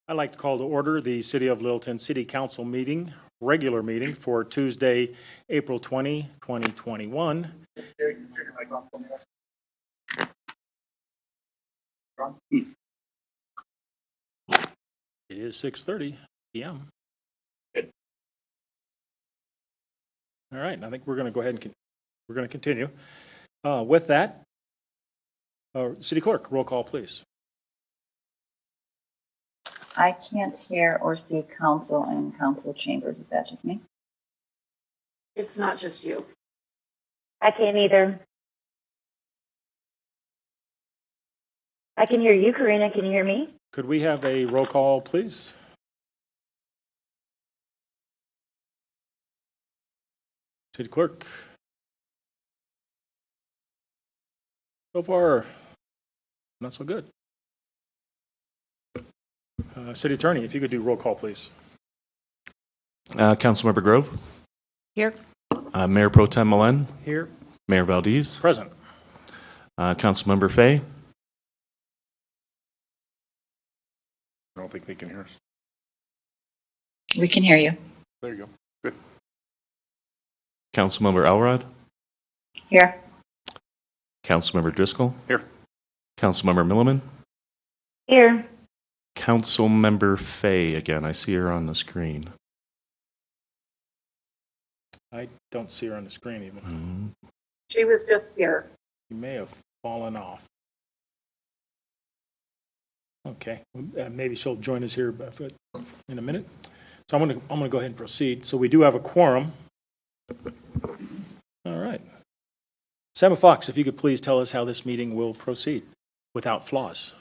I'd like to call to order the City of Littleton City Council meeting, regular meeting for Tuesday, April 20, 2021. It is 6:30 p.m. All right, I think we're going to go ahead and we're going to continue. With that, City Clerk, roll call, please. I can't hear or see council in council chambers. Is that just me? It's not just you. I can't either. I can hear you, Karina. Can you hear me? Could we have a roll call, please? City Clerk. So far, not so good. City Attorney, if you could do roll call, please. Councilmember Grove. Here. Mayor Pro Tem Malen. Here. Mayor Valdez. Present. Councilmember Fay. I don't think they can hear us. We can hear you. There you go. Good. Councilmember Elrod. Here. Councilmember Driscoll. Here. Councilmember Milliman. Here. Councilmember Fay again. I see her on the screen. I don't see her on the screen even. She was just here. You may have fallen off. Okay, maybe she'll join us here in a minute. So I'm going to go ahead and proceed. So we do have a quorum. All right. Sam Fox, if you could please tell us how this meeting will proceed without flaws.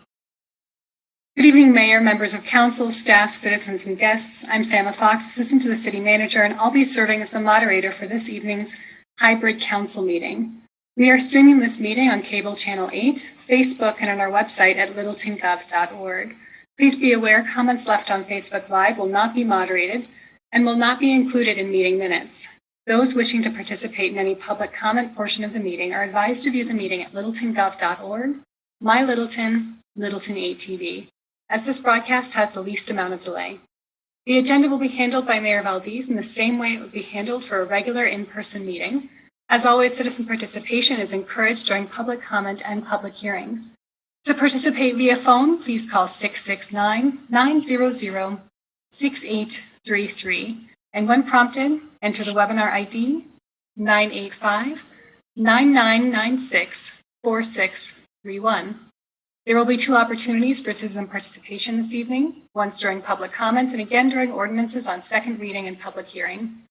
Good evening, Mayor, members of council, staff, citizens, and guests. I'm Sam Fox, Assistant to the City Manager, and I'll be serving as the moderator for this evening's hybrid council meeting. We are streaming this meeting on cable channel 8, Facebook, and on our website at littletongov.org. Please be aware comments left on Facebook Live will not be moderated and will not be included in meeting minutes. Those wishing to participate in any public comment portion of the meeting are advised to view the meeting at littletongov.org, My Littleton, Littleton ATV, as this broadcast has the least amount of delay. The agenda will be handled by Mayor Valdez in the same way it would be handled for a regular in-person meeting. As always, citizen participation is encouraged during public comment and public hearings. To participate via phone, please call 669-900-6833. And when prompted, enter the webinar ID 985-9996-4631. There will be two opportunities for citizen participation this evening, once during public comments and again during ordinances on second reading and public hearing.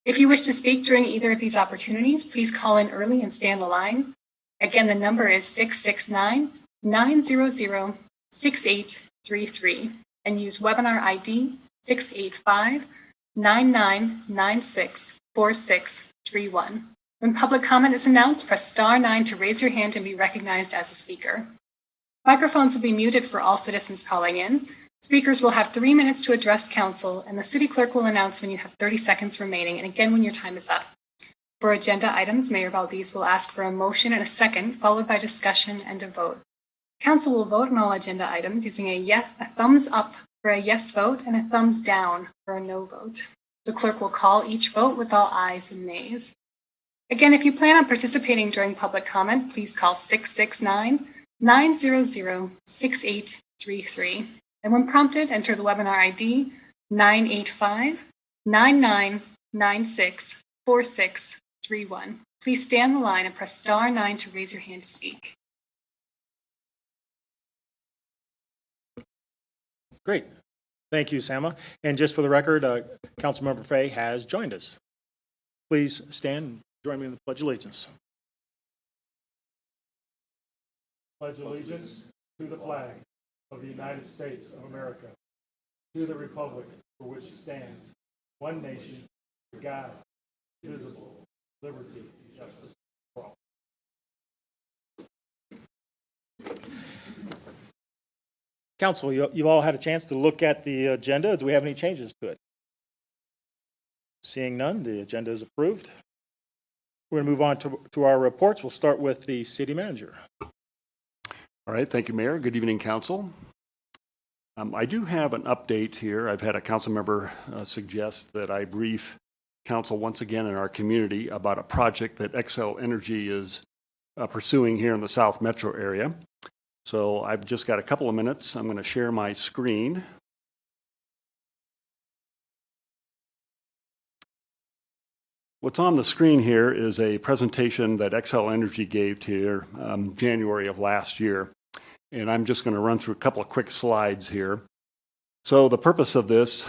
If you wish to speak during either of these opportunities, please call in early and stay on the line. Again, the number is 669-900-6833 and use webinar ID 685-9996-4631. When public comment is announced, press *9 to raise your hand and be recognized as a speaker. Microphones will be muted for all citizens calling in. Speakers will have 3 minutes to address council, and the city clerk will announce when you have 30 seconds remaining, and again when your time is up. For agenda items, Mayor Valdez will ask for a motion and a second, followed by discussion and a vote. Council will vote on all agenda items using a thumbs up for a yes vote and a thumbs down for a no vote. The clerk will call each vote with all ayes and nays. Again, if you plan on participating during public comment, please call 669-900-6833. And when prompted, enter the webinar ID 985-9996-4631. Please stay on the line and press *9 to raise your hand to speak. Great. Thank you, Sama. And just for the record, Councilmember Fay has joined us. Please stand and join me in the Pledge of Allegiance. Pledge allegiance to the flag of the United States of America, to the republic for which it stands, one nation, under God, indivisible, liberty, and justice for all. Council, you've all had a chance to look at the agenda. Do we have any changes to it? Seeing none, the agenda is approved. We're going to move on to our reports. We'll start with the city manager. All right. Thank you, Mayor. Good evening, Council. I do have an update here. I've had a council member suggest that I brief council once again in our community about a project that Xcel Energy is pursuing here in the South Metro area. So I've just got a couple of minutes. I'm going to share my screen. What's on the screen here is a presentation that Xcel Energy gave here January of last year. And I'm just going to run through a couple of quick slides here. So the purpose of this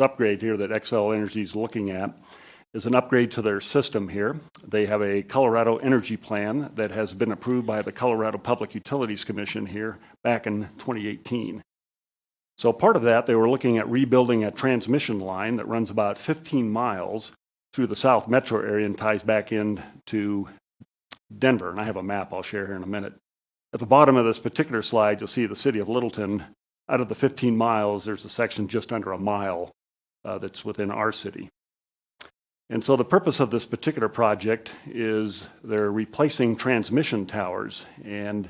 upgrade here that Xcel Energy is looking at is an upgrade to their system here. They have a Colorado energy plan that has been approved by the Colorado Public Utilities Commission here back in 2018. So part of that, they were looking at rebuilding a transmission line that runs about 15 miles through the South Metro area and ties back into Denver. And I have a map I'll share here in a minute. At the bottom of this particular slide, you'll see the city of Littleton. Out of the 15 miles, there's a section just under a mile that's within our city. And so the purpose of this particular project is they're replacing transmission towers. And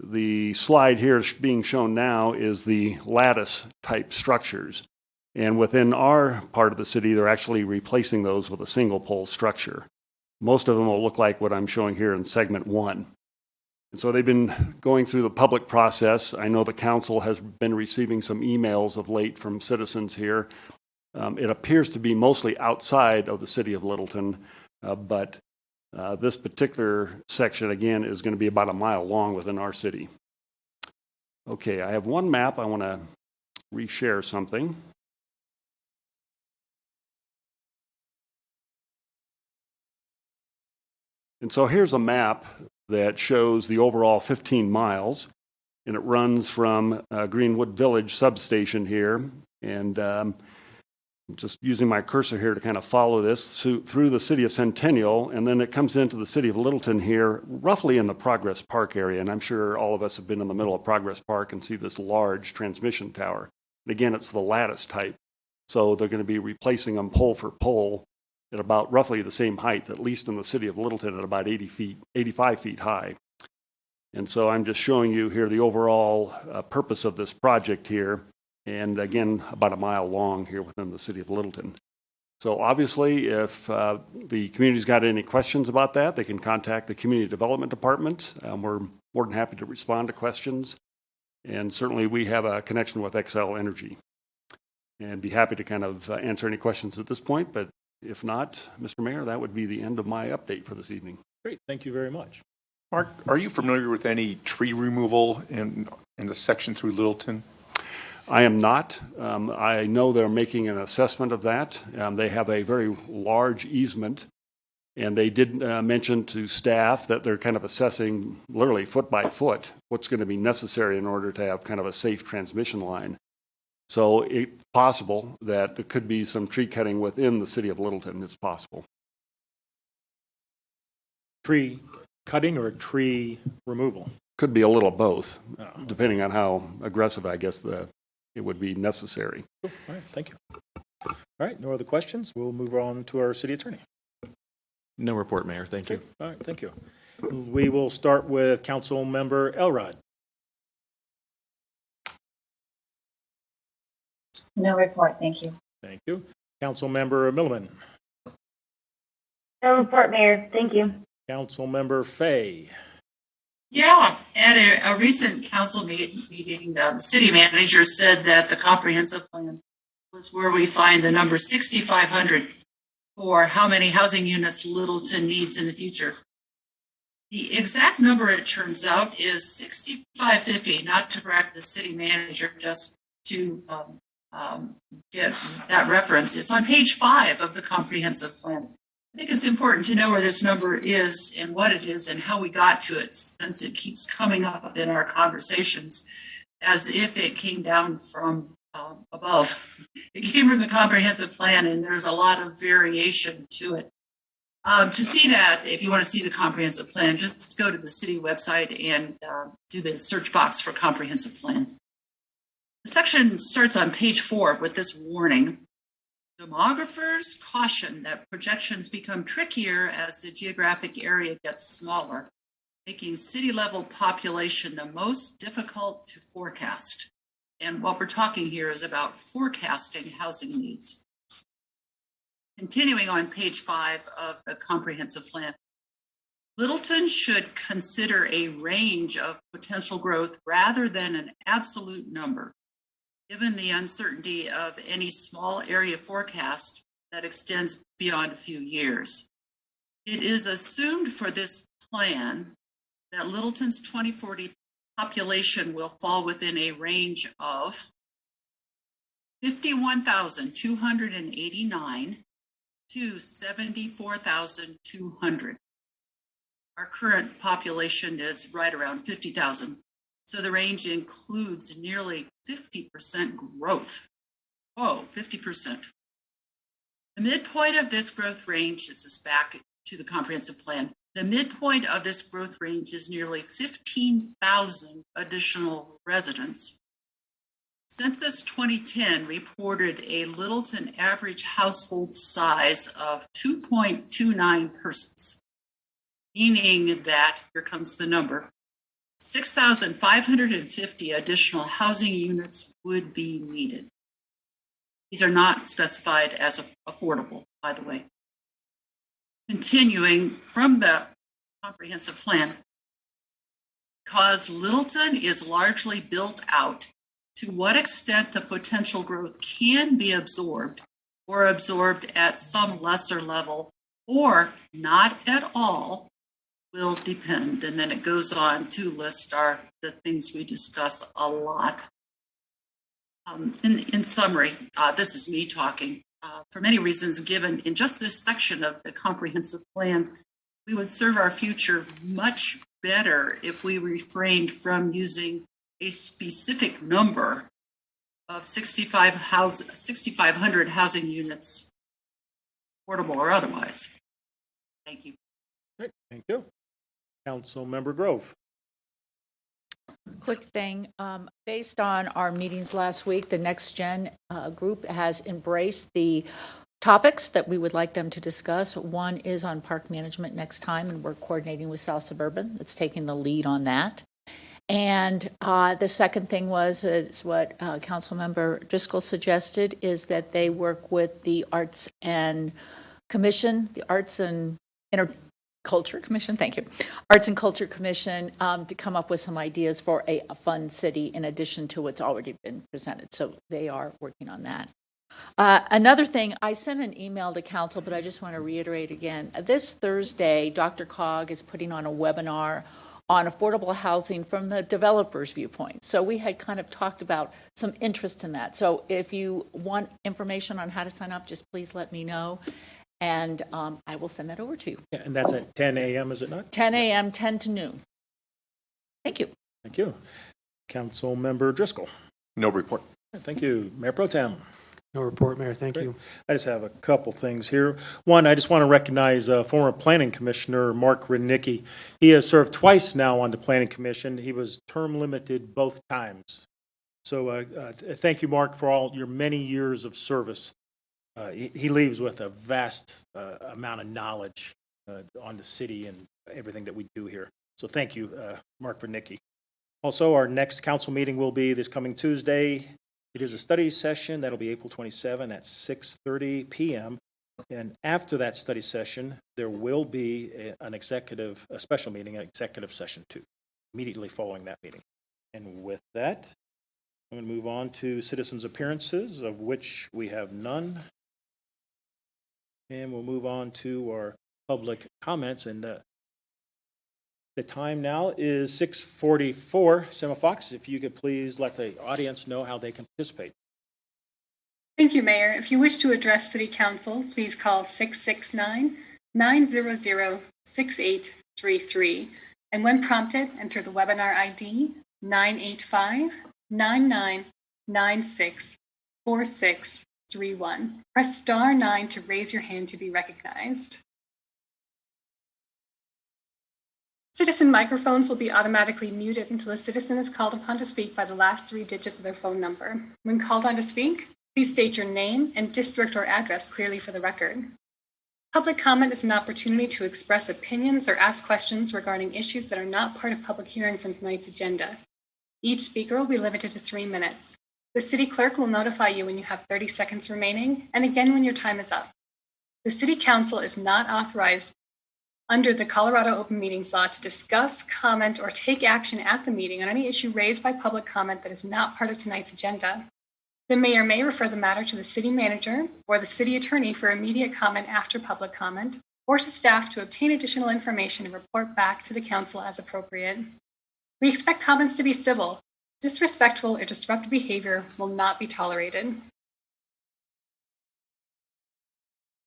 the slide here being shown now is the lattice type structures. And within our part of the city, they're actually replacing those with a single pole structure. Most of them will look like what I'm showing here in segment 1. And so they've been going through the public process. I know the council has been receiving some emails of late from citizens here. It appears to be mostly outside of the city of Littleton, but this particular section, again, is going to be about a mile long within our city. Okay, I have one map. I want to reshare something. And so here's a map that shows the overall 15 miles, and it runs from Greenwood Village substation here, and just using my cursor here to kind of follow this through the city of Centennial, and then it comes into the city of Littleton here, roughly in the Progress Park area, and I'm sure all of us have been in the middle of Progress Park and see this large transmission tower. And again, it's the lattice type, so they're going to be replacing them pole for pole at about roughly the same height, at least in the city of Littleton, at about 85 feet high. And so I'm just showing you here the overall purpose of this project here, and again, about a mile long here within the city of Littleton. So obviously, if the community's got any questions about that, they can contact the Community Development Department. We're more than happy to respond to questions. And certainly we have a connection with Xcel Energy. And be happy to kind of answer any questions at this point, but if not, Mr. Mayor, that would be the end of my update for this evening. Great, thank you very much. Mark, are you familiar with any tree removal in the section through Littleton? I am not. I know they're making an assessment of that. They have a very large easement, and they did mention to staff that they're kind of assessing literally foot by foot what's going to be necessary in order to have kind of a safe transmission line. So it's possible that there could be some tree cutting within the city of Littleton. It's possible. Tree cutting or tree removal? Could be a little of both, depending on how aggressive, I guess, it would be necessary. Cool. All right, thank you. All right, no other questions. We'll move on to our city attorney. No report, Mayor. Thank you. All right, thank you. We will start with Council Member Elrod. No report, thank you. Thank you. Council Member Milliman. No report, Mayor. Thank you. Council Member Fay. Yeah, at a recent council meeting, the city manager said that the comprehensive plan was where we find the number 6,500 for how many housing units Littleton needs in the future. The exact number, it turns out, is 6,550, not to correct the city manager, just to get that reference. It's on page 5 of the comprehensive plan. I think it's important to know where this number is and what it is and how we got to it, since it keeps coming up in our conversations as if it came down from above. It came from the comprehensive plan, and there's a lot of variation to it. To see that, if you want to see the comprehensive plan, just go to the city website and do the search box for comprehensive plan. The section starts on page 4 with this warning. Demographers caution that projections become trickier as the geographic area gets smaller. making city-level population the most difficult to forecast. And what we're talking here is about forecasting housing needs. Continuing on page 5 of the comprehensive plan, Littleton should consider a range of potential growth rather than an absolute number, given the uncertainty of any small area forecast that extends beyond a few years. It is assumed for this plan that Littleton's 2040 population will fall within a range of 51,289 to 74,200. Our current population is right around 50,000, so the range includes nearly 50% growth. Oh, 50%. The midpoint of this growth range, this is back to the comprehensive plan, the midpoint of this growth range is nearly 15,000 additional residents. Census 2010 reported a Littleton average household size of 2.29 persons, meaning that, here comes the number, 6,550 additional housing units would be needed. These are not specified as affordable, by the way. Continuing from the comprehensive plan, because Littleton is largely built out, to what extent the potential growth can be absorbed or absorbed at some lesser level or not at all will depend. And then it goes on to list the things we discuss a lot. In summary, this is me talking. For many reasons given in just this section of the comprehensive plan, we would serve our future much better if we refrained from using a specific number of 6,500 housing units, affordable or otherwise. Thank you. Great, thank you. Councilmember Grove. Quick thing, based on our meetings last week, the Next Gen group has embraced the topics that we would like them to discuss. One is on park management next time, and we're coordinating with South Suburban that's taking the lead on that. And the second thing is what Councilmember Driscoll suggested, is that they work with the Arts and Commission, the Arts and Culture Commission, thank you, Arts and Culture Commission, to come up with some ideas for a fun city in addition to what's already been presented. So they are working on that. Another thing, I sent an email to council, but I just want to reiterate again. This Thursday, Dr. Cog is putting on a webinar on affordable housing from the developer's viewpoint. So we had kind of talked about some interest in that. So if you want information on how to sign up, just please let me know. And I will send that over to you. Yeah, and that's at 10 a.m., is it not? 10 a.m., 10 to noon. Thank you. Thank you. Councilmember Driscoll. No report. Thank you. Mayor Pro Tem. No report, Mayor. Thank you. I just have a couple things here. One, I just want to recognize former Planning Commissioner Mark Rudnicki. He has served twice now on the Planning Commission. He was term limited both times. So thank you, Mark, for all your many years of service. He leaves with a vast amount of knowledge on the city and everything that we do here. So thank you, Mark Rudnicki. Also, our next council meeting will be this coming Tuesday. It is a study session. That'll be April 27 at 6:30 p.m. And after that study session, there will be a special meeting, an executive session too, immediately following that meeting. And with that, I'm going to move on to citizens' appearances, of which we have none. And we'll move on to our public comments. And the time now is 6:44. Selma Fox, if you could please let the audience know how they can participate. Thank you, Mayor. If you wish to address City Council, please call 669-900-6833. And when prompted, enter the webinar ID 985-9996-4631. Press *9 to raise your hand to be recognized. Citizen microphones will be automatically muted until a citizen is called upon to speak by the last 3 digits of their phone number. When called on to speak, please state your name and district or address clearly for the record. Public comment is an opportunity to express opinions or ask questions regarding issues that are not part of public hearings on tonight's agenda. Each speaker will be limited to 3 minutes. The city clerk will notify you when you have 30 seconds remaining, and again when your time is up. The city council is not authorized under the Colorado Open Meetings Law to discuss, comment, or take action at the meeting on any issue raised by public comment that is not part of tonight's agenda. The mayor may refer the matter to the city manager or the city attorney for immediate comment after public comment, or to staff to obtain additional information and report back to the council as appropriate. We expect comments to be civil. Disrespectful or disruptive behavior will not be tolerated.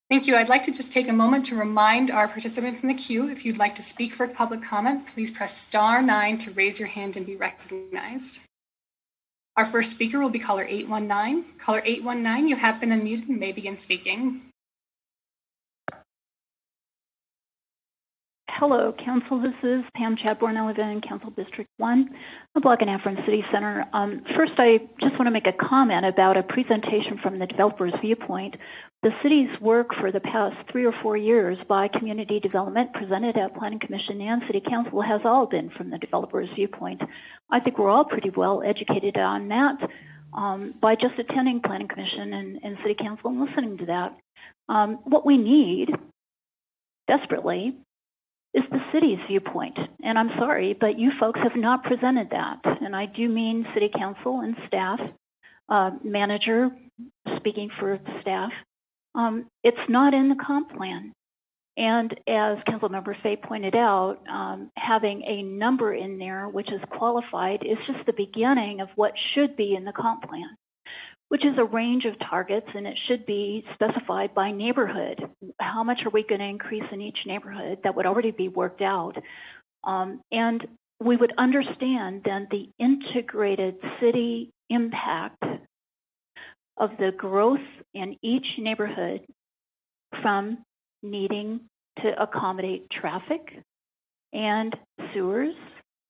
Thank you. I'd like to just take a moment to remind our participants in the queue, if you'd like to speak for public comment, please press *9 to raise your hand and be recognized. Our first speaker will be caller 819. Caller 819, you have been unmuted and may begin speaking. Hello, Council. This is Pam Chadbourne. I live in Council District 1, a block and a half from City Center. First, I just want to make a comment about a presentation from the developer's viewpoint. The city's work for the past 3 or 4 years by community development presented at Planning Commission and City Council has all been from the developer's viewpoint. I think we're all pretty well educated on that by just attending Planning Commission and City Council and listening to that. What we need desperately is the city's viewpoint. And I'm sorry, but you folks have not presented that. And I do mean City Council and staff, manager speaking for the staff. It's not in the comp plan. And as Councilmember Fay pointed out, having a number in there which is qualified is just the beginning of what should be in the comp plan, which is a range of targets, and it should be specified by neighborhood. How much are we going to increase in each neighborhood? That would already be worked out. And we would understand then the integrated city impact of the growth in each neighborhood from needing to accommodate traffic and sewers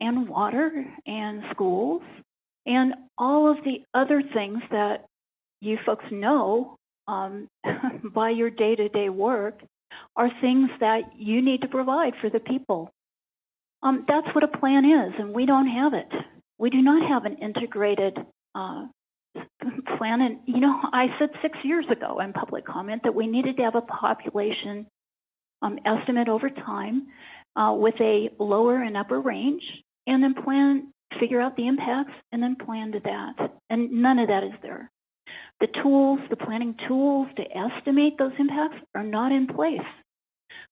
and water and schools and all of the other things that you folks know by your day-to-day work are things that you need to provide for the people. That's what a plan is, and we don't have it. We do not have an integrated plan. And, you know, I said 6 years ago in public comment that we needed to have a population estimate over time with a lower and upper range, and then figure out the impacts, and then plan to that. And none of that is there. The tools, the planning tools to estimate those impacts are not in place.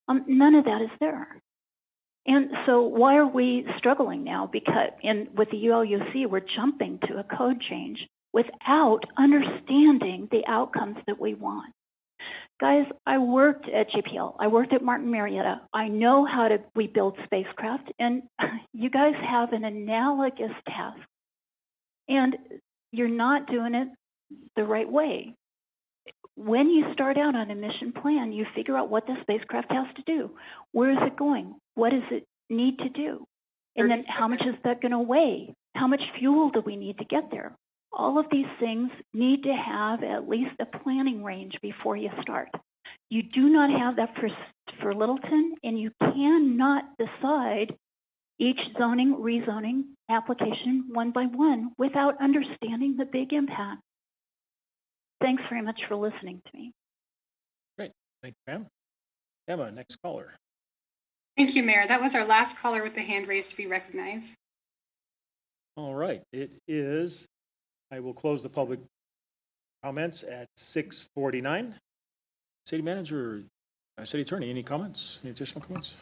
None of that is there. And so why are we struggling now? Because with the ULUC, we're jumping to a code change without understanding the outcomes that we want. Guys, I worked at JPL. I worked at Martin Marietta. I know how we build spacecraft, and you guys have an analogous task. And you're not doing it the right way. When you start out on a mission plan, you figure out what the spacecraft has to do. Where is it going? What does it need to do? And then how much is that going to weigh? How much fuel do we need to get there? All of these things need to have at least a planning range before you start. You do not have that for Littleton, and you cannot decide each zoning, rezoning application one by one without understanding the big impact. Thanks very much for listening to me. Great. Thank you, Pam. Emma, next caller. Thank you, Mayor. That was our last caller with the hand raised to be recognized. All right. It is, I will close the public comments at 6:49. City Manager, City Attorney, any comments? Any additional comments?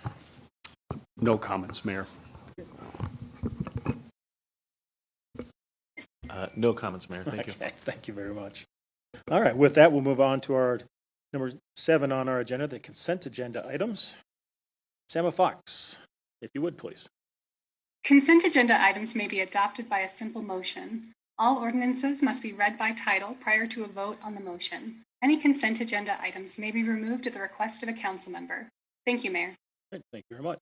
No comments, Mayor. No comments, Mayor. Thank you. Okay, thank you very much. All right, with that, we'll move on to our number 7 on our agenda, the consent agenda items. Sama Fox, if you would, please. Consent agenda items may be adopted by a simple motion. All ordinances must be read by title prior to a vote on the motion. Any consent agenda items may be removed at the request of a council member. Thank you, Mayor. Great, thank you very much.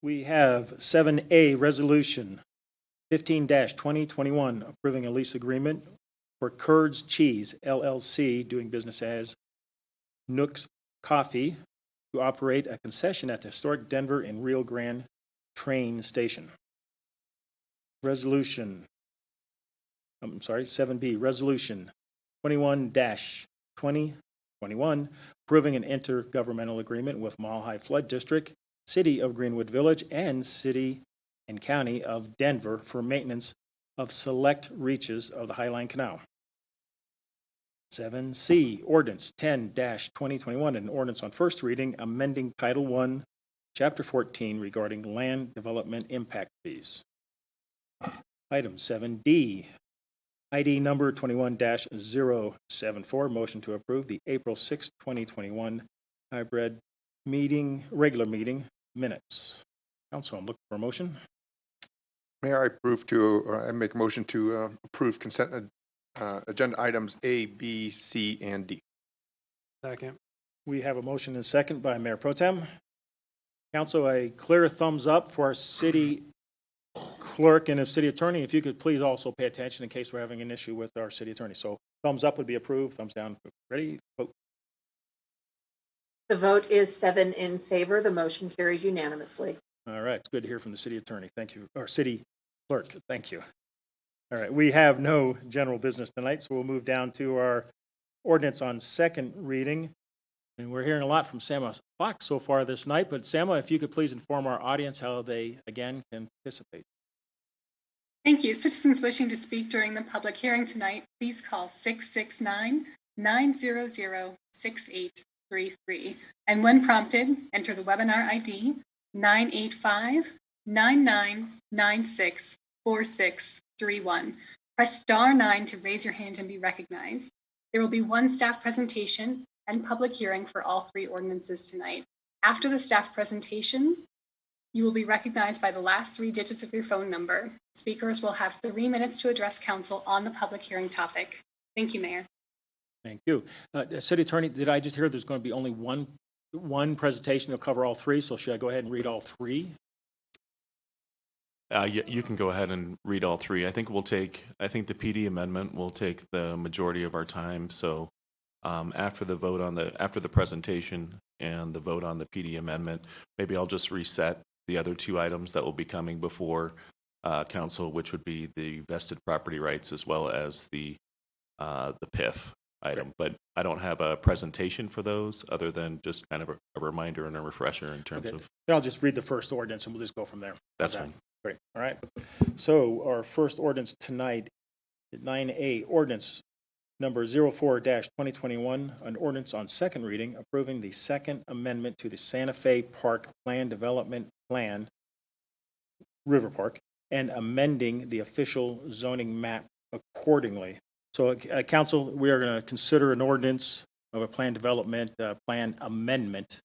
We have 7A, Resolution 15-2021, approving a lease agreement for Curds Cheese, LLC, doing business as Nook's Coffee, to operate a concession at the historic Denver and Rio Grande train station. 7B, Resolution 21-2021, approving an intergovernmental agreement with Mile High Flood District, City of Greenwood Village, and City and County of Denver for maintenance of select reaches of the Highline Canal. 7C, Ordinance 10-2021, an ordinance on first reading amending Title 1, Chapter 14 regarding land development impact fees. Item 7D, ID number 21-074, motion to approve the April 6, 2021 hybrid meeting, regular meeting minutes. Council, I'm looking for a motion. Mayor, I make a motion to approve consent agenda items A, B, C, and D. Second. We have a motion and a second by Mayor Pro Tem. Council, a clear thumbs up for our city clerk and city attorney. If you could please also pay attention in case we're having an issue with our city attorney. So thumbs up would be approved, thumbs down. Ready? Vote. The vote is 7 in favor. The motion carries unanimously. All right, it's good to hear from the city attorney. Thank you, or city clerk. Thank you. All right, we have no general business tonight, so we'll move down to our ordinance on second reading. And we're hearing a lot from Sama Fox so far this night, but Sama, if you could please inform our audience how they, again, can participate. Thank you. Citizens wishing to speak during the public hearing tonight, please call 669-900-6833. And when prompted, enter the webinar ID 985-9996-4631. Press star 9 to raise your hand and be recognized. There will be one staff presentation and public hearing for all three ordinances tonight. After the staff presentation, you will be recognized by the last three digits of your phone number. Speakers will have 3 minutes to address council on the public hearing topic. Thank you, Mayor. Thank you. City Attorney, did I just hear there's going to be only one presentation to cover all three? So should I go ahead and read all three? You can go ahead and read all three. I think the PD amendment will take the majority of our time. So after the presentation and the vote on the PD amendment, maybe I'll just reset the other two items that will be coming before council, which would be the vested property rights as well as the PIF item. But I don't have a presentation for those other than just kind of a reminder and a refresher in terms of. Then I'll just read the first ordinance and we'll just go from there. That's fine. Great. All right. So our first ordinance tonight is 9A, ordinance number 04-2021, an ordinance on second reading approving the second amendment to the Santa Fe Park Plan Development Plan, River Park, and amending the official zoning map accordingly. So, council, we are going to consider an ordinance of a plan development plan amendment.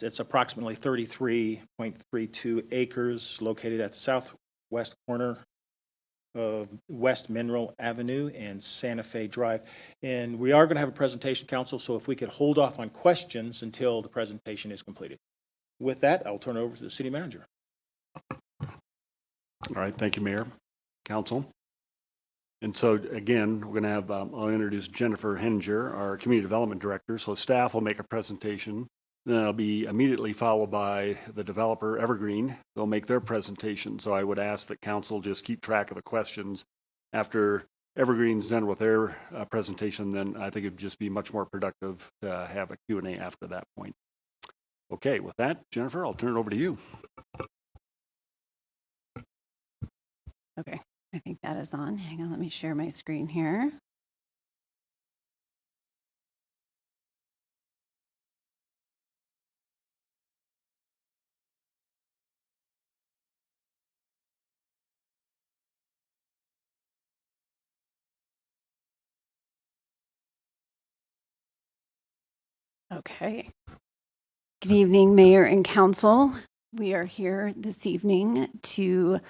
It's approximately 33.32 acres located at the southwest corner of West Mineral Avenue and Santa Fe Drive. And we are going to have a presentation, council, so if we could hold off on questions until the presentation is completed. With that, I'll turn it over to the city manager. All right, thank you, Mayor, Council. And so, again, we're going to have, I'll introduce Jennifer Henninger, our Community Development Director. So staff will make a presentation. Then it'll be immediately followed by the developer, Evergreen. They'll make their presentation. So I would ask that council just keep track of the questions. After Evergreen's done with their presentation, then I think it'd just be much more productive to have a Q&A after that point. Okay, with that, Jennifer, I'll turn it over to you. Okay, I think that is on. Hang on, let me share my screen here. Okay. Good evening, Mayor and Council. We are here this evening to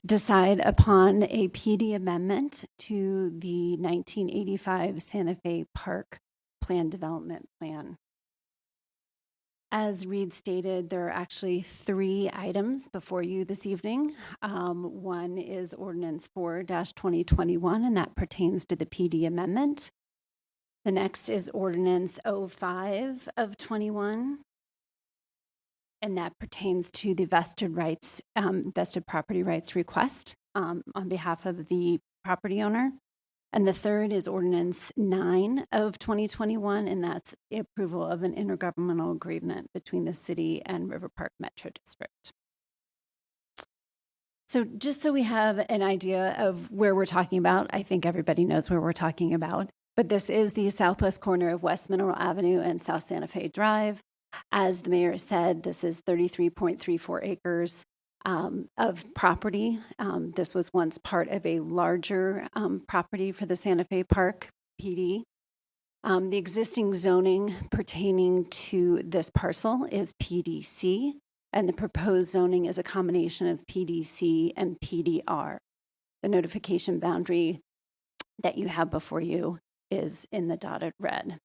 decide upon a PD amendment to the 1985 Santa Fe Park Plan Development Plan. As Reed stated, there are actually three items before you this evening. One is Ordinance 4-2021, and that pertains to the PD amendment. The next is Ordinance 05 of 21, and that pertains to the vested property rights request on behalf of the property owner. And the third is Ordinance 9 of 2021, and that's the approval of an intergovernmental agreement between the city and River Park Metro District. So just so we have an idea of where we're talking about, I think everybody knows where we're talking about, but this is the southwest corner of West Mineral Avenue and South Santa Fe Drive. As the mayor said, this is 33.34 acres of property. This was once part of a larger property for the Santa Fe Park PD. The existing zoning pertaining to this parcel is PDC, and the proposed zoning is a combination of PDC and PDR. The notification boundary that you have before you is in the dotted red.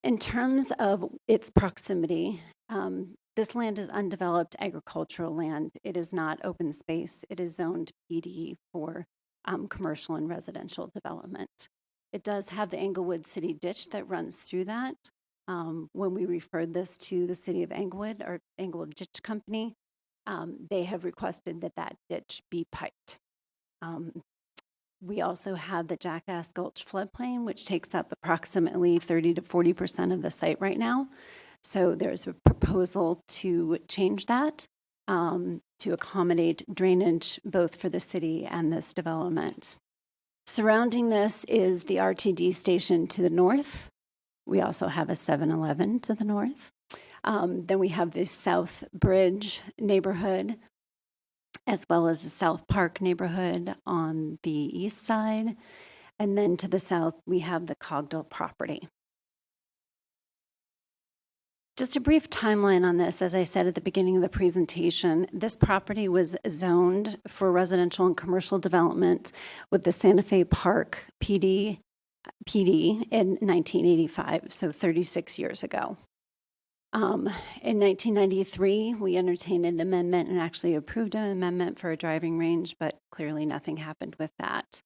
In terms of its proximity, this land is undeveloped agricultural land. It is not open space. It is zoned PD for commercial and residential development. It does have the Englewood City Ditch that runs through that. When we referred this to the city of Englewood, or Englewood Ditch Company, they have requested that that ditch be piped. We also have the Jackass Gulch floodplain, which takes up approximately 30 to 40% of the site right now. So there's a proposal to change that to accommodate drainage both for the city and this development. Surrounding this is the RTD station to the north. We also have a 7-Eleven to the north. Then we have the South Bridge neighborhood, as well as the South Park neighborhood on the east side. And then to the south, we have the Cogdell property. Just a brief timeline on this. As I said at the beginning of the presentation, this property was zoned for residential and commercial development with the Santa Fe Park PD in 1985, so 36 years ago. In 1993, we entertained an amendment and actually approved an amendment for a driving range, but clearly nothing happened with that.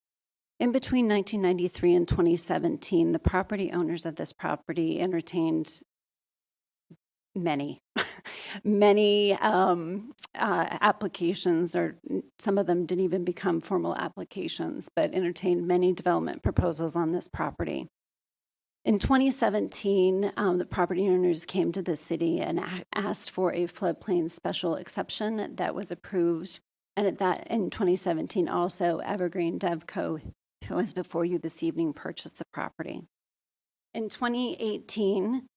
In between 1993 and 2017, the property owners of this property entertained many applications, or some of them didn't even become formal applications, but entertained many development proposals on this property. In 2017, the property owners came to the city and asked for a floodplain special exception that was approved. And at that, in 2017, also Evergreen Devco, who is before you this evening, purchased the property. In 2018,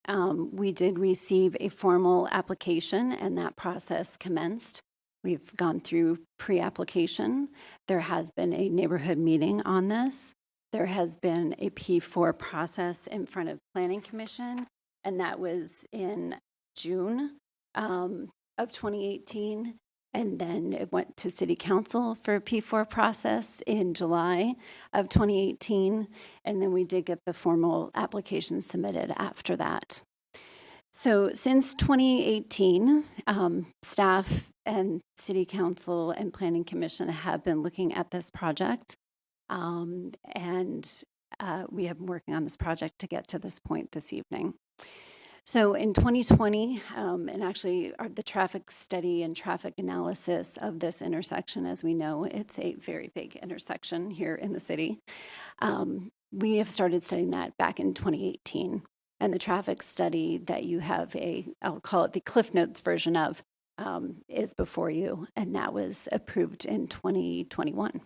we did receive a formal application, and that process commenced. We've gone through pre-application. There has been a neighborhood meeting on this. There has been a P4 process in front of Planning Commission, and that was in June of 2018. And then it went to City Council for a P4 process in July of 2018. And then we did get the formal application submitted after that. So since 2018, staff and City Council and Planning Commission have been looking at this project. And we have been working on this project to get to this point this evening. So in 2020, and actually the traffic study and traffic analysis of this intersection, as we know, it's a very big intersection here in the city. We have started studying that back in 2018. And the traffic study that you have I'll call it the Cliff Notes version of, is before you. And that was approved in 2021,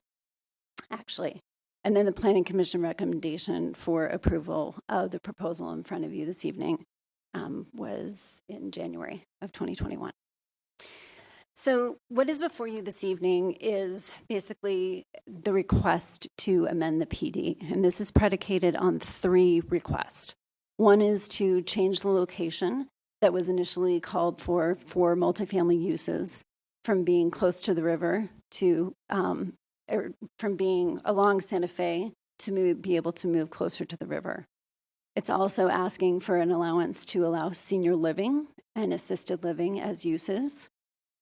actually. And then the Planning Commission recommendation for approval of the proposal in front of you this evening was in January of 2021. So what is before you this evening is basically the request to amend the PD. And this is predicated on 3 requests. One is to change the location that was initially called for multifamily uses from being close to the river to, or from being along Santa Fe to be able to move closer to the river. It's also asking for an allowance to allow senior living and assisted living as uses,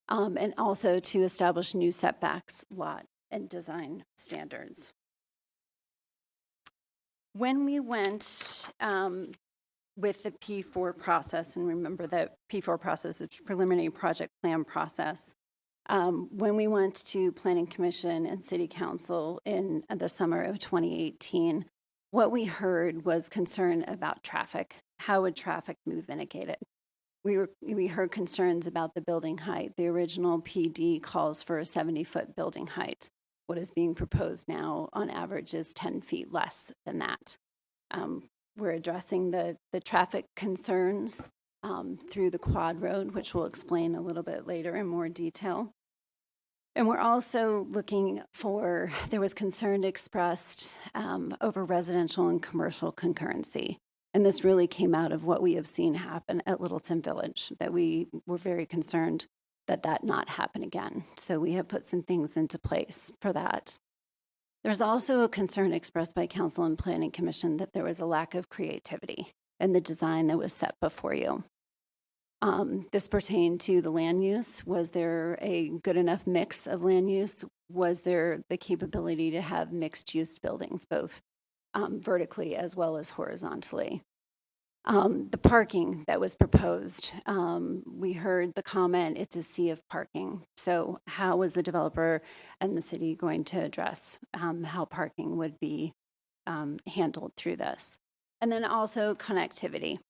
and also to establish new setbacks, lot, and design standards. When we went with the P4 process, and remember that P4 process is preliminary project plan process. When we went to Planning Commission and City Council in the summer of 2018, what we heard was concern about traffic. How would traffic be mitigated? We heard concerns about the building height. The original PD calls for a 70-foot building height. What is being proposed now on average is 10 feet less than that. We're addressing the traffic concerns through the quad road, which we'll explain a little bit later in more detail. And we're also looking for, there was concern expressed over residential and commercial concurrency. And this really came out of what we have seen happen at Littleton Village, that we were very concerned that that not happen again. So we have put some things into place for that. There's also a concern expressed by Council and Planning Commission that there was a lack of creativity in the design that was set before you. This pertained to the land use. Was there a good enough mix of land use? Was there the capability to have mixed use buildings, both vertically as well as horizontally? The parking that was proposed, we heard the comment, it's a sea of parking. So how was the developer and the city going to address how parking would be handled through this? And then also connectivity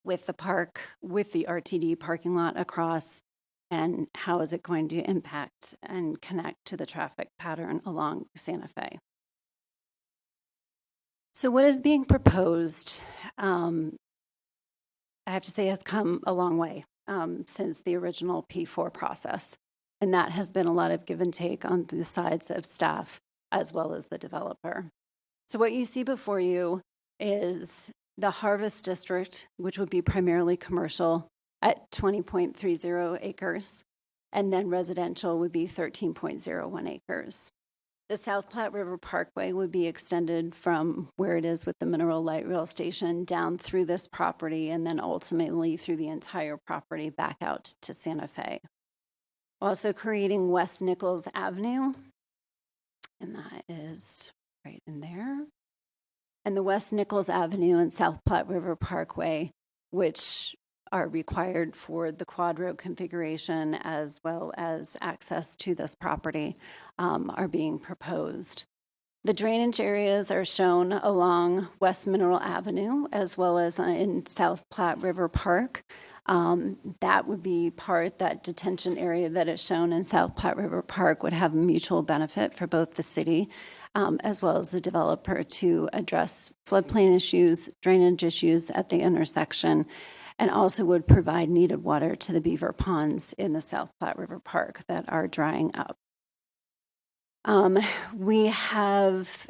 with the park, with the RTD parking lot across, and how is it going to impact and connect to the traffic pattern along Santa Fe? So what is being proposed, I have to say, has come a long way since the original P4 process. And that has been a lot of give and take on the sides of staff as well as the developer. So what you see before you is the Harvest District, which would be primarily commercial at 20.30 acres, and then residential would be 13.01 acres. The South Platte River Parkway would be extended from where it is with the Mineral Light Rail Station down through this property and then ultimately through the entire property back out to Santa Fe. Also creating West Nichols Avenue, and that is right in there. And the West Nichols Avenue and South Platte River Parkway, which are required for the quad road configuration as well as access to this property, are being proposed. The drainage areas are shown along West Mineral Avenue as well as in South Platte River Park. That would be that detention area that is shown in South Platte River Park would have a mutual benefit for both the city as well as the developer to address floodplain issues, drainage issues at the intersection, and also would provide needed water to the beaver ponds in the South Platte River Park that are drying up. We have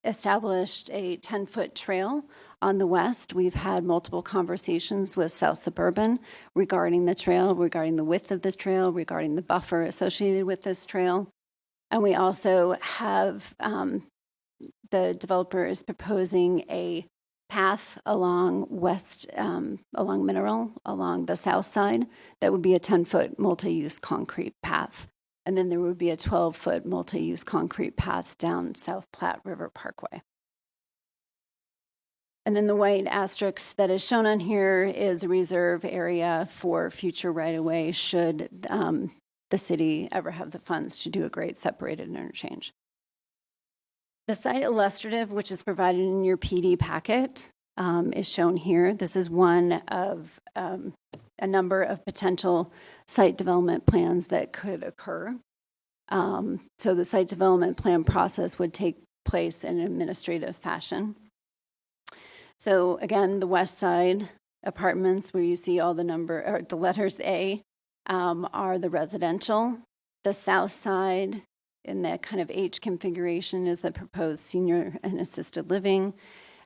established a 10-foot trail on the west. We've had multiple conversations with South Suburban regarding the trail, regarding the width of this trail, regarding the buffer associated with this trail. And we also have, the developer is proposing a path along along Mineral, along the south side, that would be a 10-foot multi-use concrete path. And then there would be a 12-foot multi-use concrete path down South Platte River Parkway. And then the white asterisk that is shown on here is a reserve area for future right-of-way should the city ever have the funds to do a grade separated interchange. The site illustrative, which is provided in your PD packet, is shown here. This is one of a number of potential site development plans that could occur. So the site development plan process would take place in an administrative fashion. So again, the west side apartments where you see all the letters A are the residential. The south side in that kind of H configuration is the proposed senior and assisted living.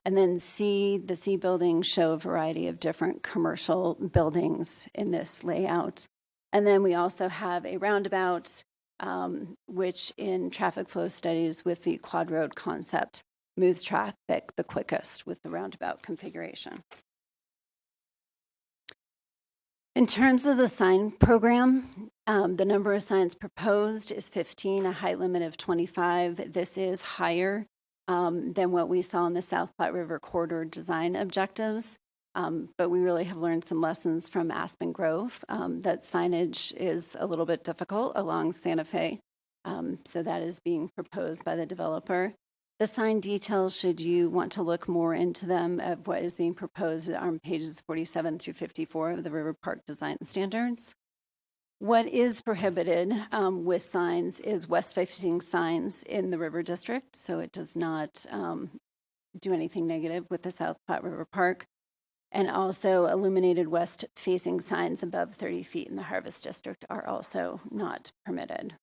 And then the C buildings show a variety of different commercial buildings in this layout. And then we also have a roundabout, which in traffic flow studies with the quad road concept moves traffic the quickest with the roundabout configuration. In terms of the sign program, the number of signs proposed is 15, a height limit of 25. This is higher than what we saw in the South Platte River corridor design objectives. But we really have learned some lessons from Aspen Grove, that signage is a little bit difficult along Santa Fe. So that is being proposed by the developer. The sign details, should you want to look more into them, of what is being proposed, are on pages 47 through 54 of the River Park Design Standards. What is prohibited with signs is west-facing signs in the River District, so it does not do anything negative with the South Platte River Park. And also illuminated west-facing signs above 30 feet in the Harvest District are also not permitted.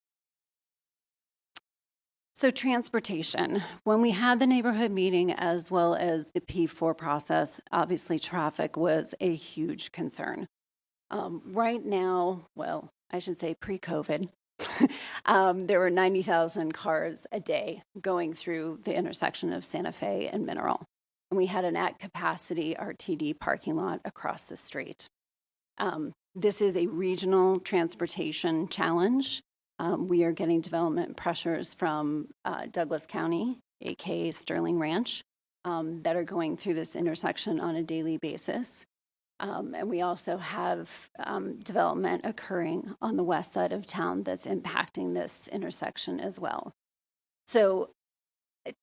So transportation, when we had the neighborhood meeting as well as the P4 process, obviously traffic was a huge concern. Right now, well, I should say pre-COVID, there were 90,000 cars a day going through the intersection of Santa Fe and Mineral. And we had an at-capacity RTD parking lot across the street. This is a regional transportation challenge. We are getting development pressures from Douglas County, aka Sterling Ranch, that are going through this intersection on a daily basis. And we also have development occurring on the west side of town that's impacting this intersection as well. So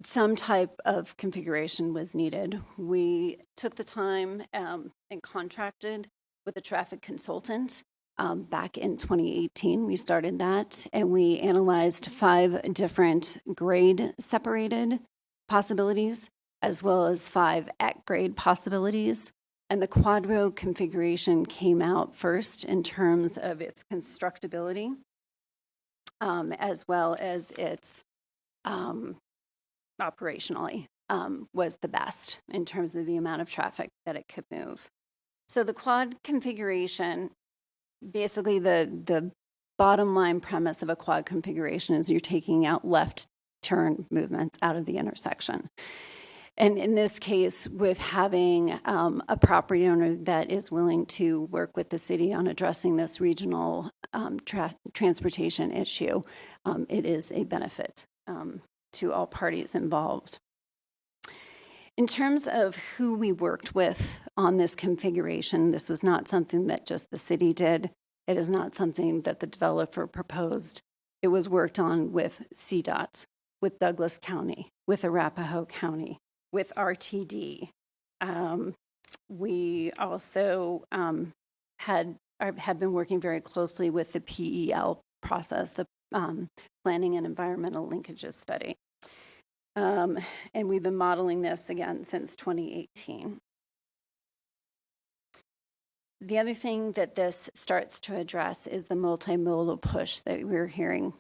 some type of configuration was needed. We took the time and contracted with a traffic consultant. Back in 2018, we started that, and we analyzed 5 different grade separated possibilities, as well as 5 at-grade possibilities. And the quad road configuration came out first in terms of its constructability, as well as its operationally was the best in terms of the amount of traffic that it could move. So the quad configuration, basically the bottom line premise of a quad configuration is you're taking out left turn movements out of the intersection. And in this case, with having a property owner that is willing to work with the city on addressing this regional transportation issue, it is a benefit to all parties involved. In terms of who we worked with on this configuration, this was not something that just the city did. It is not something that the developer proposed. It was worked on with CDOT, with Douglas County, with Arapahoe County, with RTD. We also have been working very closely with the PEL process, the Planning and Environmental Linkages Study. And we've been modeling this again since 2018. The other thing that this starts to address is the multimodal push that we're hearing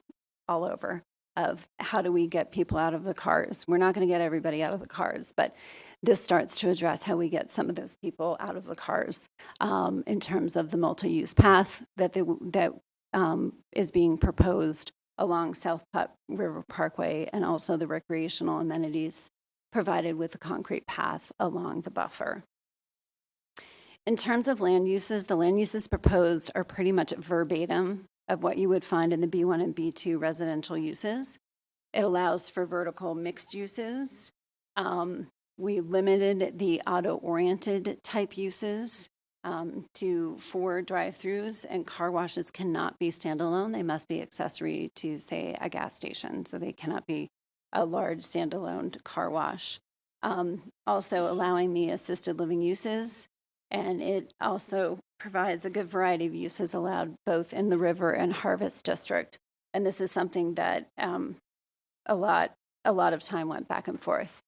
all over of how do we get people out of the cars. We're not going to get everybody out of the cars, but this starts to address how we get some of those people out of the cars in terms of the multi-use path that is being proposed along South Platte River Parkway, and also the recreational amenities provided with the concrete path along the buffer. In terms of land uses, the land uses proposed are pretty much verbatim of what you would find in the B1 and B2 residential uses. It allows for vertical mixed uses. We limited the auto-oriented type uses to 4 drive-throughs, and car washes cannot be standalone. They must be accessory to, say, a gas station, so they cannot be a large standalone car wash. Also allowing the assisted living uses, and it also provides a good variety of uses allowed both in the River and Harvest District. And this is something that a lot of time went back and forth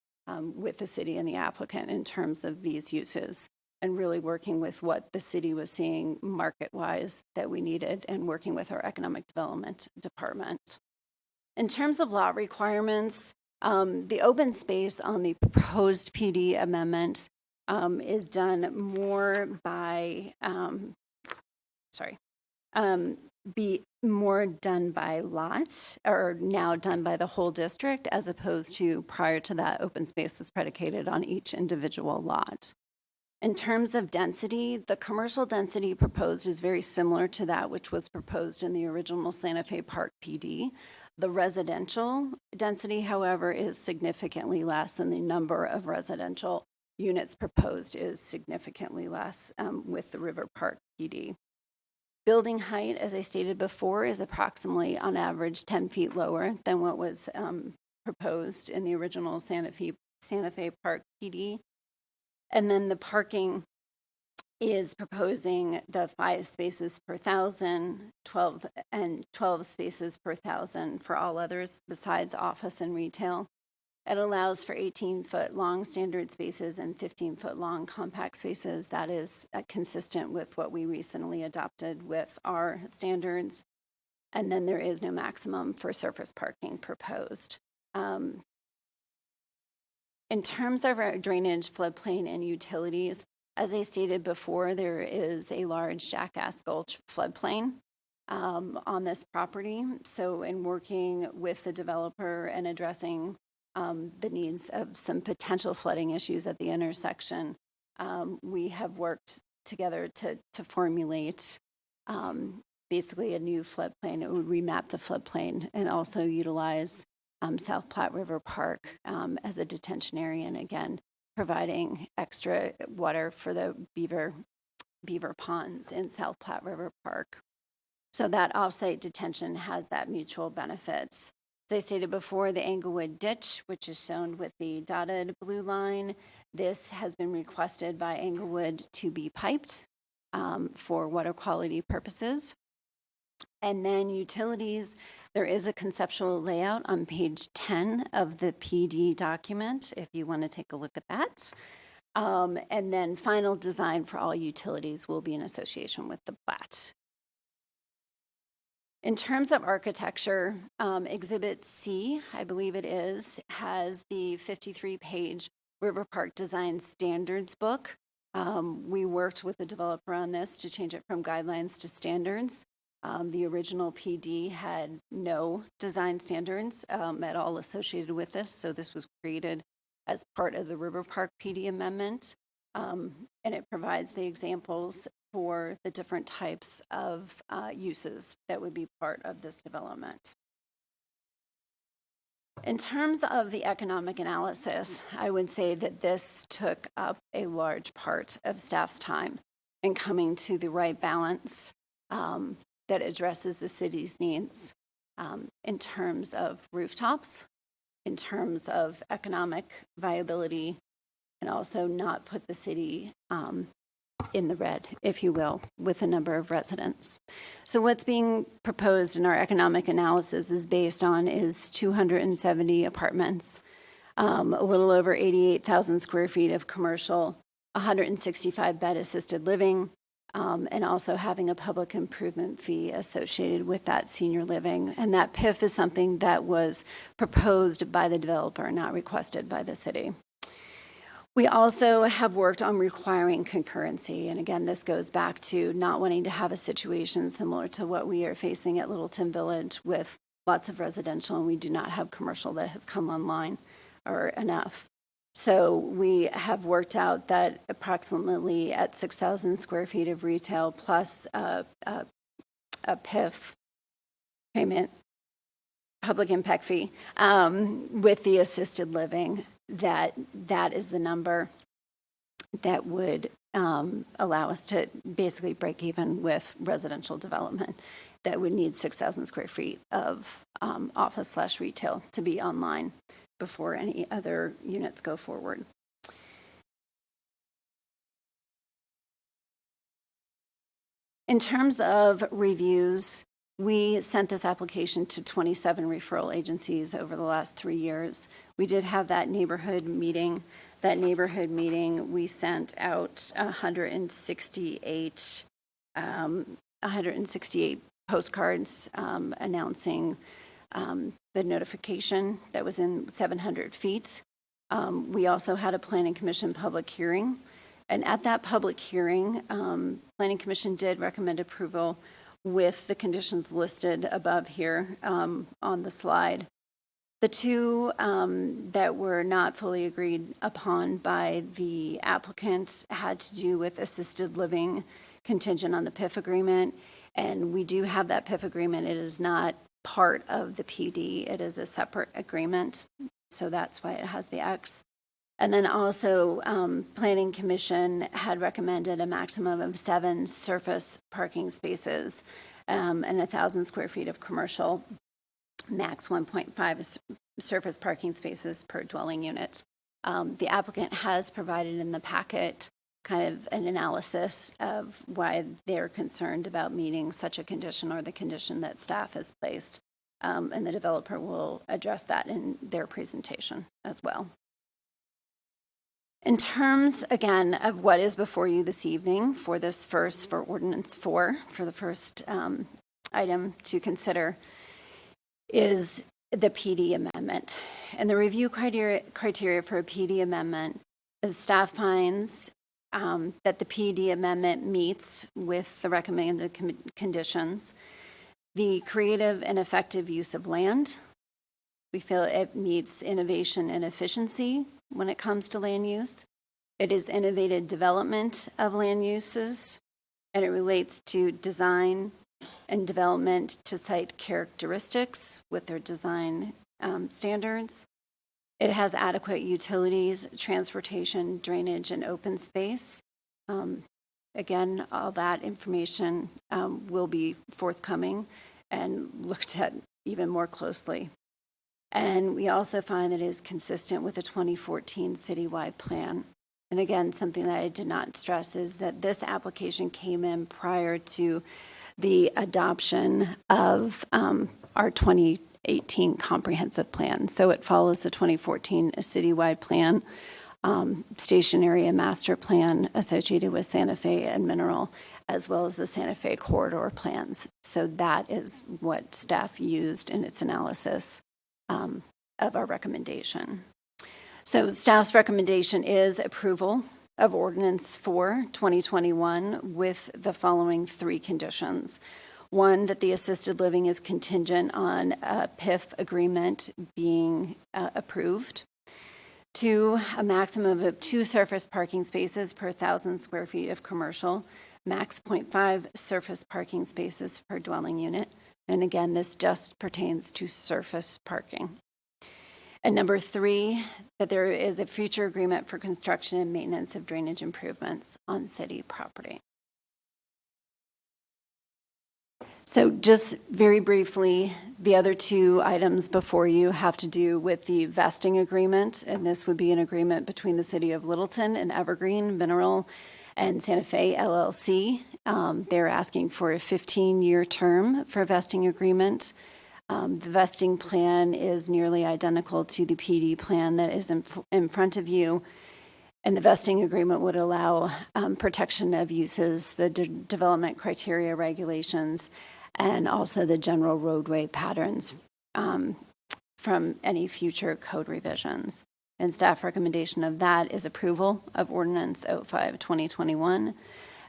with the city and the applicant in terms of these uses, and really working with what the city was seeing market-wise that we needed, and working with our economic development department. In terms of lot requirements, the open space on the proposed PD amendment is done more by, be more done by lot, or now done by the whole district, as opposed to prior to that, open space was predicated on each individual lot. In terms of density, the commercial density proposed is very similar to that which was proposed in the original Santa Fe Park PD. The residential density, however, is significantly less than the number of residential units proposed is significantly less with the River Park PD. Building height, as I stated before, is approximately on average 10 feet lower than what was proposed in the original Santa Fe Park PD. And then the parking is proposing the 5 spaces per 1,000, 12 spaces per 1,000 for all others besides office and retail. It allows for 18-foot long standard spaces and 15-foot long compact spaces. That is consistent with what we recently adopted with our standards. And then there is no maximum for surface parking proposed. In terms of our drainage, floodplain, and utilities, as I stated before, there is a large Jackass Gulch floodplain on this property. So in working with the developer and addressing the needs of some potential flooding issues at the intersection, we have worked together to formulate basically a new floodplain. It would remap the floodplain and also utilize South Platte River Park as a detention area, and again, providing extra water for the beaver ponds in South Platte River Park. So that offsite detention has that mutual benefits. As I stated before, the Englewood Ditch, which is shown with the dotted blue line, this has been requested by Englewood to be piped for water quality purposes. And then utilities, there is a conceptual layout on page 10 of the PD document, if you want to take a look at that. And then final design for all utilities will be in association with the plat. In terms of architecture, Exhibit C, I believe it is, has the 53-page River Park Design Standards book. We worked with the developer on this to change it from guidelines to standards. The original PD had no design standards at all associated with this, so this was created as part of the River Park PD amendment, and it provides the examples for the different types of uses that would be part of this development. In terms of the economic analysis, I would say that this took up a large part of staff's time in coming to the right balance that addresses the city's needs in terms of rooftops, in terms of economic viability, and also not put the city in the red, if you will, with a number of residents. So what's being proposed in our economic analysis is based on 270 apartments, a little over 88,000 square feet of commercial, 165 bed assisted living, and also having a public improvement fee associated with that senior living. And that PIF is something that was proposed by the developer, not requested by the city. We also have worked on requiring concurrency. And again, this goes back to not wanting to have a situation similar to what we are facing at Littleton Village with lots of residential, and we do not have commercial that has come online or enough. So we have worked out that approximately at 6,000 square feet of retail plus a PIF payment, public impact fee, with the assisted living, that is the number that would allow us to basically break even with residential development that would need 6,000 square feet of office/retail to be online before any other units go forward. In terms of reviews, we sent this application to 27 referral agencies over the last 3 years. We did have that neighborhood meeting. That neighborhood meeting, we sent out 168 postcards announcing the notification that was in 700 feet. We also had a Planning Commission public hearing. And at that public hearing, Planning Commission did recommend approval with the conditions listed above here on the slide. The two that were not fully agreed upon by the applicant had to do with assisted living contingent on the PIF agreement. And we do have that PIF agreement. It is not part of the PD. It is a separate agreement. So that's why it has the X. And then also, Planning Commission had recommended a maximum of 7 surface parking spaces and 1,000 square feet of commercial, max 1.5 surface parking spaces per dwelling unit. The applicant has provided in the packet kind of an analysis of why they're concerned about meeting such a condition or the condition that staff has placed. And the developer will address that in their presentation as well. In terms, again, of what is before you this evening for Ordinance 4, for the first item to consider, is the PD amendment. And the review criteria for a PD amendment is staff finds that the PD amendment meets with the recommended conditions, the creative and effective use of land. We feel it meets innovation and efficiency when it comes to land use. It is innovative development of land uses, and it relates to design and development to site characteristics with their design standards. It has adequate utilities, transportation, drainage, and open space. Again, all that information will be forthcoming and looked at even more closely. And we also find that it is consistent with the 2014 citywide plan. And again, something that I did not stress is that this application came in prior to the adoption of our 2018 comprehensive plan. So it follows the 2014 citywide plan, station area master plan associated with Santa Fe and Mineral, as well as the Santa Fe corridor plans. So that is what staff used in its analysis of our recommendation. So staff's recommendation is approval of Ordinance 4, 2021 with the following 3 conditions. 1, that the assisted living is contingent on a PIF agreement being approved. 2, a maximum of 2 surface parking spaces per 1,000 square feet of commercial, max 0.5 surface parking spaces per dwelling unit. And again, this just pertains to surface parking. And number 3, that there is a future agreement for construction and maintenance of drainage improvements on city property. So just very briefly, the other 2 items before you have to do with the vesting agreement, and this would be an agreement between the City of Littleton and Evergreen Mineral and Santa Fe LLC. They're asking for a 15-year term for a vesting agreement. The vesting plan is nearly identical to the PD plan that is in front of you. And the vesting agreement would allow protection of uses, the development criteria regulations, and also the general roadway patterns from any future code revisions. And staff recommendation of that is approval of Ordinance 05, 2021.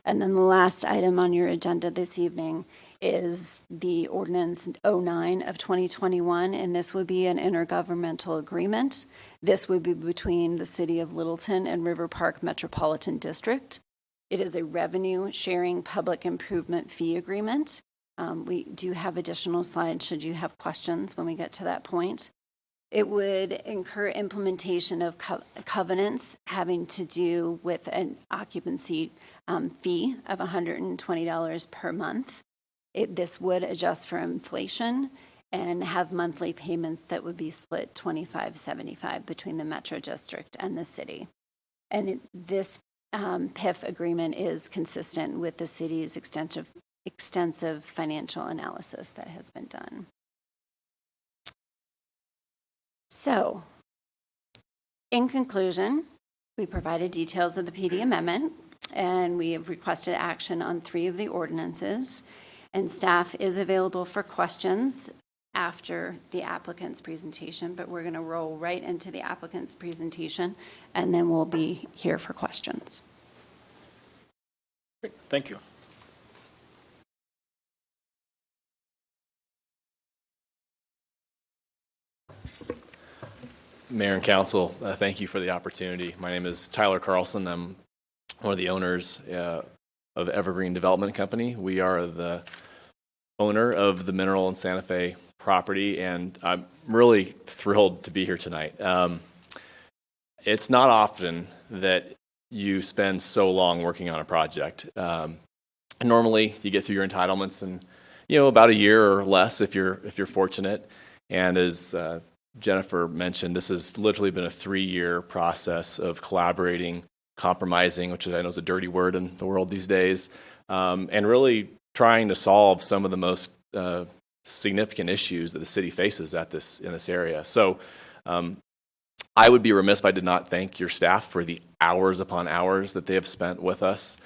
And then the last item on your agenda this evening is the Ordinance 09 of 2021, and this would be an intergovernmental agreement. This would be between the City of Littleton and River Park Metropolitan District. It is a revenue sharing public improvement fee agreement. We do have additional slides should you have questions when we get to that point. It would incur implementation of covenants having to do with an occupancy fee of $120 per month. This would adjust for inflation and have monthly payments that would be split 25-75 between the Metro District and the city. And this PIF agreement is consistent with the city's extensive financial analysis that has been done. So, in conclusion, we provided details of the PD amendment, and we have requested action on 3 of the ordinances. And staff is available for questions after the applicant's presentation, but we're going to roll right into the applicant's presentation, and then we'll be here for questions. Great. Thank you. Mayor and Council, thank you for the opportunity. My name is Tyler Carlson. I'm one of the owners of Evergreen Development Company. We are the owner of the Mineral and Santa Fe property, and I'm really thrilled to be here tonight. It's not often that you spend so long working on a project. Normally, you get through your entitlements in, about a year or less if you're fortunate. And as Jennifer mentioned, this has literally been a 3-year process of collaborating, compromising, which I know is a dirty word in the world these days, and really trying to solve some of the most significant issues that the city faces in this area. So I would be remiss if I did not thank your staff for the hours upon hours that they have spent with us.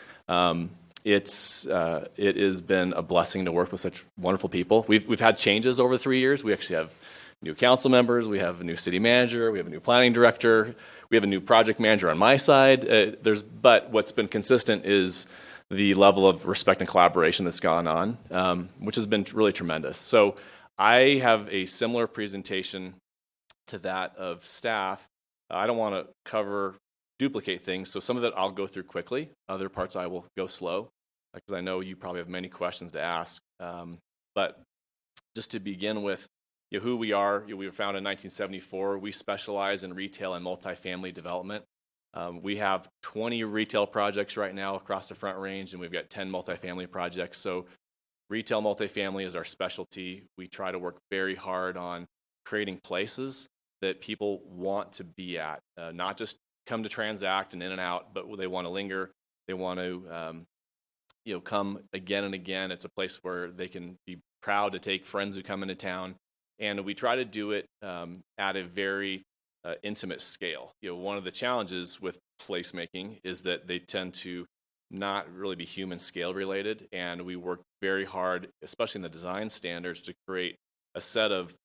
It has been a blessing to work with such wonderful people. We've had changes over 3 years. We actually have new council members. We have a new city manager. We have a new planning director. We have a new project manager on my side. But what's been consistent is the level of respect and collaboration that's gone on, which has been really tremendous. So I have a similar presentation to that of staff. I don't want to duplicate things, so some of it I'll go through quickly. Other parts I will go slow, because I know you probably have many questions to ask. But just to begin with, who we are, we were founded in 1974. We specialize in retail and multifamily development. We have 20 retail projects right now across the Front Range, and we've got 10 multifamily projects. So retail multifamily is our specialty. We try to work very hard on creating places that people want to be at, not just come to transact and in and out, but they want to linger. They want to come again and again. It's a place where they can be proud to take friends who come into town. And we try to do it at a very intimate scale. One of the challenges with placemaking is that they tend to not really be human scale related. And we work very hard, especially in the design standards, to create a set of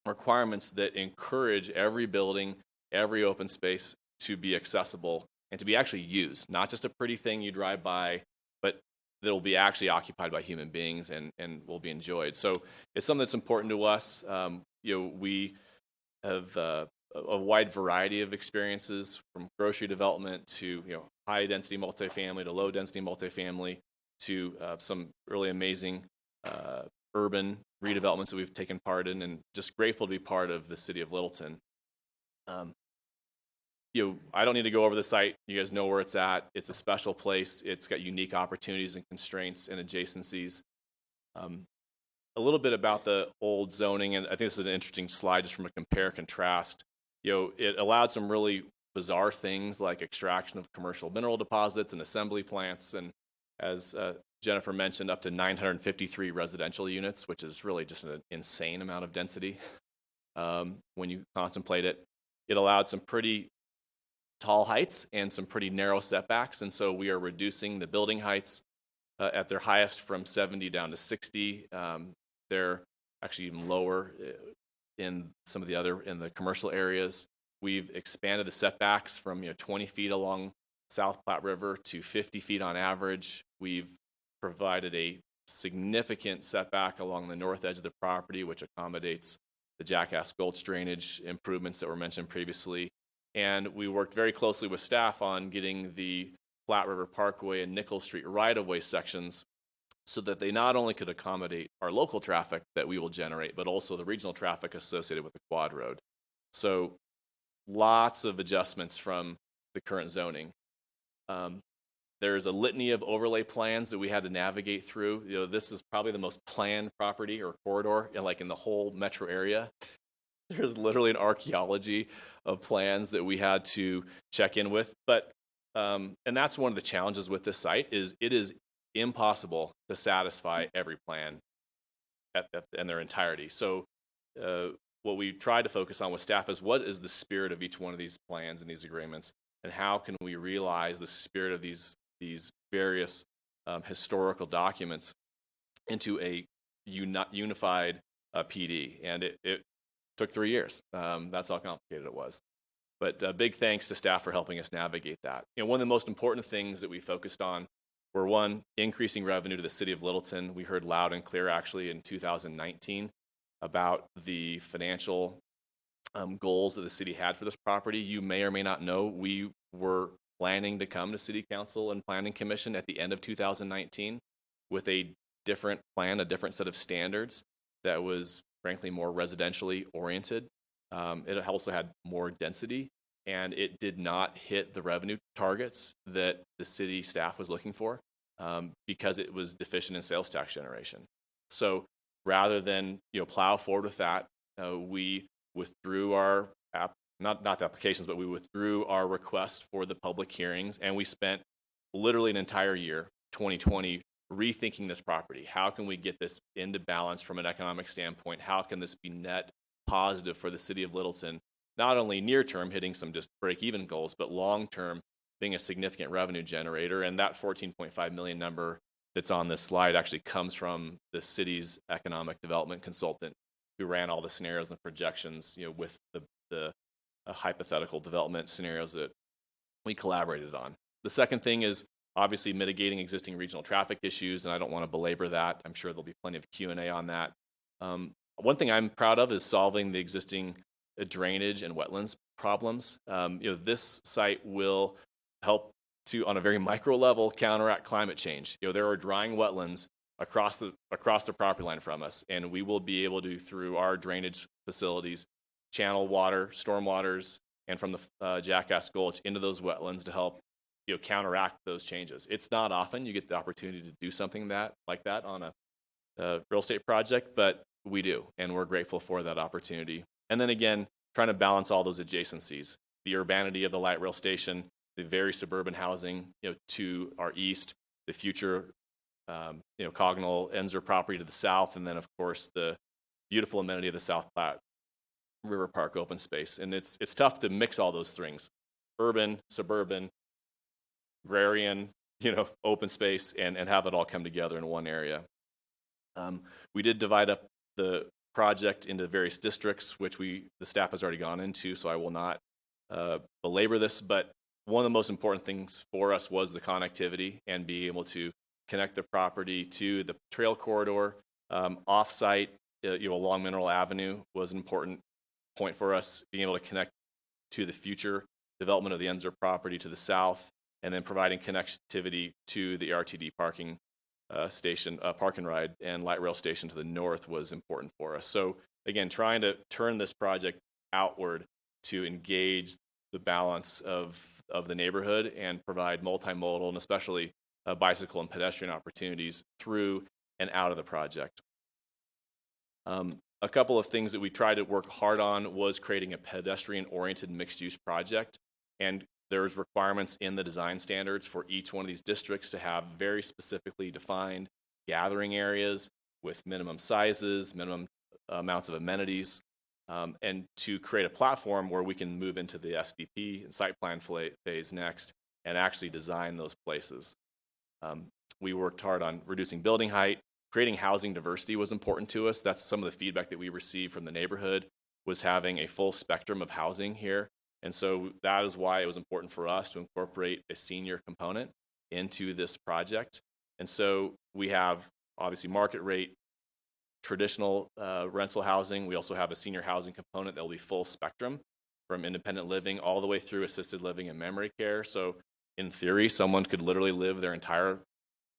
requirements that encourage every building, every open space to be accessible and to be actually used, not just a pretty thing you drive by, but that will be actually occupied by human beings and will be enjoyed. So it's something that's important to us. We have a wide variety of experiences, from grocery development to high density multifamily to low density multifamily to some really amazing urban redevelopments that we've taken part in, and just grateful to be part of the city of Littleton. I don't need to go over the site. You guys know where it's at. It's a special place. It's got unique opportunities and constraints and adjacencies. A little bit about the old zoning, and I think this is an interesting slide just from a compare contrast. It allowed some really bizarre things like extraction of commercial mineral deposits and assembly plants, and as Jennifer mentioned, up to 953 residential units, which is really just an insane amount of density when you contemplate it. It allowed some pretty tall heights and some pretty narrow setbacks, and so we are reducing the building heights at their highest from 70 down to 60. They're actually even lower in some of in the commercial areas. We've expanded the setbacks from 20 feet along South Platte River to 50 feet on average. We've provided a significant setback along the north edge of the property, which accommodates the Jackass Gulch drainage improvements that were mentioned previously. And we worked very closely with staff on getting the Platte River Parkway and Nickel Street right-of-way sections so that they not only could accommodate our local traffic that we will generate, but also the regional traffic associated with the quad road. So lots of adjustments from the current zoning. There's a litany of overlay plans that we had to navigate through. This is probably the most planned property or corridor in the whole metro area. There's literally an archaeology of plans that we had to check in with. But and that's one of the challenges with this site is it is impossible to satisfy every plan in their entirety. So what we tried to focus on with staff is what is the spirit of each one of these plans and these agreements, and how can we realize the spirit of these various historical documents into a unified PD. And it took 3 years. That's how complicated it was. But big thanks to staff for helping us navigate that. One of the most important things that we focused on were, one, increasing revenue to the city of Littleton. We heard loud and clear actually in 2019 about the financial goals that the city had for this property. You may or may not know we were planning to come to City Council and Planning Commission at the end of 2019 with a different plan, a different set of standards that was frankly more residentially oriented. It also had more density. and it did not hit the revenue targets that the city staff was looking for because it was deficient in sales tax generation. So rather than plow forward with that, we withdrew our not the applications, but we withdrew our request for the public hearings, and we spent literally an entire year, 2020, rethinking this property. How can we get this into balance from an economic standpoint? How can this be net positive for the city of Littleton? Not only near term, hitting some just break-even goals, but long term, being a significant revenue generator. And that 14.5 million number that's on this slide actually comes from the city's economic development consultant who ran all the scenarios and the projections, with the hypothetical development scenarios that we collaborated on. The second thing is obviously mitigating existing regional traffic issues, and I don't want to belabor that. I'm sure there'll be plenty of Q&A on that. One thing I'm proud of is solving the existing drainage and wetlands problems. This site will help to, on a very micro level, counteract climate change. There are drying wetlands across the property line from us, and we will be able to, through our drainage facilities, channel water, storm waters, and from the Jackass Gulch into those wetlands to help counteract those changes. It's not often you get the opportunity to do something like that on a real estate project, but we do, and we're grateful for that opportunity. And then again, trying to balance all those adjacencies, the urbanity of the light rail station, the very suburban housing to our east, the future Cognal Enzer property to the south, and then of course the beautiful amenity of the South Platte River Park open space. And it's tough to mix all those things, urban, suburban, agrarian, open space, and have it all come together in one area. We did divide up the project into various districts, which the staff has already gone into, so I will not belabor this, but one of the most important things for us was the connectivity and being able to connect the property to the trail corridor. Off-site, along Mineral Avenue was an important point for us, being able to connect to the future development of the Enzer property to the south, and then providing connectivity to the RTD parking station, park and ride, and light rail station to the north was important for us. So again, trying to turn this project outward to engage the balance of the neighborhood and provide multimodal and especially bicycle and pedestrian opportunities through and out of the project. A couple of things that we tried to work hard on was creating a pedestrian-oriented mixed-use project, and there's requirements in the design standards for each one of these districts to have very specifically defined gathering areas with minimum sizes, minimum amounts of amenities, and to create a platform where we can move into the SDP and site plan phase next and actually design those places. We worked hard on reducing building height. Creating housing diversity was important to us. That's some of the feedback that we received from the neighborhood, was having a full spectrum of housing here. And so that is why it was important for us to incorporate a senior component into this project. And so we have obviously market rate, traditional rental housing. We also have a senior housing component that will be full spectrum from independent living all the way through assisted living and memory care. So in theory, someone could literally live their entire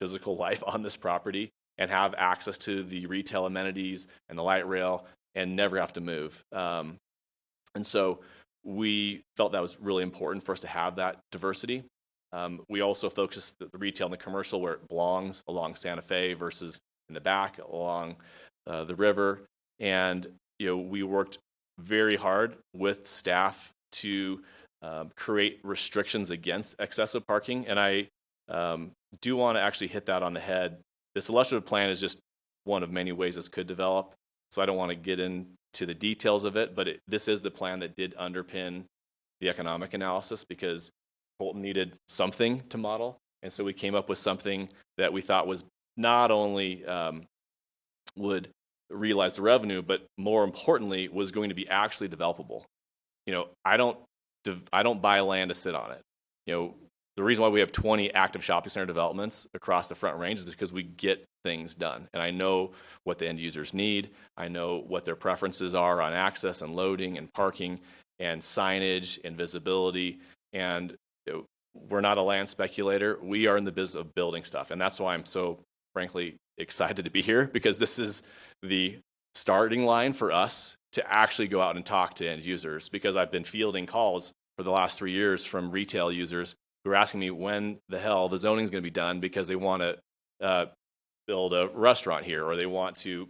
physical life on this property and have access to the retail amenities and the light rail and never have to move. And so we felt that was really important for us to have that diversity. We also focused the retail and the commercial where it belongs, along Santa Fe versus in the back along the river. And we worked very hard with staff to create restrictions against excessive parking. And I do want to actually hit that on the head. This illustrative plan is just one of many ways this could develop. So I don't want to get into the details of it, but this is the plan that did underpin the economic analysis, because Colton needed something to model. And so we came up with something that we thought was not only would realize the revenue, but more importantly, was going to be actually developable. I don't buy land to sit on it. The reason why we have 20 active shopping center developments across the Front Range is because we get things done. And I know what the end users need. I know what their preferences are on access and loading and parking and signage and visibility. And we're not a land speculator. We are in the business of building stuff. And that's why I'm so, frankly, excited to be here, because this is the starting line for us to actually go out and talk to end users, because I've been fielding calls for the last 3 years from retail users who are asking me when the hell the zoning is going to be done because they want to build a restaurant here, or they want to,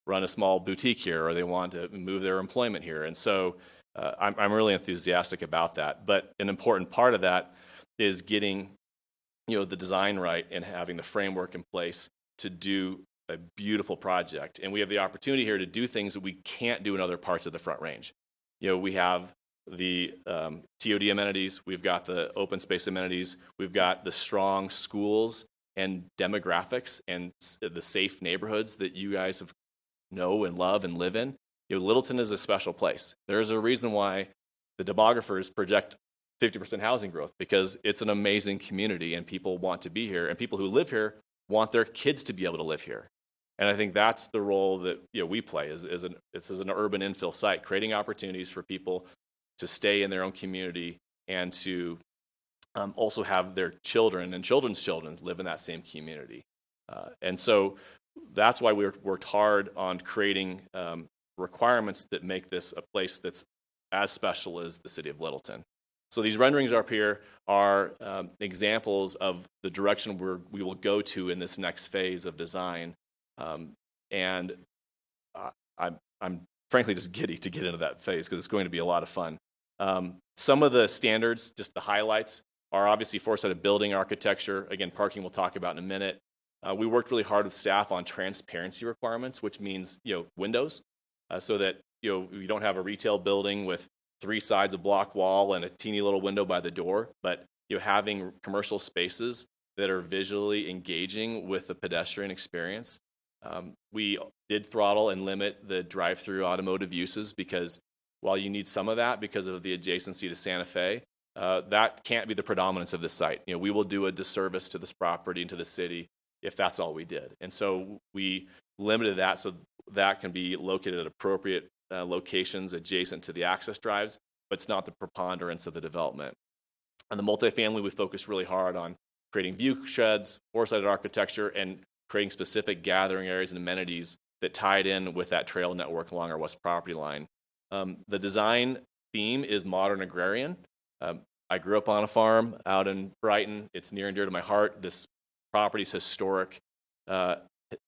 run a small boutique here, or they want to move their employment here. And so I'm really enthusiastic about that. But an important part of that is getting, the design right and having the framework in place to do a beautiful project. And we have the opportunity here to do things that we can't do in other parts of the Front Range. We have the TOD amenities, we've got the open space amenities, we've got the strong schools and demographics and the safe neighborhoods that you guys know and love and live in. Littleton is a special place. There's a reason why the demographers project 50% housing growth, because it's an amazing community and people want to be here, and people who live here want their kids to be able to live here. And I think that's the role that we play as an urban infill site, creating opportunities for people to stay in their own community and to also have their children and children's children live in that same community. And so that's why we worked hard on creating requirements that make this a place that's as special as the city of Littleton. So these renderings up here are examples of the direction we will go to in this next phase of design. And I'm frankly just giddy to get into that phase because it's going to be a lot of fun. Some of the standards, just the highlights, are obviously four-sided building architecture. Again, parking we'll talk about in a minute. We worked really hard with staff on transparency requirements, which means windows, so that you don't have a retail building with 3 sides of block wall and a teeny little window by the door, but having commercial spaces that are visually engaging with the pedestrian experience. We did throttle and limit the drive-through automotive uses because while you need some of that because of the adjacency to Santa Fe, that can't be the predominance of this site. We will do a disservice to this property and to the city if that's all we did. And so we limited that so that can be located at appropriate locations adjacent to the access drives, but it's not the preponderance of the development. On the multifamily, we focused really hard on creating view sheds, four-sided architecture, and creating specific gathering areas and amenities that tied in with that trail network along our west property line. The design theme is modern agrarian. I grew up on a farm out in Brighton. It's near and dear to my heart. This property's historic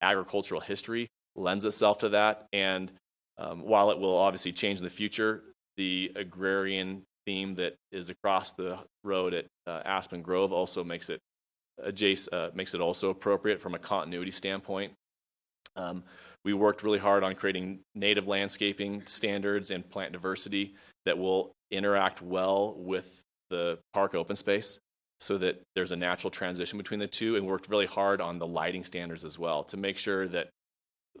agricultural history lends itself to that. And while it will obviously change in the future, the agrarian theme that is across the road at Aspen Grove also makes it also appropriate from a continuity standpoint. We worked really hard on creating native landscaping standards and plant diversity that will interact well with the park open space so that there's a natural transition between the two, and worked really hard on the lighting standards as well to make sure that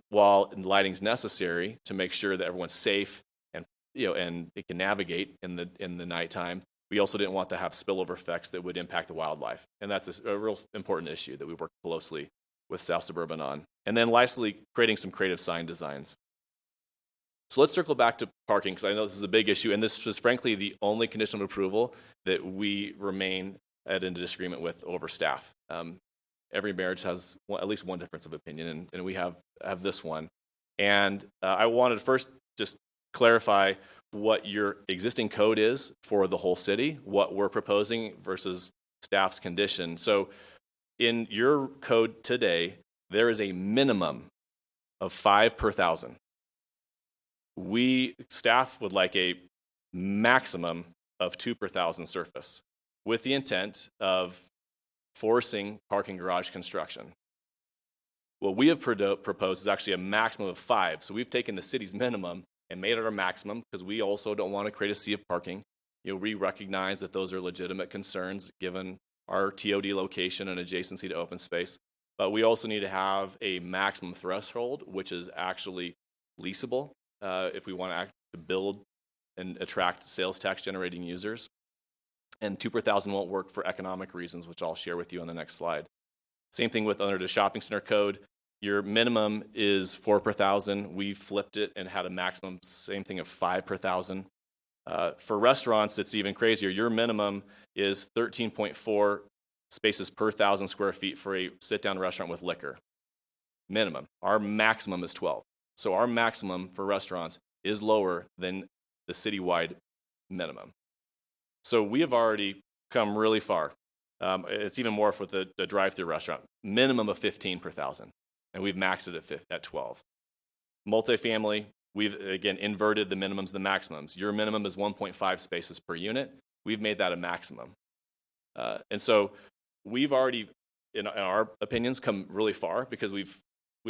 while lighting's necessary to make sure that everyone's safe and and it can navigate in the nighttime, we also didn't want to have spillover effects that would impact the wildlife. And that's a real important issue that we work closely with South Suburban on. And then lastly, creating some creative sign designs. So let's circle back to parking, because I know this is a big issue, and this was frankly the only condition of approval that we remain at a disagreement with over staff. Every marriage has at least one difference of opinion, and we have this one. And I wanted to first just clarify what your existing code is for the whole city, what we're proposing versus staff's condition. So in your code today, there is a minimum of 5 per 1,000. Staff would like a maximum of 2 per 1,000 surface, with the intent of forcing parking garage construction. What we have proposed is actually a maximum of 5. So we've taken the city's minimum and made it our maximum because we also don't want to create a sea of parking. We recognize that those are legitimate concerns given our TOD location and adjacency to open space. But we also need to have a maximum threshold, which is actually leasable if we want to build and attract sales tax generating users. And 2 per 1,000 won't work for economic reasons, which I'll share with you on the next slide. Same thing with under the shopping center code. Your minimum is 4 per 1,000. We flipped it and had a maximum, same thing, of 5 per 1,000. For restaurants, it's even crazier. Your minimum is 13.4 spaces per 1,000 square feet for a sit-down restaurant with liquor. Minimum. Our maximum is 12. So our maximum for restaurants is lower than the citywide minimum. So we have already come really far. It's even more with the drive-through restaurant, minimum of 15 per thousand, and we've maxed it at 12. Multifamily, we've again inverted the minimums, the maximums. Your minimum is 1.5 spaces per unit. We've made that a maximum. And so we've already, in our opinions, come really far because we've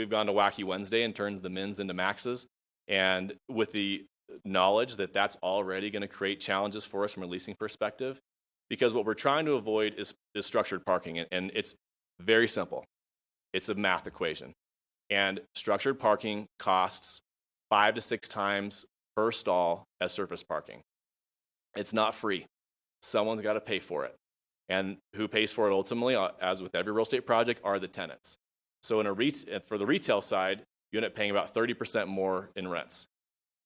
gone to Wacky Wednesday and turns the mins into maxes. And with the knowledge that that's already going to create challenges for us from a leasing perspective, because what we're trying to avoid is structured parking. And it's very simple. It's a math equation. And structured parking costs 5 to 6 times per stall as surface parking. It's not free. Someone's got to pay for it. And who pays for it ultimately, as with every real estate project, are the tenants. So for the retail side, you end up paying about 30% more in rents.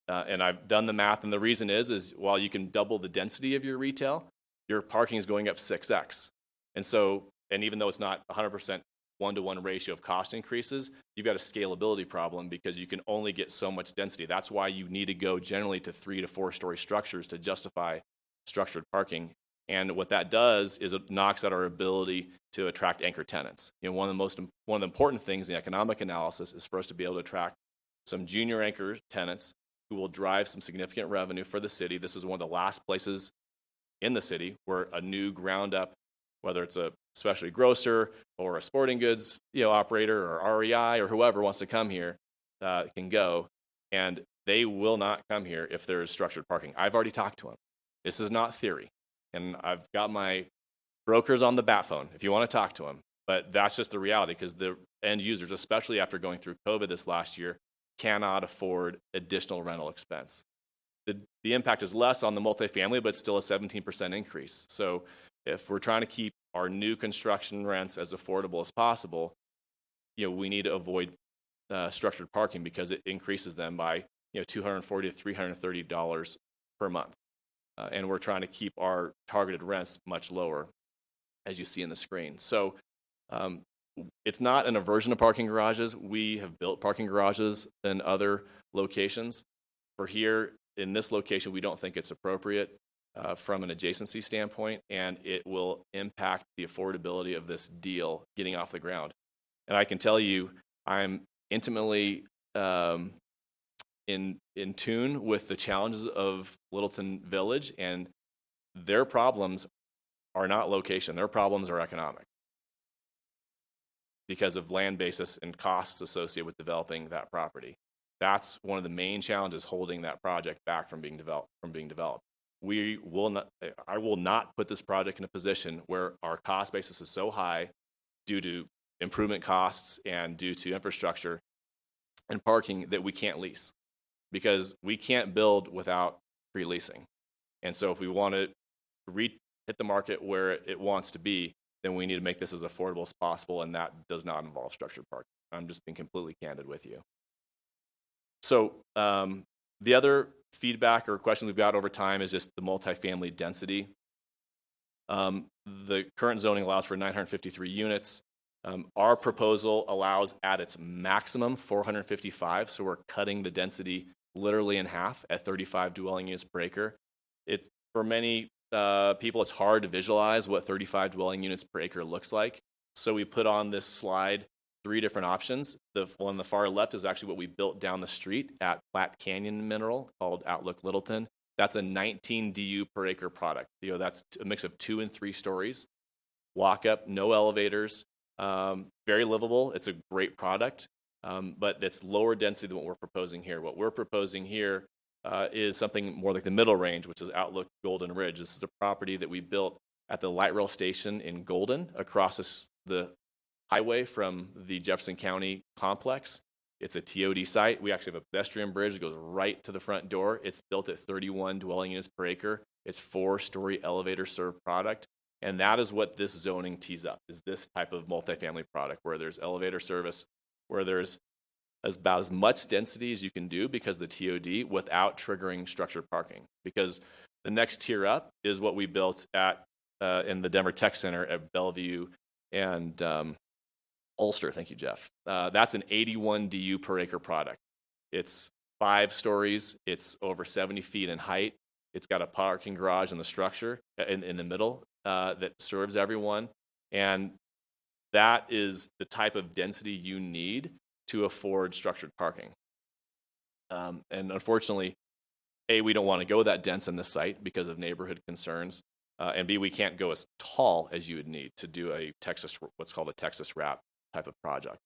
And I've done the math, and the reason is while you can double the density of your retail, your parking is going up 6x. And even though it's not 100% one-to-one ratio of cost increases, you've got a scalability problem because you can only get so much density. That's why you need to go generally to 3 to 4 story structures to justify structured parking. And what that does is it knocks out our ability to attract anchor tenants. One of the important things in the economic analysis is for us to be able to attract some junior anchor tenants who will drive some significant revenue for the city. This is one of the last places in the city where a new ground up, whether it's a specialty grocer or a sporting goods operator or REI or whoever wants to come here can go. And they will not come here if there is structured parking. I've already talked to them. This is not theory. And I've got my brokers on the bat phone if you want to talk to them. But that's just the reality because the end users, especially after going through COVID this last year, cannot afford additional rental expense. The impact is less on the multifamily, but it's still a 17% increase. So if we're trying to keep our new construction rents as affordable as possible, we need to avoid structured parking because it increases them by $240 to $330 per month. And we're trying to keep our targeted rents much lower, as you see in the screen. So it's not an aversion to parking garages. We have built parking garages in other locations. For here, in this location, we don't think it's appropriate from an adjacency standpoint, and it will impact the affordability of this deal getting off the ground. And I can tell you, I'm intimately in tune with the challenges of Littleton Village, and their problems are not location. Their problems are economic because of land basis and costs associated with developing that property. That's one of the main challenges holding that project back from being developed. I will not put this project in a position where our cost basis is so high due to improvement costs and due to infrastructure and parking that we can't lease, because we can't build without pre-leasing. And so if we want to hit the market where it wants to be, then we need to make this as affordable as possible, and that does not involve structured parking. I'm just being completely candid with you. So the other feedback or question we've got over time is just the multifamily density. The current zoning allows for 953 units. Our proposal allows at its maximum 455, so we're cutting the density literally in half at 35 dwelling units per acre. It's, for many people, it's hard to visualize what 35 dwelling units per acre looks like. So we put on this slide 3 different options. The one on the far left is actually what we built down the street at Platte Canyon Mineral called Outlook Littleton. That's a 19 DU per acre product. That's a mix of 2 and 3 stories. Walk up, no elevators, very livable. It's a great product, but it's lower density than what we're proposing here. What we're proposing here is something more like the middle range, which is Outlook Golden Ridge. This is a property that we built at the light rail station in Golden across the highway from the Jefferson County complex. It's a TOD site. We actually have a pedestrian bridge that goes right to the front door. It's built at 31 dwelling units per acre. It's 4-story elevator served product. And that is what this zoning tees up, is this type of multifamily product where there's elevator service, where there's about as much density as you can do because of the TOD without triggering structured parking. Because the next tier up is what we built at in the Denver Tech Center at Bellevue and Ulster. Thank you, Jeff. That's an 81 DU per acre product. It's 5 stories. It's over 70 feet in height. It's got a parking garage in the structure, in the middle, that serves everyone. And that is the type of density you need to afford structured parking. And unfortunately, A, we don't want to go that dense in this site because of neighborhood concerns. And B, we can't go as tall as you would need to do a Texas, what's called a Texas wrap type of project.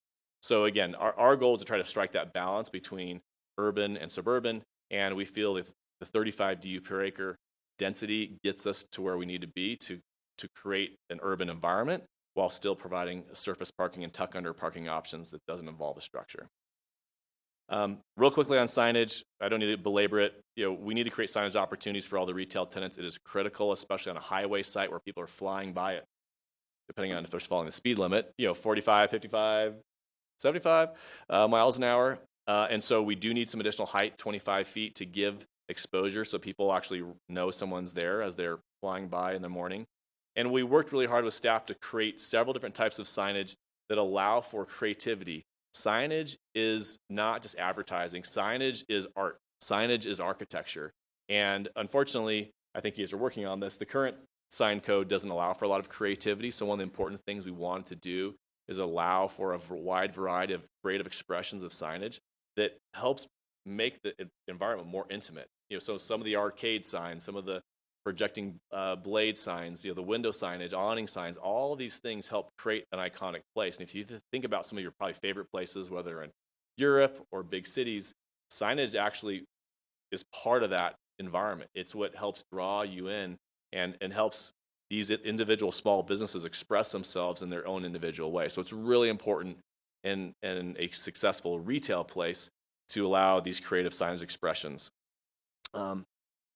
So again, our goal is to try to strike that balance between urban and suburban. And we feel that the 35 DU per acre density gets us to where we need to be to create an urban environment while still providing surface parking and tuck under parking options that doesn't involve a structure. Real quickly on signage, I don't need to belabor it. We need to create signage opportunities for all the retail tenants. It is critical, especially on a highway site where people are flying by it, depending on if they're following the speed limit, 45, 55, 75 miles an hour. And so we do need some additional height, 25 feet, to give exposure so people actually know someone's there as they're flying by in the morning. And we worked really hard with staff to create several different types of signage that allow for creativity. Signage is not just advertising. Signage is art. Signage is architecture. And unfortunately, I think you guys are working on this. The current sign code doesn't allow for a lot of creativity. So one of the important things we wanted to do is allow for a wide variety of creative expressions of signage that helps make the environment more intimate. So some of the arcade signs, some of the projecting blade signs, the window signage, awning signs, all of these things help create an iconic place. And if you think about some of your probably favorite places, whether in Europe or big cities, signage actually is part of that environment. It's what helps draw you in and helps these individual small businesses express themselves in their own individual way. So it's really important in a successful retail place to allow these creative signage expressions.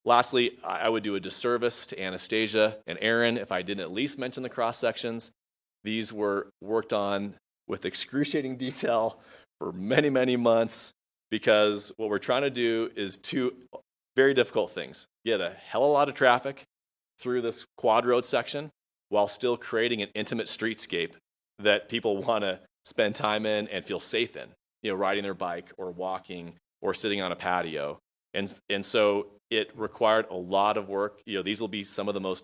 Lastly, I would do a disservice to Anastasia and Aaron if I didn't at least mention the cross sections. These were worked on with excruciating detail for many, many months because what we're trying to do is two very difficult things. Get a hell of a lot of traffic through this quad road section while still creating an intimate streetscape that people want to spend time in and feel safe in, riding their bike or walking or sitting on a patio. And so it required a lot of work. These will be some of the most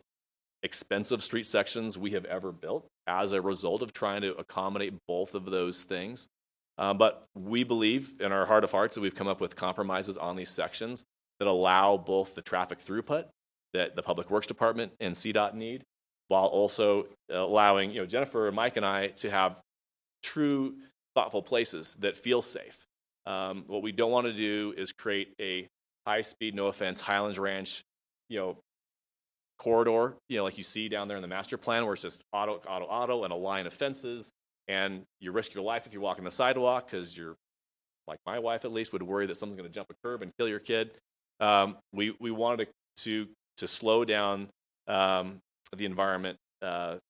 expensive street sections we have ever built as a result of trying to accommodate both of those things. But we believe in our heart of hearts that we've come up with compromises on these sections that allow both the traffic throughput that the Public Works Department and CDOT need, while also allowing Jennifer and Mike and I to have true, thoughtful places that feel safe. What we don't want to do is create a high-speed, no offense, Highlands Ranch, corridor, like you see down there in the master plan, where it's just auto, and a line of fences, and you risk your life if you're walking the sidewalk because you're, like my wife at least, would worry that someone's going to jump a curb and kill your kid. We wanted to slow down the environment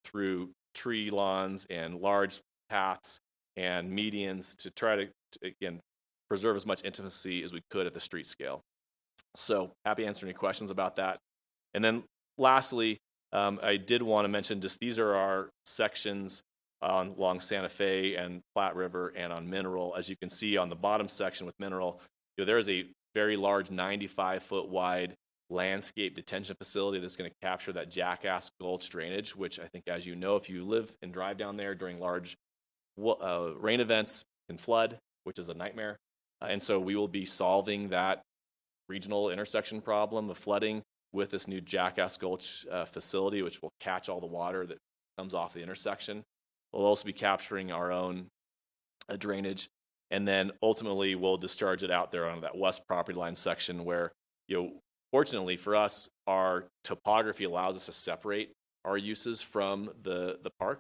through tree lawns and large paths and medians to try to again, preserve as much intimacy as we could at the street scale. So happy to answer any questions about that. And then lastly, I did want to mention just these are our sections along Santa Fe and Platte River and on Mineral. As you can see on the bottom section with Mineral, there is a very large 95-foot wide landscape detention facility that's going to capture that Jackass Gulch drainage, which I think, as you know, if you live and drive down there during large rain events, can flood, which is a nightmare. And so we will be solving that regional intersection problem of flooding with this new Jackass Gulch facility, which will catch all the water that comes off the intersection. We'll also be capturing our own drainage, and then ultimately we'll discharge it out there on that west property line section where, fortunately for us, our topography allows us to separate our uses from the park.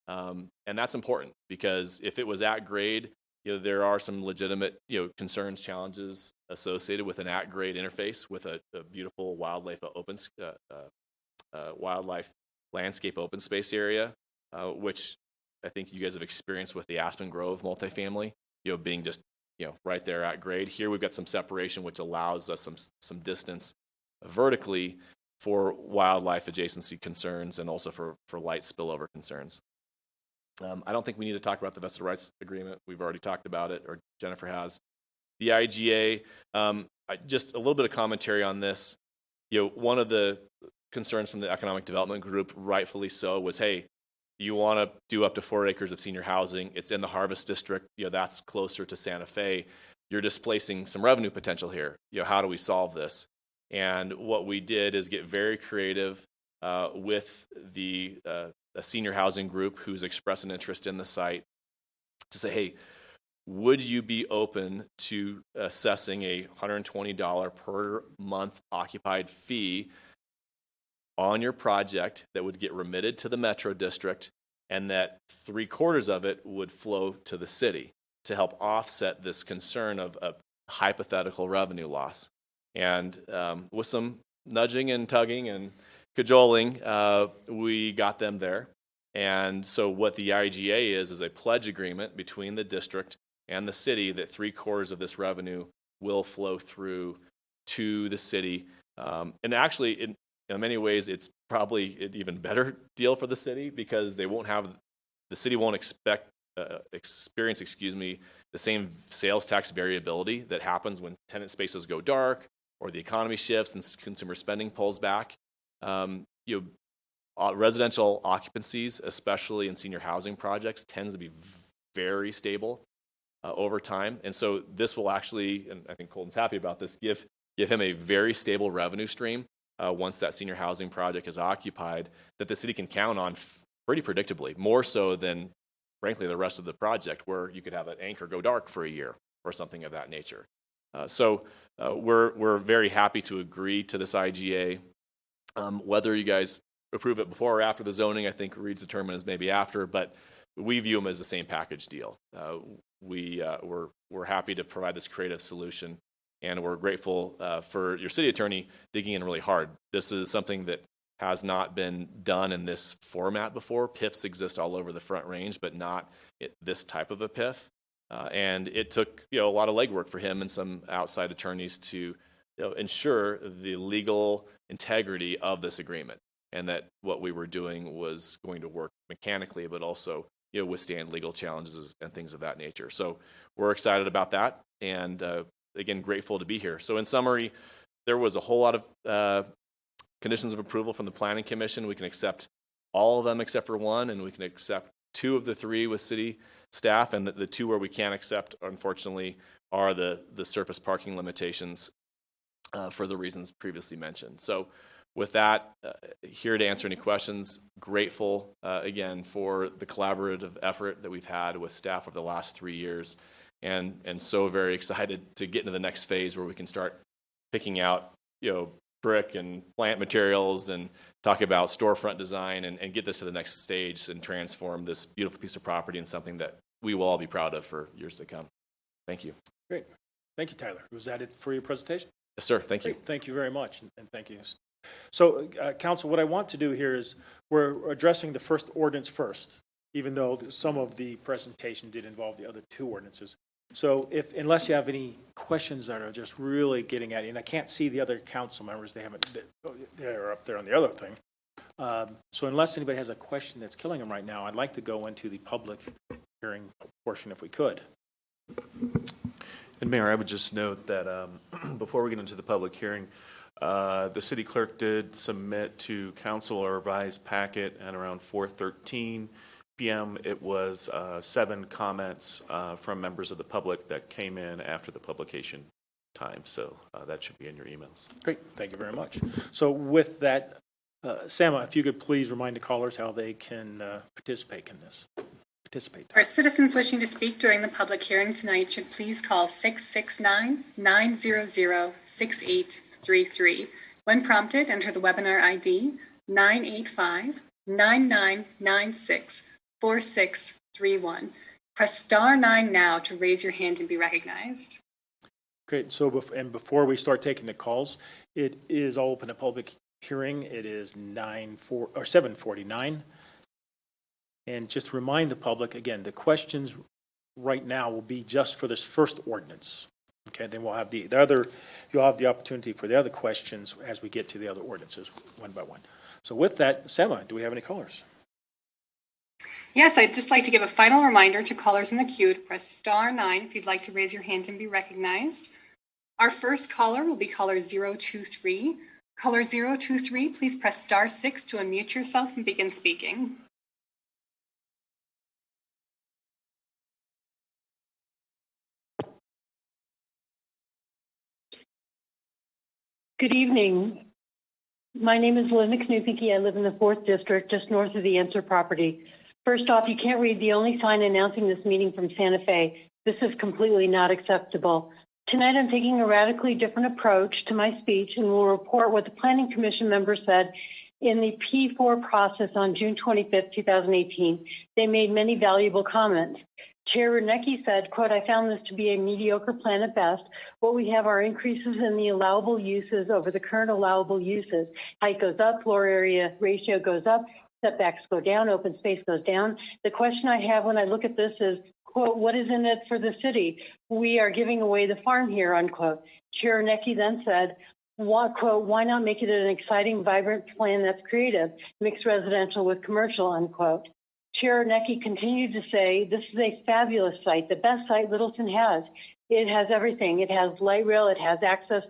And that's important because if it was at grade, there are some legitimate, concerns, challenges associated with an at-grade interface with a beautiful wildlife landscape open space area, which I think you guys have experienced with the Aspen Grove multifamily, being just, right there at grade. Here we've got some separation, which allows us some distance vertically for wildlife adjacency concerns and also for light spillover concerns. I don't think we need to talk about the vested rights agreement. We've already talked about it, or Jennifer has. The IGA, just a little bit of commentary on this. one of the concerns from the economic development group, rightfully so, was, hey, you want to do up to 4 acres of senior housing. It's in the Harvest District. That's closer to Santa Fe. You're displacing some revenue potential here. How do we solve this? And what we did is get very creative with a senior housing group who's expressed an interest in the site to say, hey, would you be open to assessing a $120 per month occupied fee on your project that would get remitted to the Metro District, and that 3/4 of it would flow to the city to help offset this concern of a hypothetical revenue loss? And with some nudging and tugging and cajoling, we got them there. And so what the IGA is a pledge agreement between the district and the city that 3/4 of this revenue will flow through to the city. And actually, in many ways, it's probably an even better deal for the city, because the city won't experience the same sales tax variability that happens when tenant spaces go dark or the economy shifts and consumer spending pulls back. Residential occupancies, especially in senior housing projects, tends to be very stable over time. And so this will actually, and I think Colton's happy about this, give him a very stable revenue stream once that senior housing project is occupied, that the city can count on pretty predictably, more so than, frankly, the rest of the project, where you could have an anchor go dark for a year or something of that nature. So we're very happy to agree to this IGA. Whether you guys approve it before or after the zoning, I think Reed's determined is maybe after, but we view them as the same package deal. We're happy to provide this creative solution, and we're grateful for your city attorney digging in really hard. This is something that has not been done in this format before. PIFs exist all over the Front Range, but not this type of a PIF. And it took a lot of legwork for him and some outside attorneys to ensure the legal integrity of this agreement, and that what we were doing was going to work mechanically, but also withstand legal challenges and things of that nature. So we're excited about that, and again, grateful to be here. So in summary, there was a whole lot of conditions of approval from the Planning Commission. We can accept all of them except for one, and we can accept 2 of the 3 with city staff, and the 2 where we can't accept, unfortunately, are the surface parking limitations for the reasons previously mentioned. So with that, here to answer any questions. Grateful, again, for the collaborative effort that we've had with staff over the last 3 years, and so very excited to get into the next phase where we can start picking out, brick and plant materials and talk about storefront design and get this to the next stage and transform this beautiful piece of property into something that we will all be proud of for years to come. Thank you. Great. Thank you, Tyler. Was that it for your presentation? Yes, sir. Thank you. Great. Thank you very much, and thank you. So, Council, what I want to do here is we're addressing the first ordinance first, even though some of the presentation did involve the other 2 ordinances. So unless you have any questions that are just really getting at you, and I can't see the other council members, they're up there on the other thing. So unless anybody has a question that's killing them right now, I'd like to go into the public hearing portion if we could. And Mayor, I would just note that before we get into the public hearing, the city clerk did submit to council a revised packet at around 4:13 p.m. It was 7 comments from members of the public that came in after the publication time. So that should be in your emails. Great. Thank you very much. So with that, Sama, if you could please remind the callers how they can participate in this. Our citizens wishing to speak during the public hearing tonight should please call 669-900-6833. When prompted, enter the webinar ID 985-9996-4631. Press *9 now to raise your hand and be recognized. Great. So before we start taking the calls, it is all open to public hearing. It is 7:49. And just remind the public, again, the questions right now will be just for this first ordinance. Okay, then we'll have the other, you'll have the opportunity for the other questions as we get to the other ordinances one by one. So with that, Sama, do we have any callers? Yes, I'd just like to give a final reminder to callers in the queue to press *9 if you'd like to raise your hand and be recognized. Our first caller will be caller 023. Caller 023, please press *6 to unmute yourself and begin speaking. Good evening. My name is Linda Knupinke. I live in the 4th District, just north of the Answer property. First off, you can't read the only sign announcing this meeting from Santa Fe. This is completely not acceptable. Tonight, I'm taking a radically different approach to my speech and will report what the Planning Commission members said in the P4 process on June 25th, 2018. They made many valuable comments. Chair Renecki said, quote, I found this to be a mediocre plan at best. What we have are increases in the allowable uses over the current allowable uses. Height goes up, floor area ratio goes up, setbacks go down, open space goes down. The question I have when I look at this is, quote, what is in it for the city? We are giving away the farm here, unquote. Chair Renecki then said, quote, why not make it an exciting, vibrant plan that's creative, mixed residential with commercial, unquote. Chair Renecki continued to say, this is a fabulous site, the best site Littleton has. It has everything. It has light rail. It has access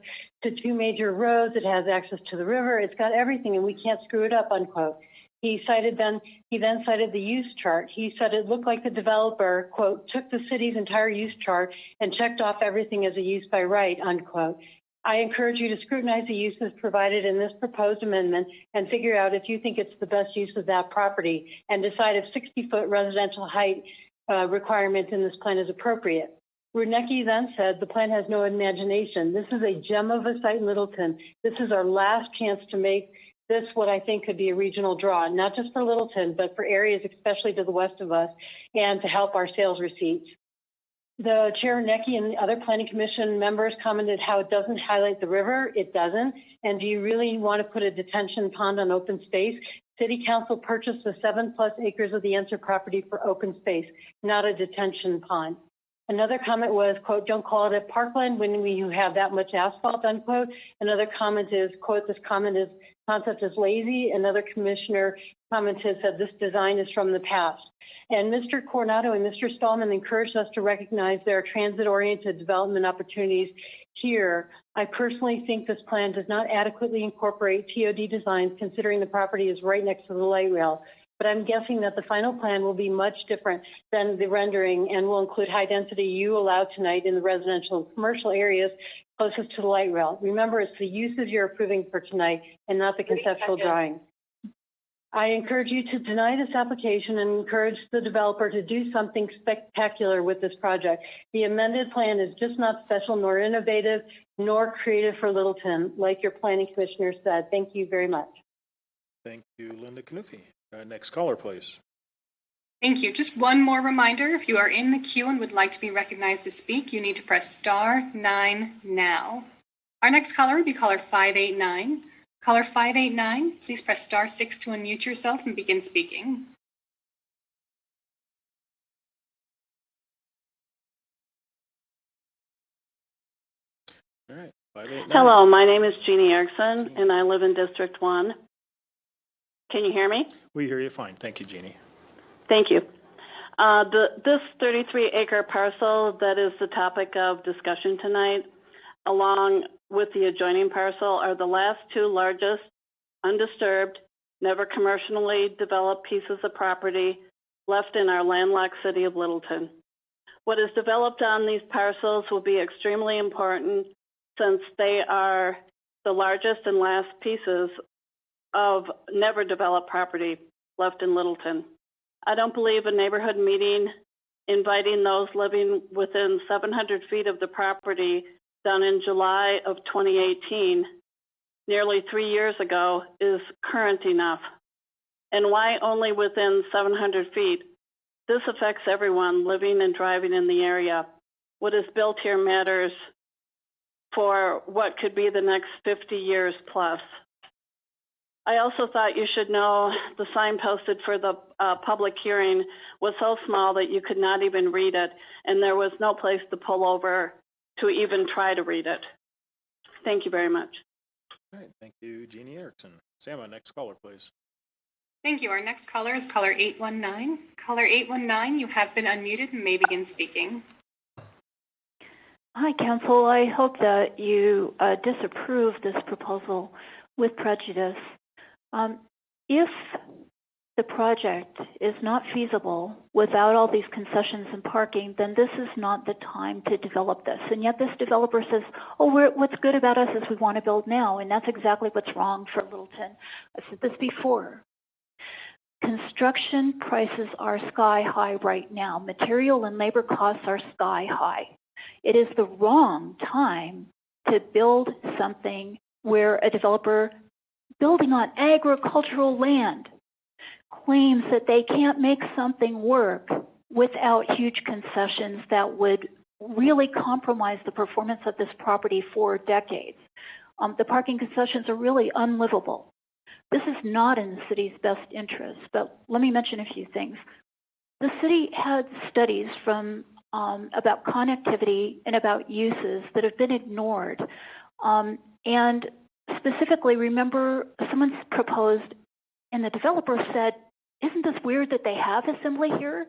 to 2 major roads. It has access to the river. It's got everything, and we can't screw it up, unquote. He then cited the use chart. He said it looked like the developer, quote, took the city's entire use chart and checked off everything as a use by right, unquote. I encourage you to scrutinize the uses provided in this proposed amendment and figure out if you think it's the best use of that property and decide if 60-foot residential height requirement in this plan is appropriate. Renecki then said the plan has no imagination. This is a gem of a site in Littleton. This is our last chance to make this what I think could be a regional draw, not just for Littleton, but for areas especially to the west of us and to help our sales receipts. The Chair Renecki and the other Planning Commission members commented how it doesn't highlight the river. It doesn't. And do you really want to put a detention pond on open space? City Council purchased the 7+ acres of the Answer property for open space, not a detention pond. Another comment was, quote, don't call it a parkland when you have that much asphalt, unquote. Another comment is, quote, this concept is lazy. Another commissioner commented, said this design is from the past. And Mr. Coronado and Mr. Stallman encouraged us to recognize there are transit-oriented development opportunities here. I personally think this plan does not adequately incorporate TOD designs considering the property is right next to the light rail. But I'm guessing that the final plan will be much different than the rendering and will include high density U allowed tonight in the residential and commercial areas closest to the light rail. Remember, it's the uses you're approving for tonight and not the conceptual drawing. I encourage you to deny this application and encourage the developer to do something spectacular with this project. The amended plan is just not special nor innovative nor creative for Littleton, like your planning commissioner said. Thank you very much. Thank you, Linda Knupinke. Next caller, please. Thank you. Just one more reminder, if you are in the queue and would like to be recognized to speak, you need to press *9 now. Our next caller will be caller 589. Caller 589, please press *6 to unmute yourself and begin speaking. All right, 589. Hello, my name is Jeannie Erickson, and I live in District 1. Can you hear me? We hear you fine. Thank you, Jeannie. Thank you. This 33-acre parcel that is the topic of discussion tonight, along with the adjoining parcel, are the last 2 largest, undisturbed, never commercially developed pieces of property left in our landlocked city of Littleton. What is developed on these parcels will be extremely important since they are the largest and last pieces of never developed property left in Littleton. I don't believe a neighborhood meeting inviting those living within 700 feet of the property done in July of 2018, nearly 3 years ago, is current enough. And why only within 700 feet? This affects everyone living and driving in the area. What is built here matters for what could be the next 50 years plus. I also thought you should know the sign posted for the public hearing was so small that you could not even read it, and there was no place to pull over to even try to read it. Thank you very much. All right, thank you, Jeannie Erickson. Sama, next caller, please. Thank you. Our next caller is caller 819. Caller 819, you have been unmuted and may begin speaking. Hi, Council. I hope that you disapprove this proposal with prejudice. If the project is not feasible without all these concessions and parking, then this is not the time to develop this. And yet this developer says, oh, what's good about us is we want to build now. And that's exactly what's wrong for Littleton. I've said this before. Construction prices are sky high right now. Material and labor costs are sky high. It is the wrong time to build something where a developer building on agricultural land claims that they can't make something work without huge concessions that would really compromise the performance of this property for decades. The parking concessions are really unlivable. This is not in the city's best interest, but let me mention a few things. The city had studies from about connectivity and about uses that have been ignored. And specifically, remember, someone proposed, and the developer said, isn't this weird that they have assembly here?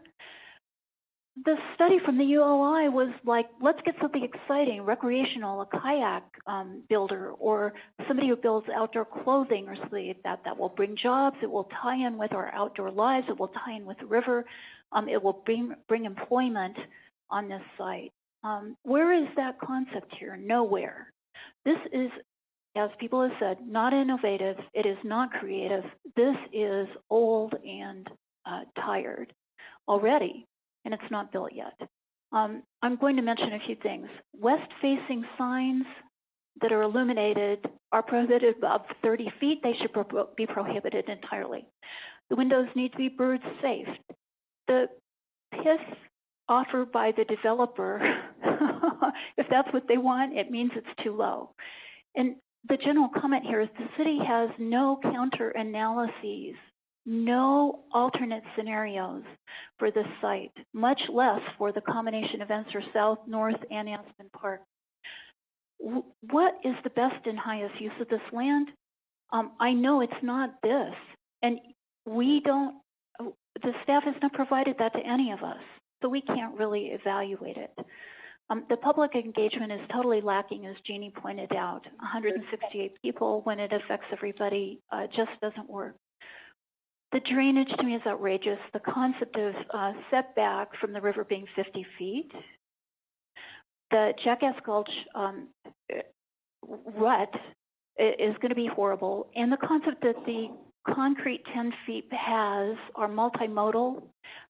The study from the UOI was like, let's get something exciting, recreational, a kayak builder, or somebody who builds outdoor clothing or something like that. That will bring jobs. It will tie in with our outdoor lives. It will tie in with the river. It will bring employment on this site. Where is that concept here? Nowhere. This is, as people have said, not innovative. It is not creative. This is old and tired already, and it's not built yet. I'm going to mention a few things. West-facing signs that are illuminated are prohibited above 30 feet. They should be prohibited entirely. The windows need to be bird safe. The PIF offered by the developer, if that's what they want, it means it's too low. And the general comment here is the city has no counter analyses, no alternate scenarios for this site, much less for the combination of Enser South, North, and Aspen Park. What is the best and highest use of this land? I know it's not this, and the staff has not provided that to any of us, so we can't really evaluate it. The public engagement is totally lacking, as Jeannie pointed out. 168 people, when it affects everybody, just doesn't work. The drainage to me is outrageous. The concept of setback from the river being 50 feet. The Jackass Gulch rut is going to be horrible. And the concept that the concrete 10 feet paths are multimodal.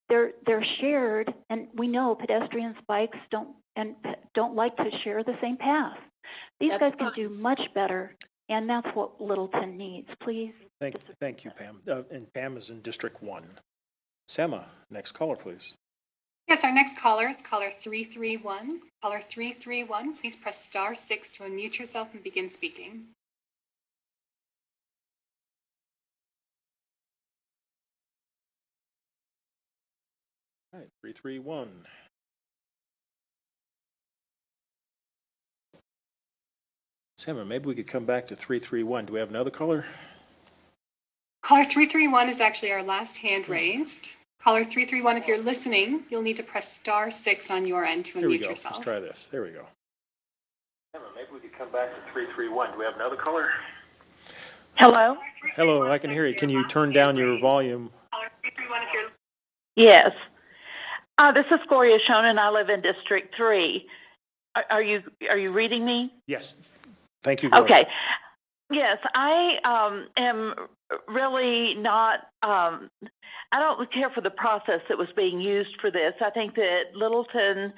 They're shared, and we know pedestrians, bikes don't like to share the same path. These guys can do much better, and that's what Littleton needs. Please. Thank you, Pam. And Pam is in District 1. Sama, next caller, please. Yes, our next caller is caller 331. Caller 331, please press *6 to unmute yourself and begin speaking. All right, 331. Sama, maybe we could come back to 331. Do we have another caller? Caller 331 is actually our last hand raised. Caller 331, if you're listening, you'll need to press *6 on your end to unmute yourself. Let's try this. There we go. Sama, maybe we could come back to 331. Do we have another caller? Hello? Hello, I can hear you. Can you turn down your volume? Caller 331, if you're... Yes. This is Gloria Schoen, I live in District 3. Are you reading me? Yes. Thank you, Gloria. Okay. Yes, I am really not, I don't care for the process that was being used for this. I think that Littleton,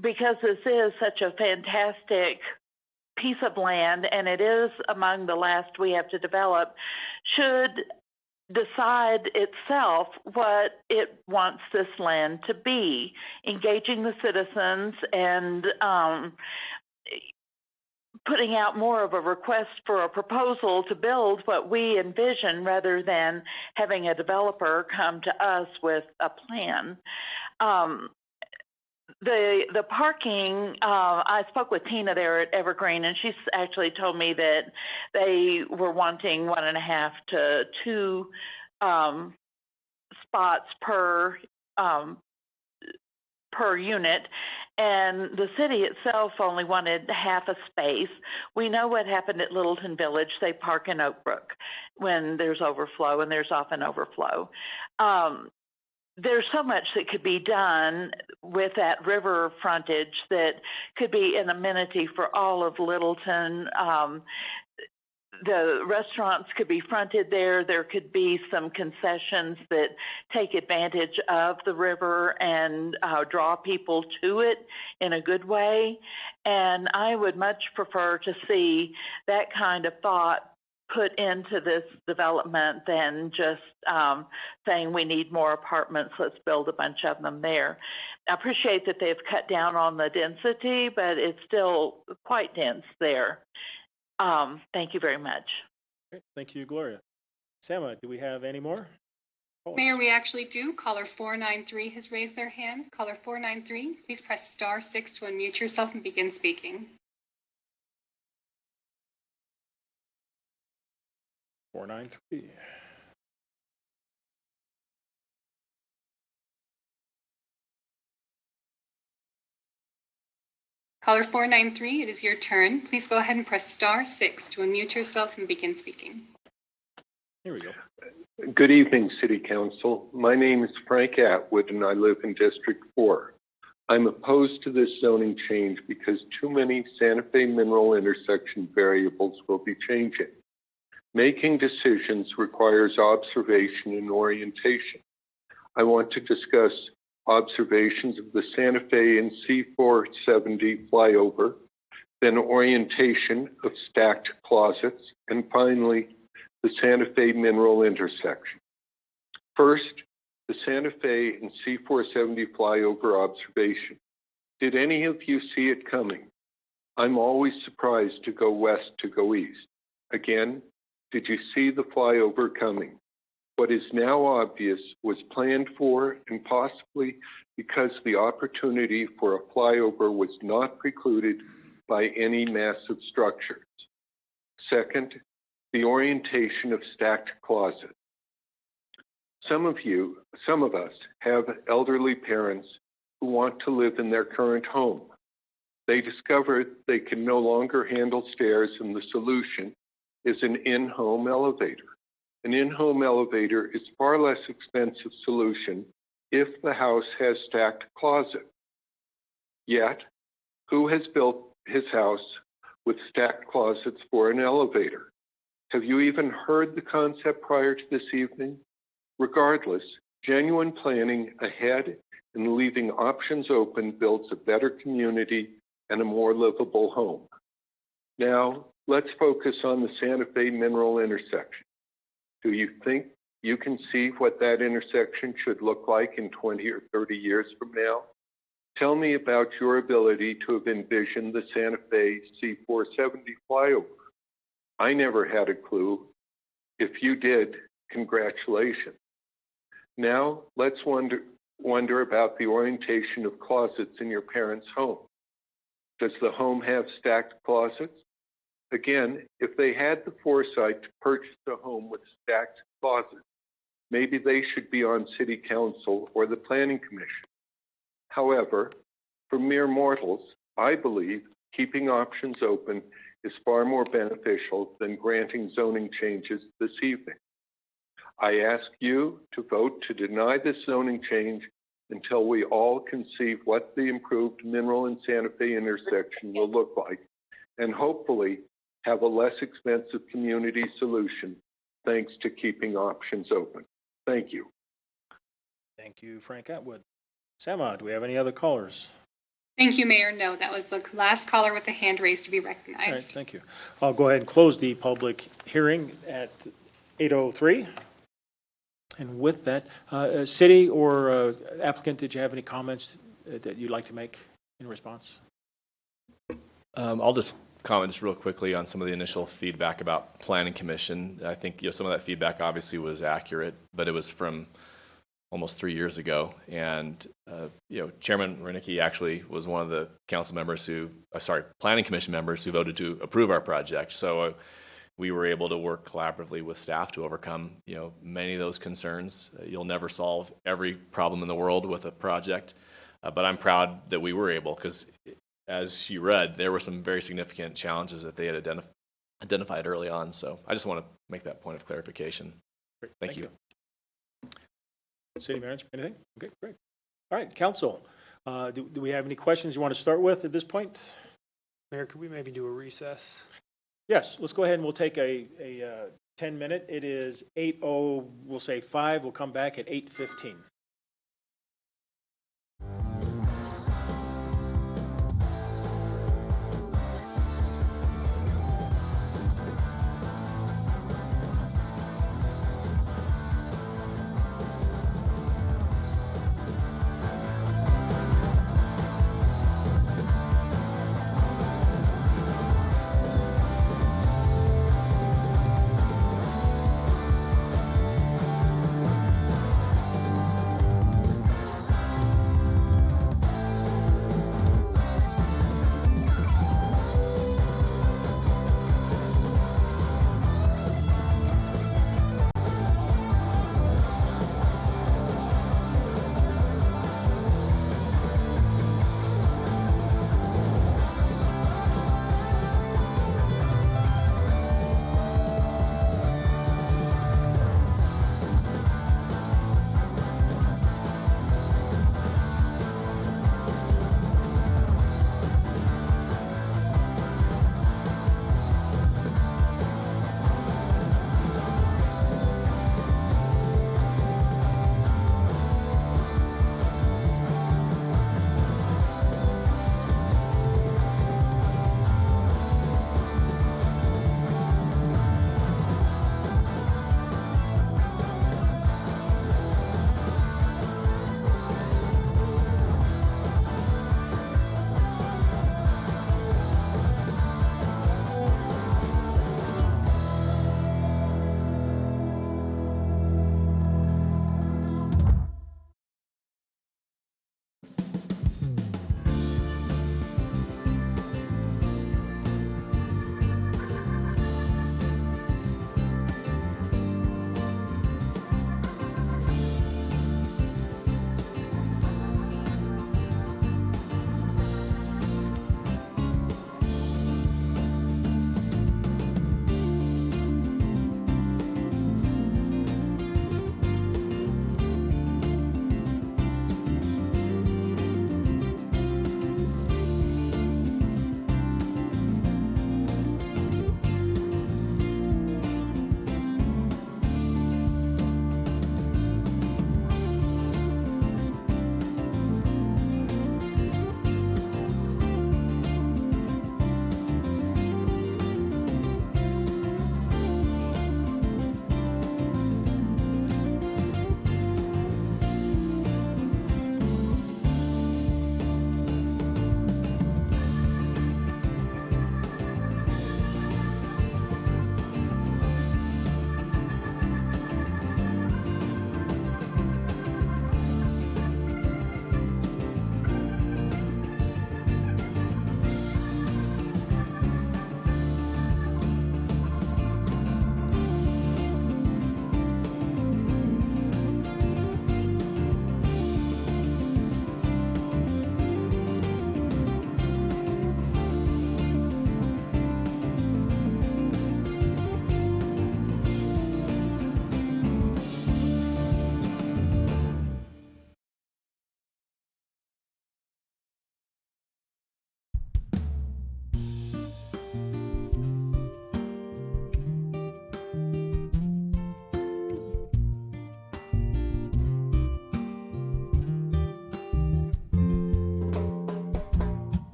because this is such a fantastic piece of land, and it is among the last we have to develop, should decide itself what it wants this land to be, engaging the citizens and putting out more of a request for a proposal to build what we envision rather than having a developer come to us with a plan. The parking, I spoke with Tina there at Evergreen, and she's actually told me that they were wanting 1.5 to 2 spots per per unit, and the city itself only wanted half a space. We know what happened at Littleton Village. They park in Oak Brook when there's overflow, and there's often overflow. There's so much that could be done with that river frontage that could be an amenity for all of Littleton. The restaurants could be fronted there. There could be some concessions that take advantage of the river and draw people to it in a good way. And I would much prefer to see that kind of thought put into this development than just saying we need more apartments, let's build a bunch of them there. I appreciate that they've cut down on the density, but it's still quite dense there. Thank you very much. Great. Thank you, Gloria. Sama, do we have any more? Mayor, we actually do. Caller 493 has raised their hand. Caller 493, please press *6 to unmute yourself and begin speaking. 493. Caller 493, it is your turn. Please go ahead and press *6 to unmute yourself and begin speaking. Here we go. Good evening, City Council. My name is Frank Atwood, and I live in District 4. I'm opposed to this zoning change because too many Santa Fe mineral intersection variables will be changing. Making decisions requires observation and orientation. I want to discuss observations of the Santa Fe and C470 flyover, then orientation of stacked closets, and finally, the Santa Fe mineral intersection. First, the Santa Fe and C470 flyover observation. Did any of you see it coming? I'm always surprised to go west to go east. Again, did you see the flyover coming? What is now obvious was planned for, and possibly because the opportunity for a flyover was not precluded by any massive structures. Second, the orientation of stacked closets. Some of us have elderly parents who want to live in their current home. They discovered they can no longer handle stairs, and the solution is an in-home elevator. An in-home elevator is a far less expensive solution if the house has stacked closets. Yet, who has built his house with stacked closets for an elevator? Have you even heard the concept prior to this evening? Regardless, genuine planning ahead and leaving options open builds a better community and a more livable home. Now, let's focus on the Santa Fe mineral intersection. Do you think you can see what that intersection should look like in 20 or 30 years from now? Tell me about your ability to have envisioned the Santa Fe C470 flyover. I never had a clue. If you did, congratulations. Now, let's wonder about the orientation of closets in your parents' home. Does the home have stacked closets? Again, if they had the foresight to purchase a home with stacked closets, maybe they should be on City Council or the Planning Commission. However, for mere mortals, I believe keeping options open is far more beneficial than granting zoning changes this evening. I ask you to vote to deny this zoning change until we all can see what the improved Mineral and Santa Fe intersection will look like, and hopefully have a less expensive community solution thanks to keeping options open. Thank you. Thank you, Frank Atwood. Sama, do we have any other callers? Thank you, Mayor. No, that was the last caller with the hand raised to be recognized. All right, thank you. I'll go ahead and close the public hearing at 8:03. And with that, city or applicant, did you have any comments that you'd like to make in response? I'll just comment just real quickly on some of the initial feedback about Planning Commission. I think some of that feedback obviously was accurate, but it was from almost 3 years ago. And Chairman Renicky actually was one of the council members Planning Commission members who voted to approve our project. So we were able to work collaboratively with staff to overcome many of those concerns. You'll never solve every problem in the world with a project, But I'm proud that we were able, because as you read, there were some very significant challenges that they had identified early on. So I just want to make that point of clarification. Great. Thank you. City Manager, anything? Okay, great. All right, council, do we have any questions you want to start with at this point? Mayor, could we maybe do a recess? Yes, let's go ahead and we'll take a 10-minute. It is 8:05. We'll say 5. We'll come back at 8:15.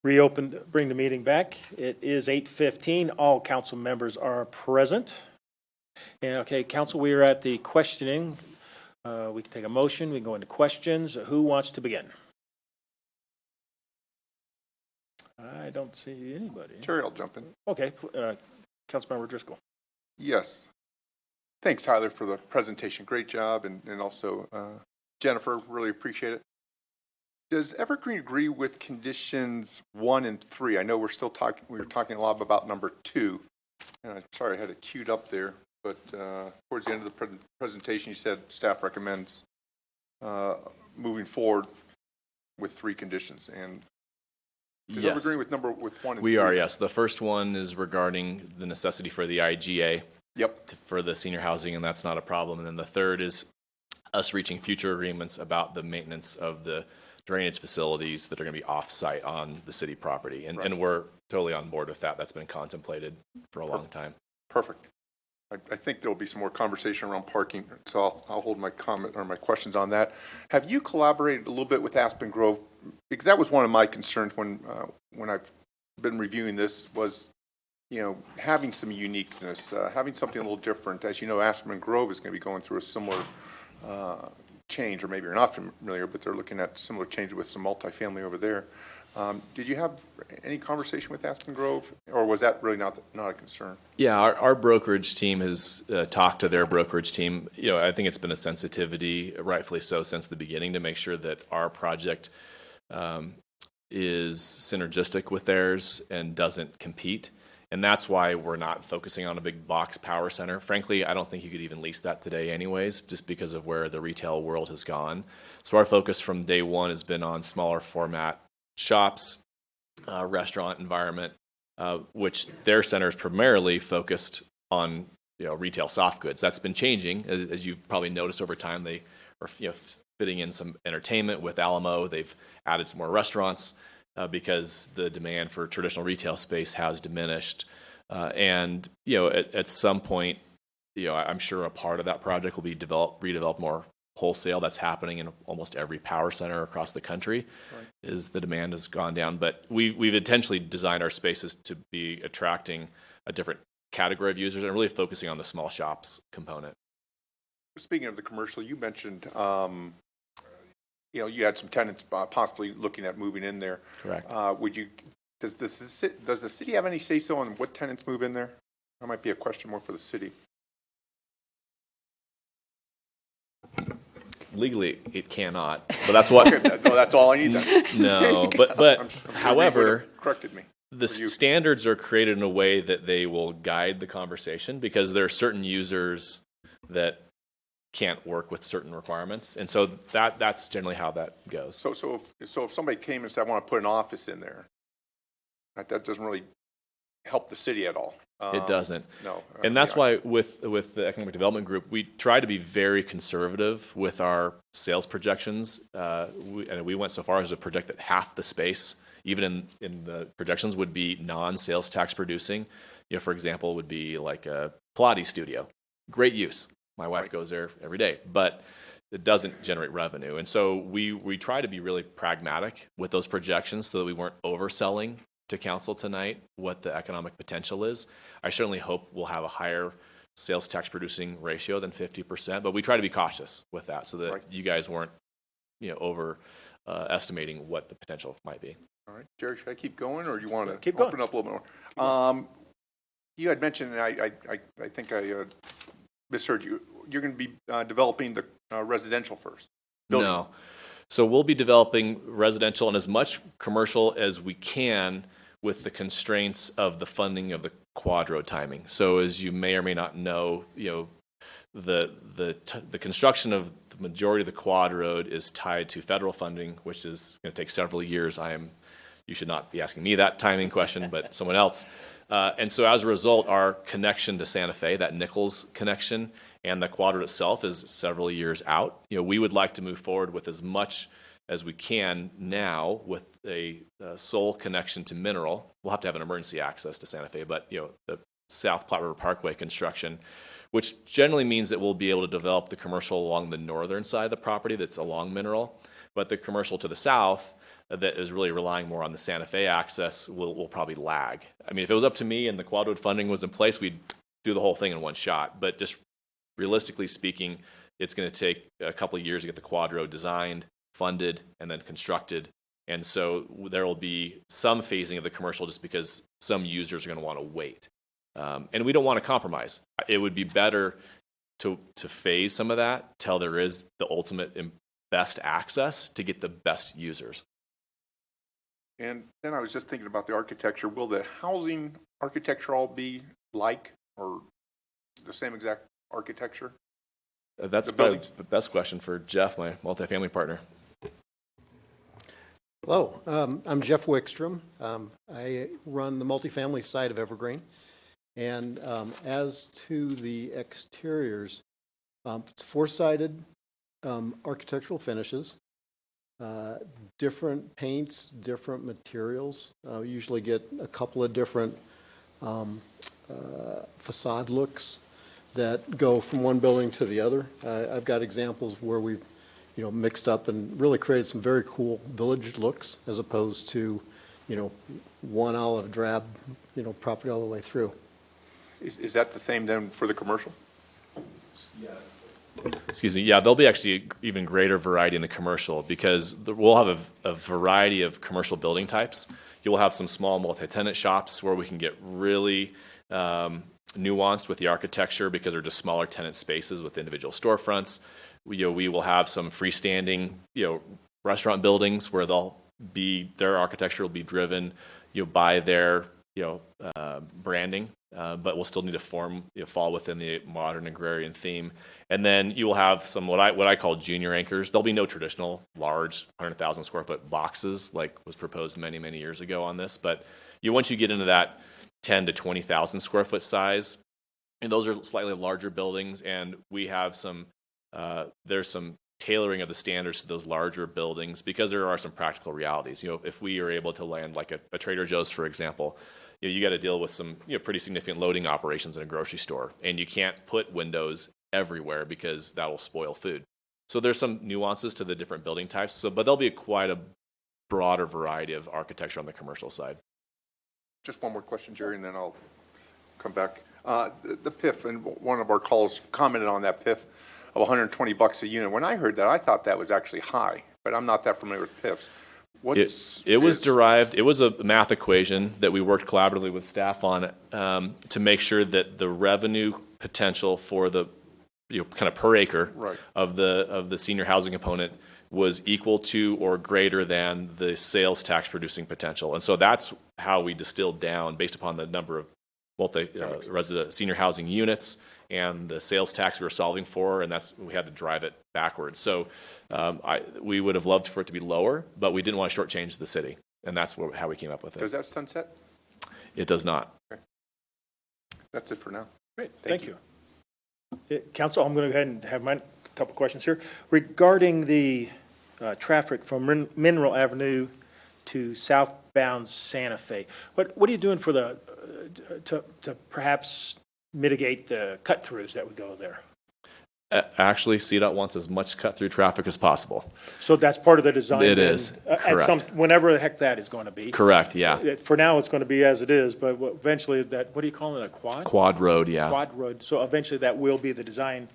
Bring the meeting back. It is 8:15. All council members are present. And okay, council, we are at the questioning. We can take a motion. We can go into questions. Who wants to begin? I don't see anybody. Terry, I'll jump in. Okay, Councilmember Driscoll. Yes. Thanks, Tyler, for the presentation. Great job. And also, Jennifer, really appreciate it. Does Evergreen agree with conditions 1 and 3? I know we were talking a lot about number 2. And I'm sorry I had it queued up there, but towards the end of the presentation, you said staff recommends moving forward with 3 conditions. And does Yes. Evergreen with 1 and 3? We are, yes. The first one is regarding the necessity for the IGA. Yep. For the senior housing, and that's not a problem. And then the third is us reaching future agreements about the maintenance of the drainage facilities that are going to be off-site on the city property. And, Right. and we're totally on board with that. That's been contemplated for a long time. Perfect. I think there'll be some more conversation around parking, so I'll hold my comment or my questions on that. Have you collaborated a little bit with Aspen Grove? Because that was one of my concerns when I've been reviewing this was, having some uniqueness, having something a little different. As you know, Aspen Grove is going to be going through a similar change, or maybe you're not familiar, but they're looking at similar change with some multifamily over there. Did you have any conversation with Aspen Grove, or was that really not a concern? Yeah, our brokerage team has talked to their brokerage team. I think it's been a sensitivity, rightfully so, since the beginning to make sure that our project is synergistic with theirs and doesn't compete. And that's why we're not focusing on a big box power center. Frankly, I don't think you could even lease that today anyways, just because of where the retail world has gone. So our focus from day one has been on smaller format shops, restaurant environment, which their center is primarily focused on retail soft goods. That's been changing, as you've probably noticed over time. They are fitting in some entertainment with Alamo. They've added some more restaurants because the demand for traditional retail space has diminished. And at some point, I'm sure a part of that project will be redevelop more wholesale. That's happening in almost every power center across the country. Right. Is the demand has gone down, but we've intentionally designed our spaces to be attracting a different category of users and really focusing on the small shops component. Speaking of the commercial, you mentioned you had some tenants possibly looking at moving in there. Correct. Does the city have any say so on what tenants move in there? That might be a question more for the city. Legally, it cannot, but that's what. No, that's all I need then. No, but I'm however, corrected me. The standards are created in a way that they will guide the conversation, because there are certain users that can't work with certain requirements, and so that's generally how that goes. So if somebody came and said, "I want to put an office in there," that doesn't really help the city at all. It doesn't. No. And that's why with the Economic Development Group, we try to be very conservative with our sales projections. We went so far as to project that half the space, even in the projections, would be non-sales tax producing. For example, would be like a Pilates studio. Great use. My wife goes there every day, but it doesn't generate revenue. And so we try to be really pragmatic with those projections so that we weren't overselling to council tonight what the economic potential is. I certainly hope we'll have a higher sales tax producing ratio than 50%, but we try to be cautious with that so that you guys weren't over estimating what the potential might be. All right, Jerry, should I keep going, or do you want to keep open going. up a little more? You had mentioned, and I think I misheard you. You're going to be developing the residential first. Building. No. So we'll be developing residential and as much commercial as we can with the constraints of the funding of the quad road timing. So as you may or may not know, the construction of the majority of the quad road is tied to federal funding, which is going to take several years. You should not be asking me that timing question, but someone else. And so as a result, our connection to Santa Fe, that Nichols connection, and the quad road itself is several years out. We would like to move forward with as much as we can now with a sole connection to Mineral. We'll have to have an emergency access to Santa Fe, but the South Platte River Parkway construction, which generally means that we'll be able to develop the commercial along the northern side of the property that's along Mineral, but the commercial to the south that is really relying more on the Santa Fe access will probably lag. I mean, if it was up to me and the quad road funding was in place, we'd do the whole thing in one shot. But just realistically speaking, it's going to take a couple of years to get the quad road designed, funded, and then constructed. And so there will be some phasing of the commercial just because some users are going to want to wait. And we don't want to compromise. It would be better to phase some of that till there is the ultimate and best access to get the best users. And then I was just thinking about the architecture. Will the housing architecture all be like or the same exact architecture? That's probably the best question for Jeff, my multifamily partner. Hello, I'm Jeff Wickstrom. I run the multifamily side of Evergreen. And as to the exteriors, it's four-sided architectural finishes, different paints, different materials. We usually get a couple of different facade looks that go from one building to the other. I've got examples where we've mixed up and really created some very cool village looks as opposed to, one olive drab, property all the way through. Is that the same then for the commercial? Excuse me. Yeah, there'll be actually even greater variety in the commercial because we'll have a variety of commercial building types. You'll have some small multi-tenant shops where we can get really nuanced with the architecture because they're just smaller tenant spaces with individual storefronts. We will have some freestanding, restaurant buildings where their architecture will be driven, by their, branding, but we'll still need to fall within the modern agrarian theme. And then you will have some what I call junior anchors. There'll be no traditional large 100,000 square foot boxes like was proposed many, many years ago on this. But once you get into that 10 to 20,000 square foot size, and those are slightly larger buildings, and we have there's some tailoring of the standards to those larger buildings because there are some practical realities. If we are able to land like a Trader Joe's, for example, you got to deal with some pretty significant loading operations in a grocery store, and you can't put windows everywhere because that will spoil food. So there's some nuances to the different building types. But there'll be quite a broader variety of architecture on the commercial side. Just one more question, Jerry, and then I'll come back. The PIF, and one of our calls commented on that PIF of $120 a unit. When I heard that, I thought that was actually high, but I'm not that familiar with PIFs. It was derived. It was a math equation that we worked collaboratively with staff on to make sure that the revenue potential for the kind of per acre of the senior housing component was equal to or greater than the sales tax producing potential. And so that's how we distilled down based upon the number of multi-resident senior housing units and the sales tax we were solving for, and we had to drive it backwards. So we would have loved for it to be lower, but we didn't want to shortchange the city, and that's how we came up with it. Does that sunset? It does not. Okay. That's it for now. Great, thank you. Council, I'm going to go ahead and have my couple questions here. Regarding the traffic from Mineral Avenue to southbound Santa Fe, what are you doing for to perhaps mitigate the cut-throughs that would go there? Actually, CDOT wants as much cut-through traffic as possible. So that's part of the design? It is, correct. Whenever the heck that is going to be. Correct, yeah. For now, it's going to be as it is, but eventually what do you call it, a quad? Quad road, yeah. Quad road. So eventually that will be the design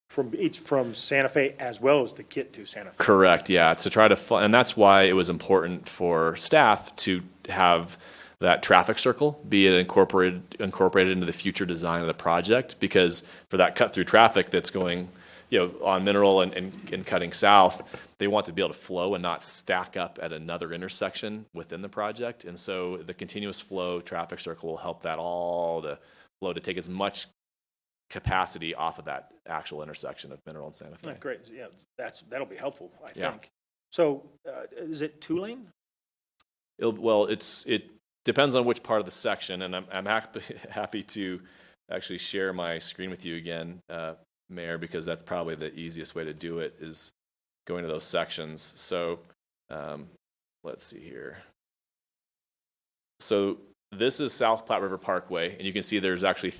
from Santa Fe as well as the kit to Santa Fe. Correct, yeah. To try to, and that's why it was important for staff to have that traffic circle be it incorporated into the future design of the project, because for that cut through traffic that's going, on Mineral and cutting south, they want to be able to flow and not stack up at another intersection within the project. And so the continuous flow traffic circle will help that all to flow to take as much capacity off of that actual intersection of Mineral and Santa Fe. Great, yeah, that'll be helpful, I Yeah. think. So is it 2-lane? It depends on which part of the section, and I'm happy to actually share my screen with you again, Mayor, because that's probably the easiest way to do it is going to those sections. So let's see here. So this is South Platte River Parkway, and you can see there's actually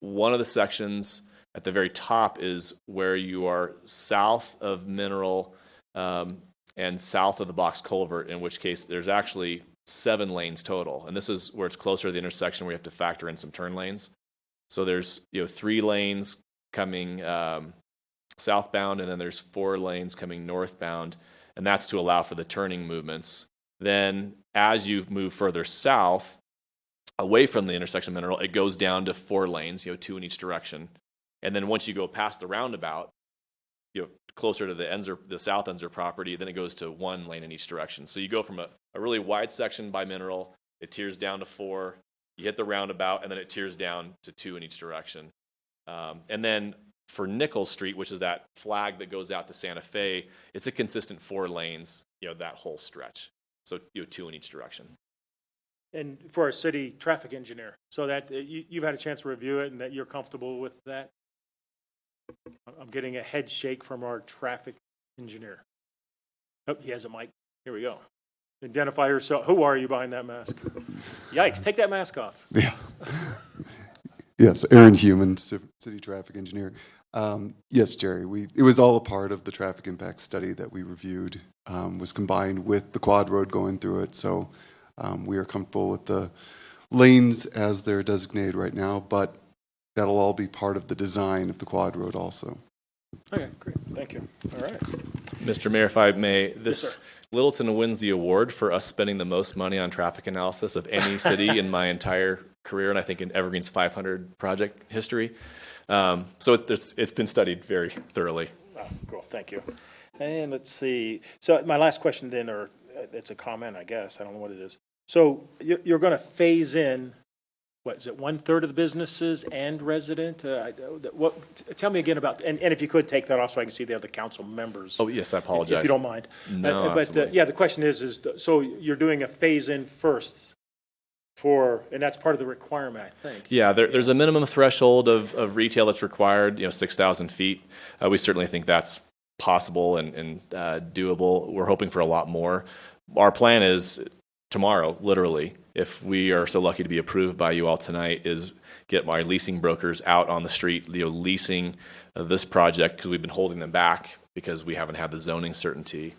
one of the sections at the very top is where you are south of Mineral and south of the box culvert, in which case there's actually 7 lanes total. And this is where it's closer to the intersection where you have to factor in some turn lanes. So there's 3 lanes coming southbound, and then there's 4 lanes coming northbound, and that's to allow for the turning movements. Then as you move further south, away from the intersection of Mineral, it goes down to 4 lanes, 2 in each direction. And then once you go past the roundabout, closer to the south Enzer property, then it goes to 1 lane in each direction. So you go from a really wide section by Mineral, it tiers down to 4, you hit the roundabout, and then it tiers down to 2 in each direction. And then for Nichols Street, which is that flag that goes out to Santa Fe, it's a consistent 4 lanes, that whole stretch. So 2 in each direction. And for our city traffic engineer, so that you've had a chance to review it and that you're comfortable with that? I'm getting a head shake from our traffic engineer. Oh, he has a mic. Here we go. Identify yourself. Who are you behind that mask? Yikes, take that mask off. Yeah. Yes, Aaron Human, city traffic engineer. Yes, Jerry, it was all a part of the traffic impact study that we reviewed, was combined with the quad road going through it. So we are comfortable with the lanes as they're designated right now, but that'll all be part of the design of the quad road also. Okay, great. Thank you. All right. Mr. Mayor, if I may, Yes, Littleton wins the award for us spending the most money on traffic analysis of any city in my entire career, and I think in Evergreen's 500 project history. So it's been studied very thoroughly. Oh, cool. Thank you. And let's see. So my last question then, or it's a comment, I guess. I don't know what it is. So you're going to phase in, what is it, 1/3 of the businesses and resident? Tell me again about, and if you could take that off so I can see the other council members. Oh, yes, I apologize. If you don't mind. No, but absolutely. yeah, the question is so you're doing a phase in first and that's part of the requirement, I think. Yeah, there's a minimum threshold of retail that's required, 6,000 feet. We certainly think that's possible and doable. We're hoping for a lot more. Our plan is tomorrow, literally, if we are so lucky to be approved by you all tonight, is get my leasing brokers out on the street, leasing this project, because we've been holding them back because we haven't had the zoning certainty,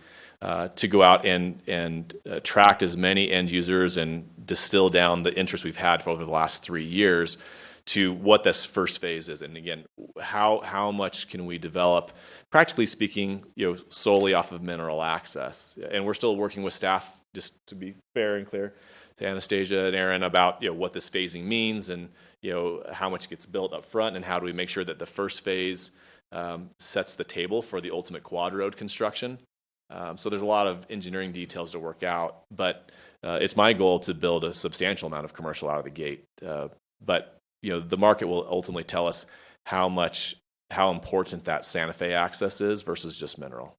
to go out and attract as many end users and distill down the interest we've had for over the last 3 years to what this first phase is. And again, how much can we develop, practically speaking, solely off of mineral access. And we're still working with staff, just to be fair and clear, to Anastasia and Aaron about what this phasing means and how much gets built up front and how do we make sure that the first phase sets the table for the ultimate quad road construction. So there's a lot of engineering details to work out, but it's my goal to build a substantial amount of commercial out of the gate. But the market will ultimately tell us how important that Santa Fe access is versus just mineral.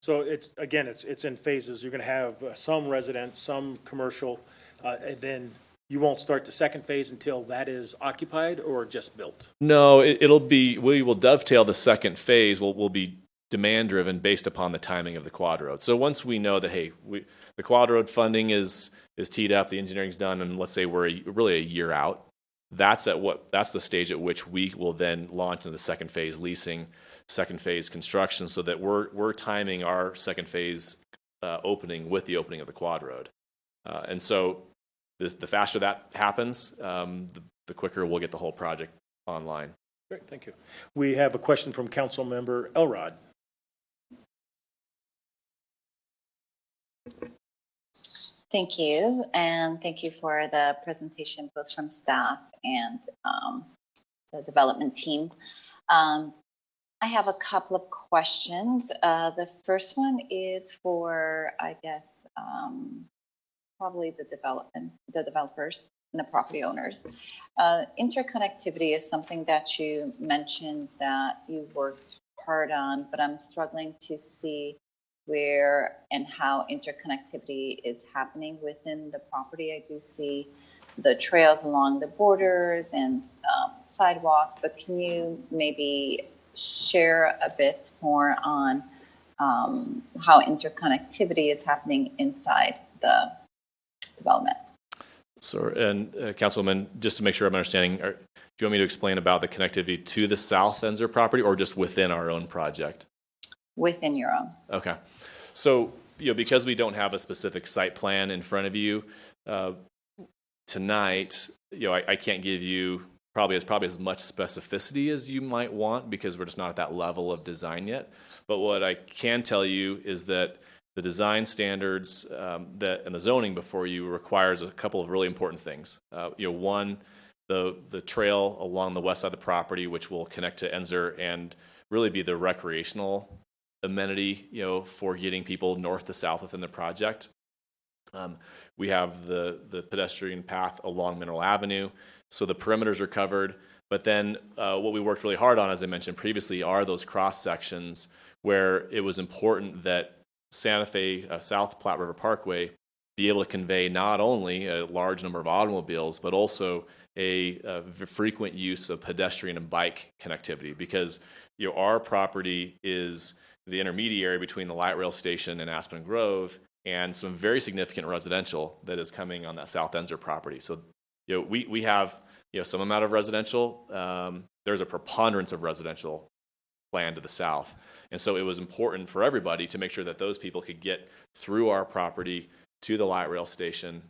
So it's in phases. You're going to have some residents, some commercial, and then you won't start the second phase until that is occupied or just built? No, we will dovetail the second phase. We'll be demand driven based upon the timing of the quad road. So once we know that, hey, the quad road funding is teed up, the engineering's done, and let's say we're really a year out, that's the stage at which we will then launch into the second phase leasing, second phase construction, so that we're timing our second phase opening with the opening of the quad road. And so the faster that happens, the quicker we'll get the whole project online. Great, thank you. We have a question from Council Member Elrod. Thank you, and thank you for the presentation, both from staff and the development team. I have a couple of questions. The first one is for, I guess, probably the developers and the property owners. Interconnectivity is something that you mentioned that you worked hard on, but I'm struggling to see where and how interconnectivity is happening within the property. I do see the trails along the borders and sidewalks, but can you maybe share a bit more on how interconnectivity is happening inside the development? So, and Councilwoman, just to make sure I'm understanding, do you want me to explain about the connectivity to the South Enzer property or just within our own project? Within your own. Okay. So, because we don't have a specific site plan in front of you tonight, I can't give you probably as much specificity as you might want because we're just not at that level of design yet. But what I can tell you is that the design standards and the zoning before you requires a couple of really important things. One, the trail along the west side of the property, which will connect to Enzer and really be the recreational amenity, for getting people north to south within the project. We have the pedestrian path along Mineral Avenue, so the perimeters are covered. But then what we worked really hard on, as I mentioned previously, are those cross sections where it was important that Santa Fe South Platte River Parkway be able to convey not only a large number of automobiles, but also a frequent use of pedestrian and bike connectivity, because our property is the intermediary between the light rail station and Aspen Grove and some very significant residential that is coming on that South Enzer property. So we have some amount of residential. There's a preponderance of residential land to the south. And so it was important for everybody to make sure that those people could get through our property to the light rail station.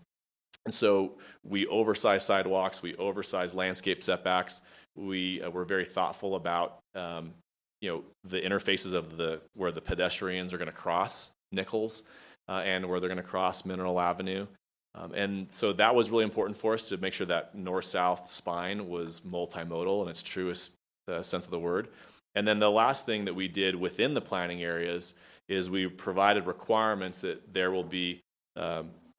And so we oversized sidewalks, we oversized landscape setbacks. We were very thoughtful about the interfaces of where the pedestrians are going to cross Nichols and where they're going to cross Mineral Avenue. And so that was really important for us to make sure that north-south spine was multimodal in its truest sense of the word. And then the last thing that we did within the planning areas is we provided requirements that there will be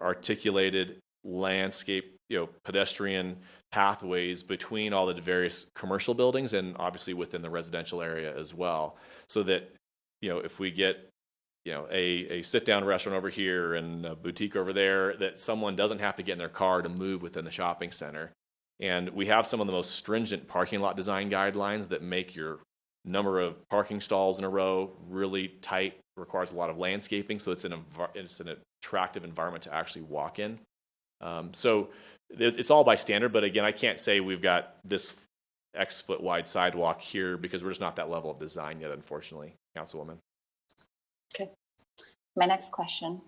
articulated landscape, pedestrian pathways between all the various commercial buildings and obviously within the residential area as well. So that, if we get, a sit-down restaurant over here and a boutique over there, that someone doesn't have to get in their car to move within the shopping center. And we have some of the most stringent parking lot design guidelines that make your number of parking stalls in a row really tight, requires a lot of landscaping, so it's an attractive environment to actually walk in. So it's all by standard, but again, I can't say we've got this X foot wide sidewalk here because we're just not that level of design yet, unfortunately, Councilwoman. Okay. My next question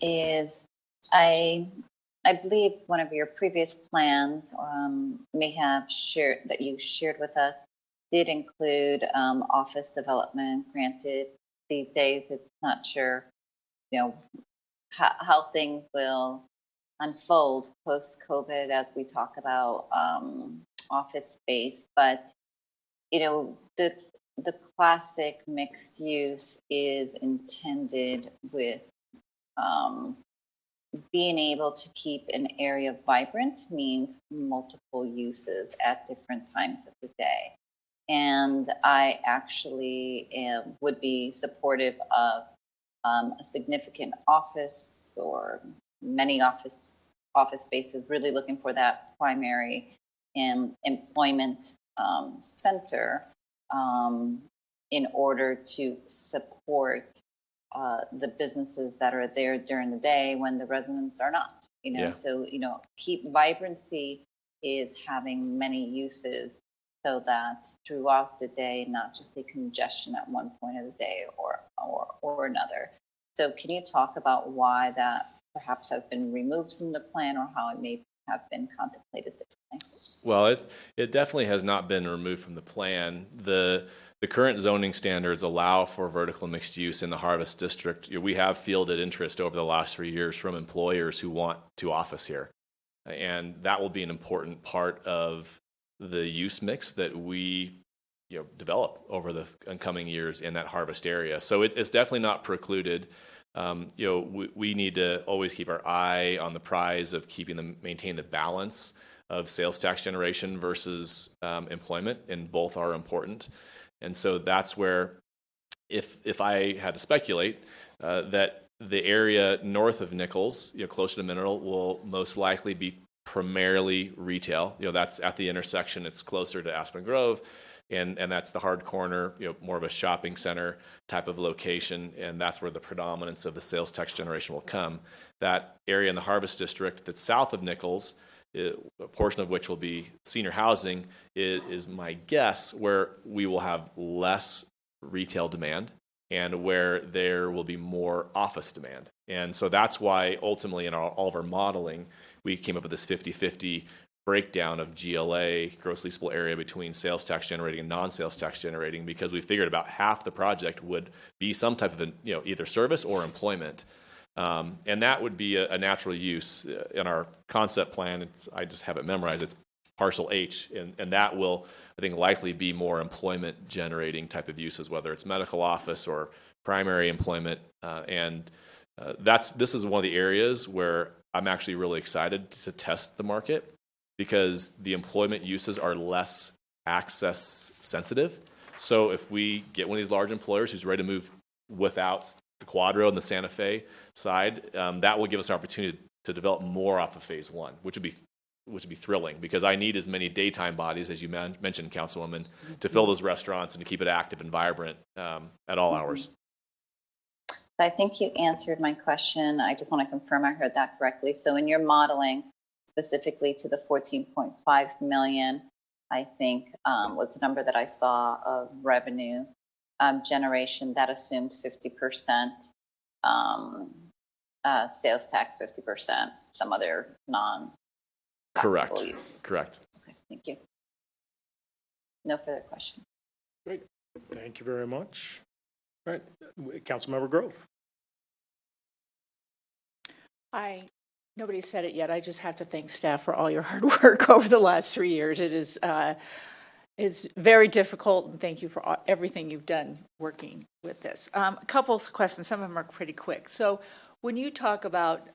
is, I believe one of your previous plans may have shared that you shared with us did include office development. Granted, these days it's not sure, how things will unfold post-COVID as we talk about office space. But the classic mixed use is intended with being able to keep an area vibrant means multiple uses at different times of the day. And I actually would be supportive of a significant office or many office spaces, really looking for that primary employment center in order to support the businesses that are there during the day when the residents are not. Yeah. So keep vibrancy is having many uses, so that throughout the day, not just a congestion at one point of the day or another. So can you talk about why that perhaps has been removed from the plan, or how it may have been contemplated differently? Well, it definitely has not been removed from the plan. The current zoning standards allow for vertical mixed use in the Harvest District. We have fielded interest over the last 3 years from employers who want to office here. And that will be an important part of the use mix that we develop over the coming years in that Harvest area. So it's definitely not precluded. We need to always keep our eye on the prize of maintain the balance of sales tax generation versus employment, and both are important. And so that's where, if I had to speculate, that the area north of Nichols, closer to Mineral, will most likely be primarily retail. That's at the intersection. It's closer to Aspen Grove, and that's the hard corner, more of a shopping center type of location, and that's where the predominance of the sales tax generation will come. That area in the Harvest District that's south of Nichols, a portion of which will be senior housing, is my guess where we will have less retail demand. and where there will be more office demand. And so that's why ultimately in all of our modeling, we came up with this 50-50 breakdown of GLA, gross leasable area, between sales tax generating and non-sales tax generating, because we figured about half the project would be some type of either service or employment. And that would be a natural use in our concept plan. I just have it memorized. It's parcel H, and that will, I think, likely be more employment generating type of uses, whether it's medical office or primary employment. This is one of the areas where I'm actually really excited to test the market, because the employment uses are less access sensitive. So if we get one of these large employers who's ready to move without the Quadro and the Santa Fe side, that will give us an opportunity to develop more off of phase one, which would be thrilling, because I need as many daytime bodies, as you mentioned, Councilwoman, to fill those restaurants and to keep it active and vibrant at all hours. I think you answered my question. I just want to confirm I heard that correctly. So in your modeling, specifically to the 14.5 million, I think was the number that I saw of revenue generation, that assumed 50% sales tax, 50% some other non-taxable use. Correct. Okay, thank you. No further question. Great. Thank you very much. All right, Councilmember Grove. Nobody said it yet. I just have to thank staff for all your hard work over the last 3 years. It is it's very difficult, and thank you for everything you've done working with this. A couple of questions. Some of them are pretty quick. So when you talk about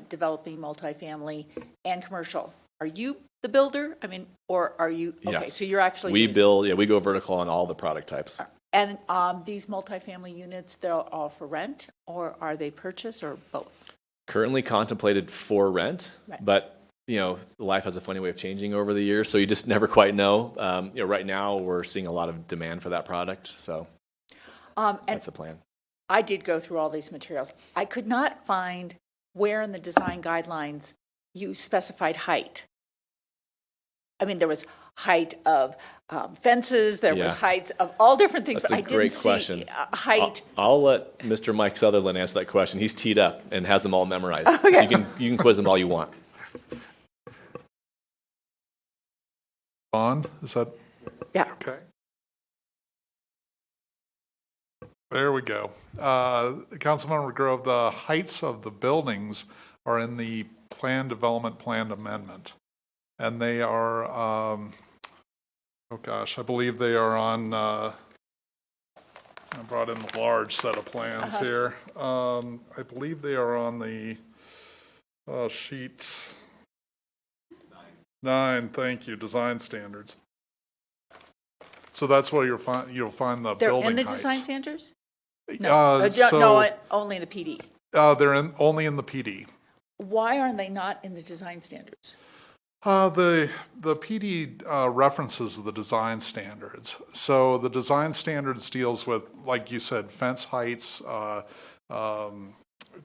developing multifamily and commercial, are you the builder? I mean, or are you? Okay, Yes. so you're actually we go vertical on all the product types. And these multifamily units, they're all for rent, or are they purchase, or both? Currently contemplated for rent, Right. but life has a funny way of changing over the years, so you just never quite know. Right now we're seeing a lot of demand for that product, so that's the plan. I did go through all these materials. I could not find where in the design guidelines you specified height. I mean, there was height of fences, there was heights of all different things, That's but I a didn't great see question. height. I'll let Mr. Mike Sutherland answer that question. He's teed up and has them all memorized. Okay. So you can quiz them all you want. On? Is that? Yeah. Okay. There we go. Councilmember Grove, the heights of the buildings are in the plan development plan amendment. And they are, I believe they are on, I brought in the large set of plans here. I believe they are on the sheet 9, thank you, design standards. So that's where you'll find the They're building in the heights. design standards? No, Only in the PD. They're only in the PD. Why are they not in the design standards? The PD references the design standards. So the design standards deals with, like you said, fence heights,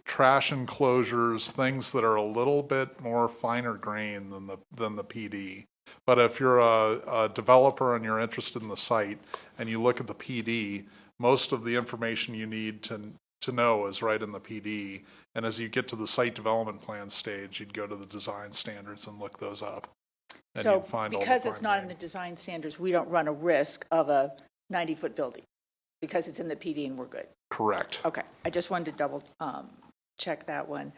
trash enclosures, things that are a little bit more finer grain than the PD. But if you're a developer and you're interested in the site and you look at the PD, most of the information you need to know is right in the PD. And as you get to the site development plan stage, you'd go to the design standards and look those up. And So you'd find all the because it's fine not grain. in the design standards, we don't run a risk of a 90-foot building because it's in the PD and we're good. Correct. Okay, I just wanted to double check that one.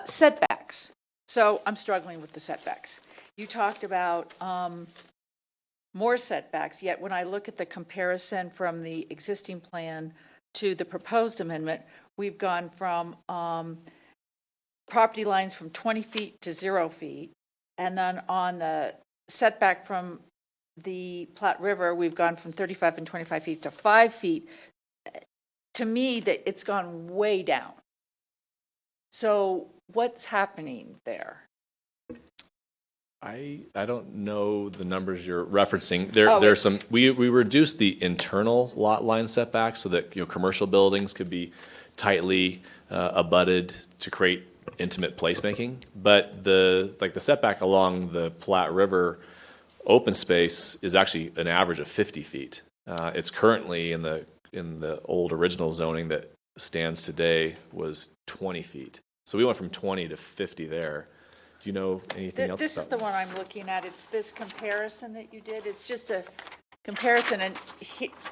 Setbacks. So I'm struggling with the setbacks. You talked about more setbacks, yet when I look at the comparison from the existing plan to the proposed amendment, we've gone from property lines from 20 feet to 0 feet. And then on the setback from the Platte River, we've gone from 35 and 25 feet to 5 feet. To me, that it's gone way down. So what's happening there? I don't know the numbers you're referencing. There's some. We reduced the internal lot line setback so that commercial buildings could be tightly abutted to create intimate placemaking. But the setback along the Platte River open space is actually an average of 50 feet. It's currently in the in the old original zoning that stands today was 20 feet. So we went from 20 to 50 there. Do you know anything else? This is the one I'm looking at. It's this comparison that you did. It's just a comparison, and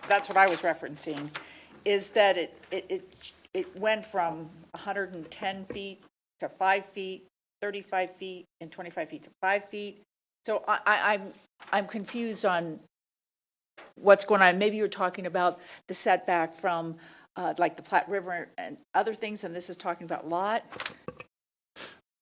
that's what I was referencing, is that it went from 110 feet to 5 feet, 35 feet, and 25 feet to 5 feet. So I'm confused on what's going on. Maybe you're talking about the setback from like the Platte River and other things, and this is talking about lot.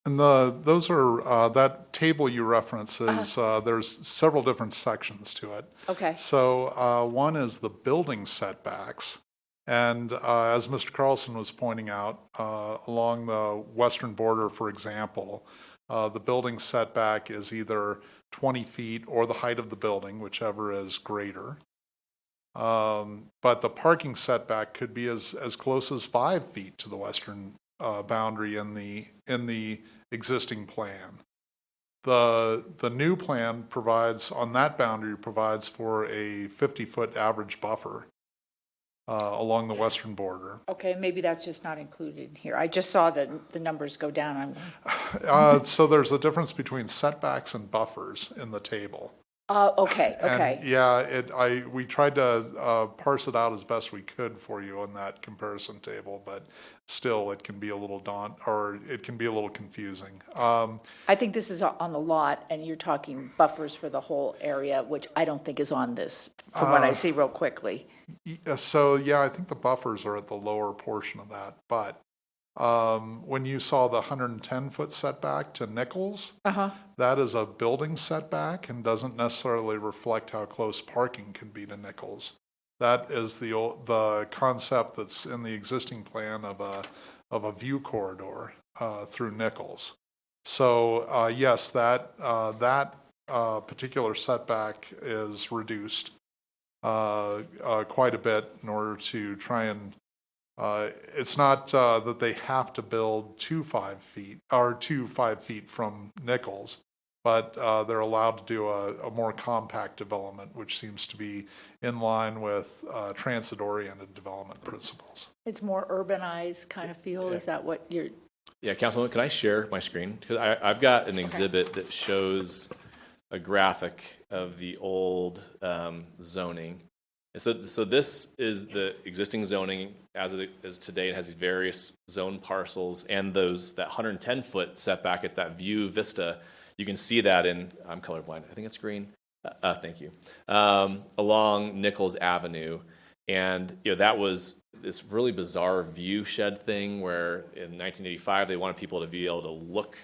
And those are, that table you reference is, there's several different sections to it. Okay. So one is the building setbacks. And as Mr. Carlson was pointing out, along the western border, for example, the building setback is either 20 feet or the height of the building, whichever is greater. But the parking setback could be as close as 5 feet to the western boundary in the existing plan. The new plan provides, on that boundary, provides for a 50-foot average buffer along the western border. Okay, maybe that's just not included here. I just saw the numbers go down. So there's a difference between setbacks and buffers in the table. Okay. And yeah, we tried to parse it out as best we could for you on that comparison table, but still it can be a little it can be a little confusing. I think this is on the lot, and you're talking buffers for the whole area, which I don't think is on this, from what I see real quickly. So yeah, I think the buffers are at the lower portion of that, but when you saw the 110-foot setback to Nichols, that is a building setback and doesn't necessarily reflect how close parking can be to Nichols. That is the concept that's in the existing plan of a view corridor through Nichols. So yes, that particular setback is reduced quite a bit in order to try and it's not that they have to build 2 5 feet from Nichols, but they're allowed to do a more compact development, which seems to be in line with transit-oriented development principles. It's more urbanized kind of feel. Is that what you're? Yeah, Councilwoman, can I share my screen? Because I've got an exhibit that shows a graphic of the old zoning. So this is the existing zoning as it is today. It has various zone parcels and that 110-foot setback. It's that view vista. You can see that I'm colorblind. I think it's green. Thank you. Along Nichols Avenue. And that was this really bizarre view shed thing where in 1985 they wanted people to be able to look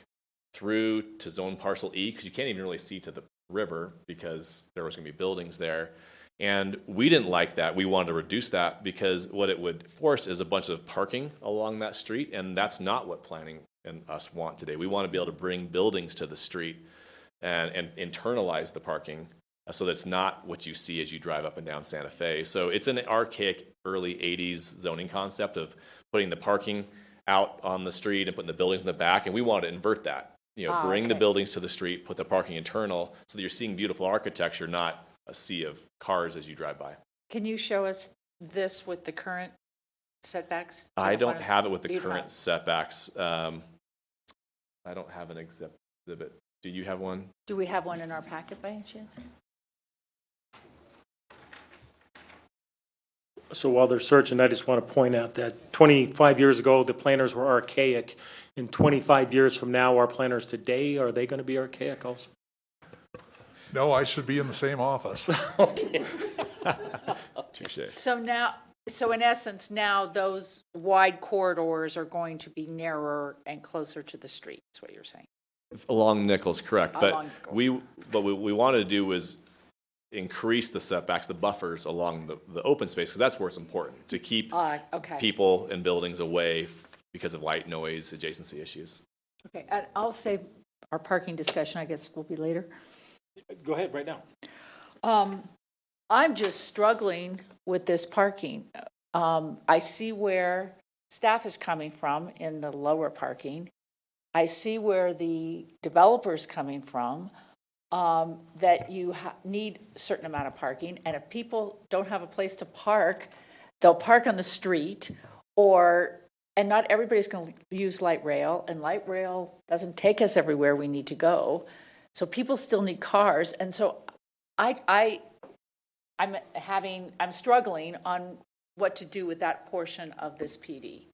through to zone parcel E because you can't even really see to the river because there was going to be buildings there. And we didn't like that. We wanted to reduce that because what it would force is a bunch of parking along that street, and that's not what planning and us want today. We want to be able to bring buildings to the street and internalize the parking so that it's not what you see as you drive up and down Santa Fe. So it's an archaic early 80s zoning concept of putting the parking out on the street and putting the buildings in the back, and we wanted to invert that. Bring the buildings to the street, put the parking internal so that you're seeing beautiful architecture, not a sea of cars as you drive by. Can you show us this with the current setbacks? I don't have it with the current setbacks. I don't have an exhibit. Do you have one? Do we have one in our packet by any chance? So while they're searching, I just want to point out that 25 years ago, the planners were archaic. In 25 years from now, our planners today, are they going to be archaic also? No, I should be in the same office. Touche. So in essence, now those wide corridors are going to be narrower and closer to the street, is what you're saying. Along Nichols, correct. Along Nichols. What we wanted to do was increase the setbacks, the buffers along the open space, because that's where it's important, to keep people and buildings away because of light, noise, adjacency issues. Okay, and I'll save our parking discussion, I guess, will be later. Go ahead, right now. I'm just struggling with this parking. I see where staff is coming from in the lower parking. I see where the developer's coming from, that you need a certain amount of parking. And if people don't have a place to park, they'll park on the street, and not everybody's going to use light rail, and light rail doesn't take us everywhere we need to go. So people still need cars, and so I'm struggling on what to do with that portion of this PD,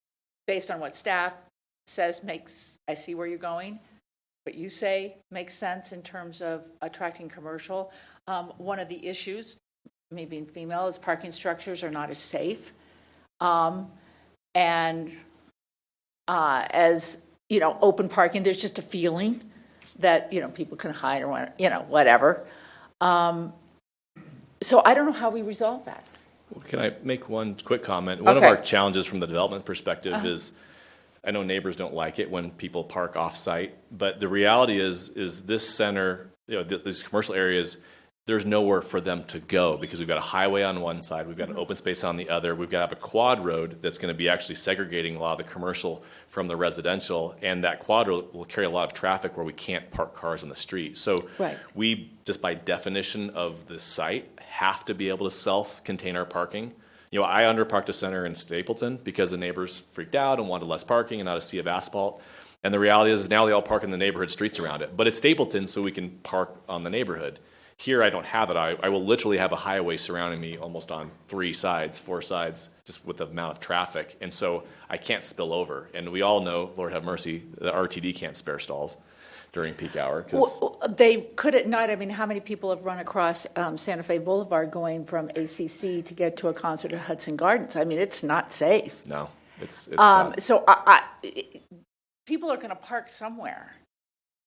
based on what staff says I see where you're going, what you say makes sense in terms of attracting commercial. One of the issues, me being female, is parking structures are not as safe. And as, open parking, there's just a feeling that, people can hide or, whatever. So I don't know how we resolve that. Well, can I make one quick comment? One of our challenges from the development perspective is, I know neighbors don't like it when people park off-site, but the reality is this center, these commercial areas, there's nowhere for them to go because we've got a highway on one side, we've got an open space on the other, we've got to have a quad road that's going to be actually segregating a lot of the commercial from the residential, and that quad road will carry a lot of traffic where we can't park cars on the street. So we, just by definition of the site, have to be able to self-contain our parking. I underparked a center in Stapleton because the neighbors freaked out and wanted less parking and not a sea of asphalt. And the reality is now they all park in the neighborhood streets around it. But it's Stapleton, so we can park on the neighborhood. Here, I don't have that. I will literally have a highway surrounding me almost on 4 sides, just with the amount of traffic. And so I can't spill over. And we all know, Lord have mercy, the RTD can't spare stalls during peak hour. Well, they could at night. I mean, how many people have run across Santa Fe Boulevard going from ACC to get to a concert at Hudson Gardens? I mean, it's not safe. No, it's tough. So people are going to park somewhere.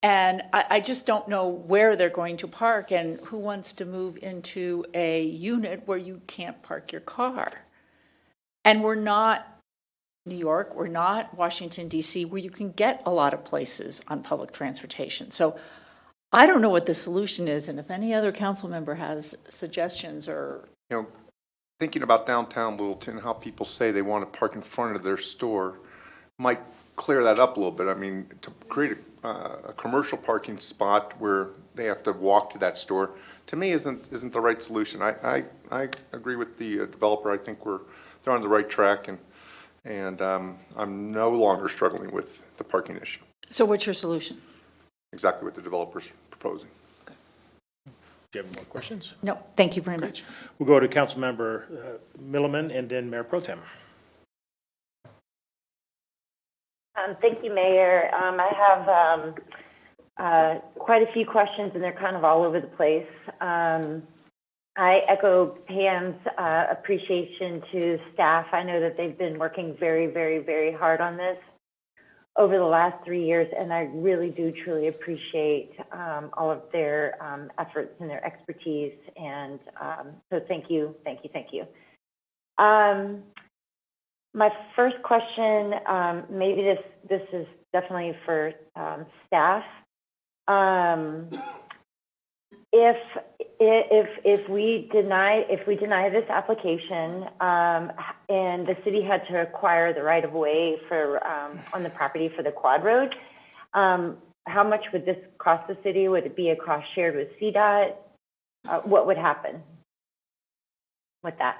And I just don't know where they're going to park and who wants to move into a unit where you can't park your car. And we're not New York, we're not Washington, D.C., where you can get a lot of places on public transportation. So I don't know what the solution is, and if any other council member has suggestions or... Thinking about downtown Littleton, how people say they want to park in front of their store might clear that up a little bit. I mean, to create a commercial parking spot where they have to walk to that store, to me isn't the right solution. I agree with the developer. I think they're on the right track, and I'm no longer struggling with the parking issue. So what's your solution? Exactly what the developer's proposing. Do you have more questions? No, thank you very much. We'll go to Councilmember Milliman and then Mayor Pro Tem. Thank you, Mayor. I have quite a few questions, and they're kind of all over the place. I echo Pam's appreciation to staff. I know that they've been working very, very, very hard on this over the last 3 years, and I really do truly appreciate all of their efforts and their expertise. And so thank you, thank you, thank you. My first question, maybe this is definitely for staff. If we deny this application and the city had to acquire the right of way for on the property for the quad road, how much would this cost the city? Would it be a cost shared with CDOT? What would happen with that?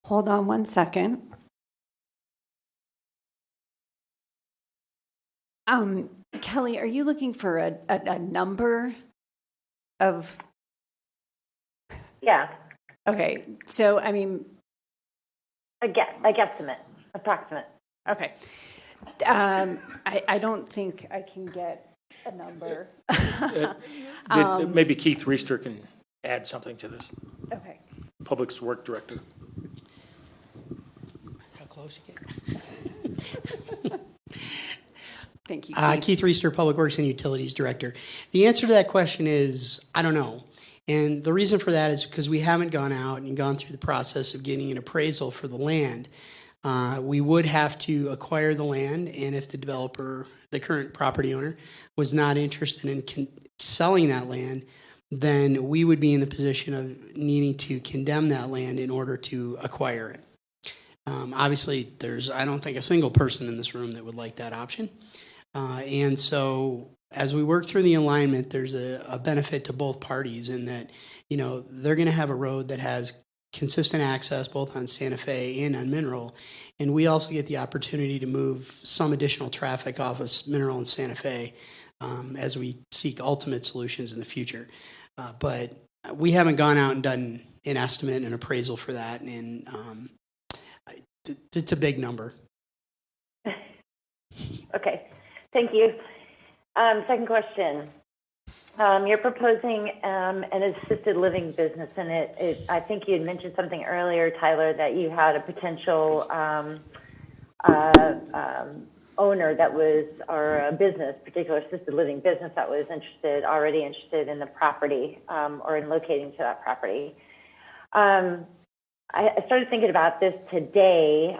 Hold on one second. Kelly, are you looking for a number of? Yeah. Okay. So, I mean. A guesstimate, approximate. Okay. I don't think I can get a number. Maybe Keith Reister can add something to this. Okay. Public Works Director. How close you get? Thank you, Keith Reister, Public Works and Utilities Director. The answer to that question is, I don't know. And the reason for that is because we haven't gone out and gone through the process of getting an appraisal for the land. We would have to acquire the land, and if the developer, the current property owner, was not interested in selling that land, then we would be in the position of needing to condemn that land in order to acquire it. Obviously, I don't think a single person in this room that would like that option. And so as we work through the alignment, there's a benefit to both parties in that, they're going to have a road that has consistent access both on Santa Fe and on Mineral. And we also get the opportunity to move some additional traffic off of Mineral and Santa Fe as we seek ultimate solutions in the future. But we haven't gone out and done an estimate and appraisal for that, and it's a big number. Okay, thank you. Second question. You're proposing an assisted living business, and I think you had mentioned something earlier, Tyler, that you had a potential owner that was, or a business, particular assisted living business that was already interested in the property or in locating to that property. I started thinking about this today,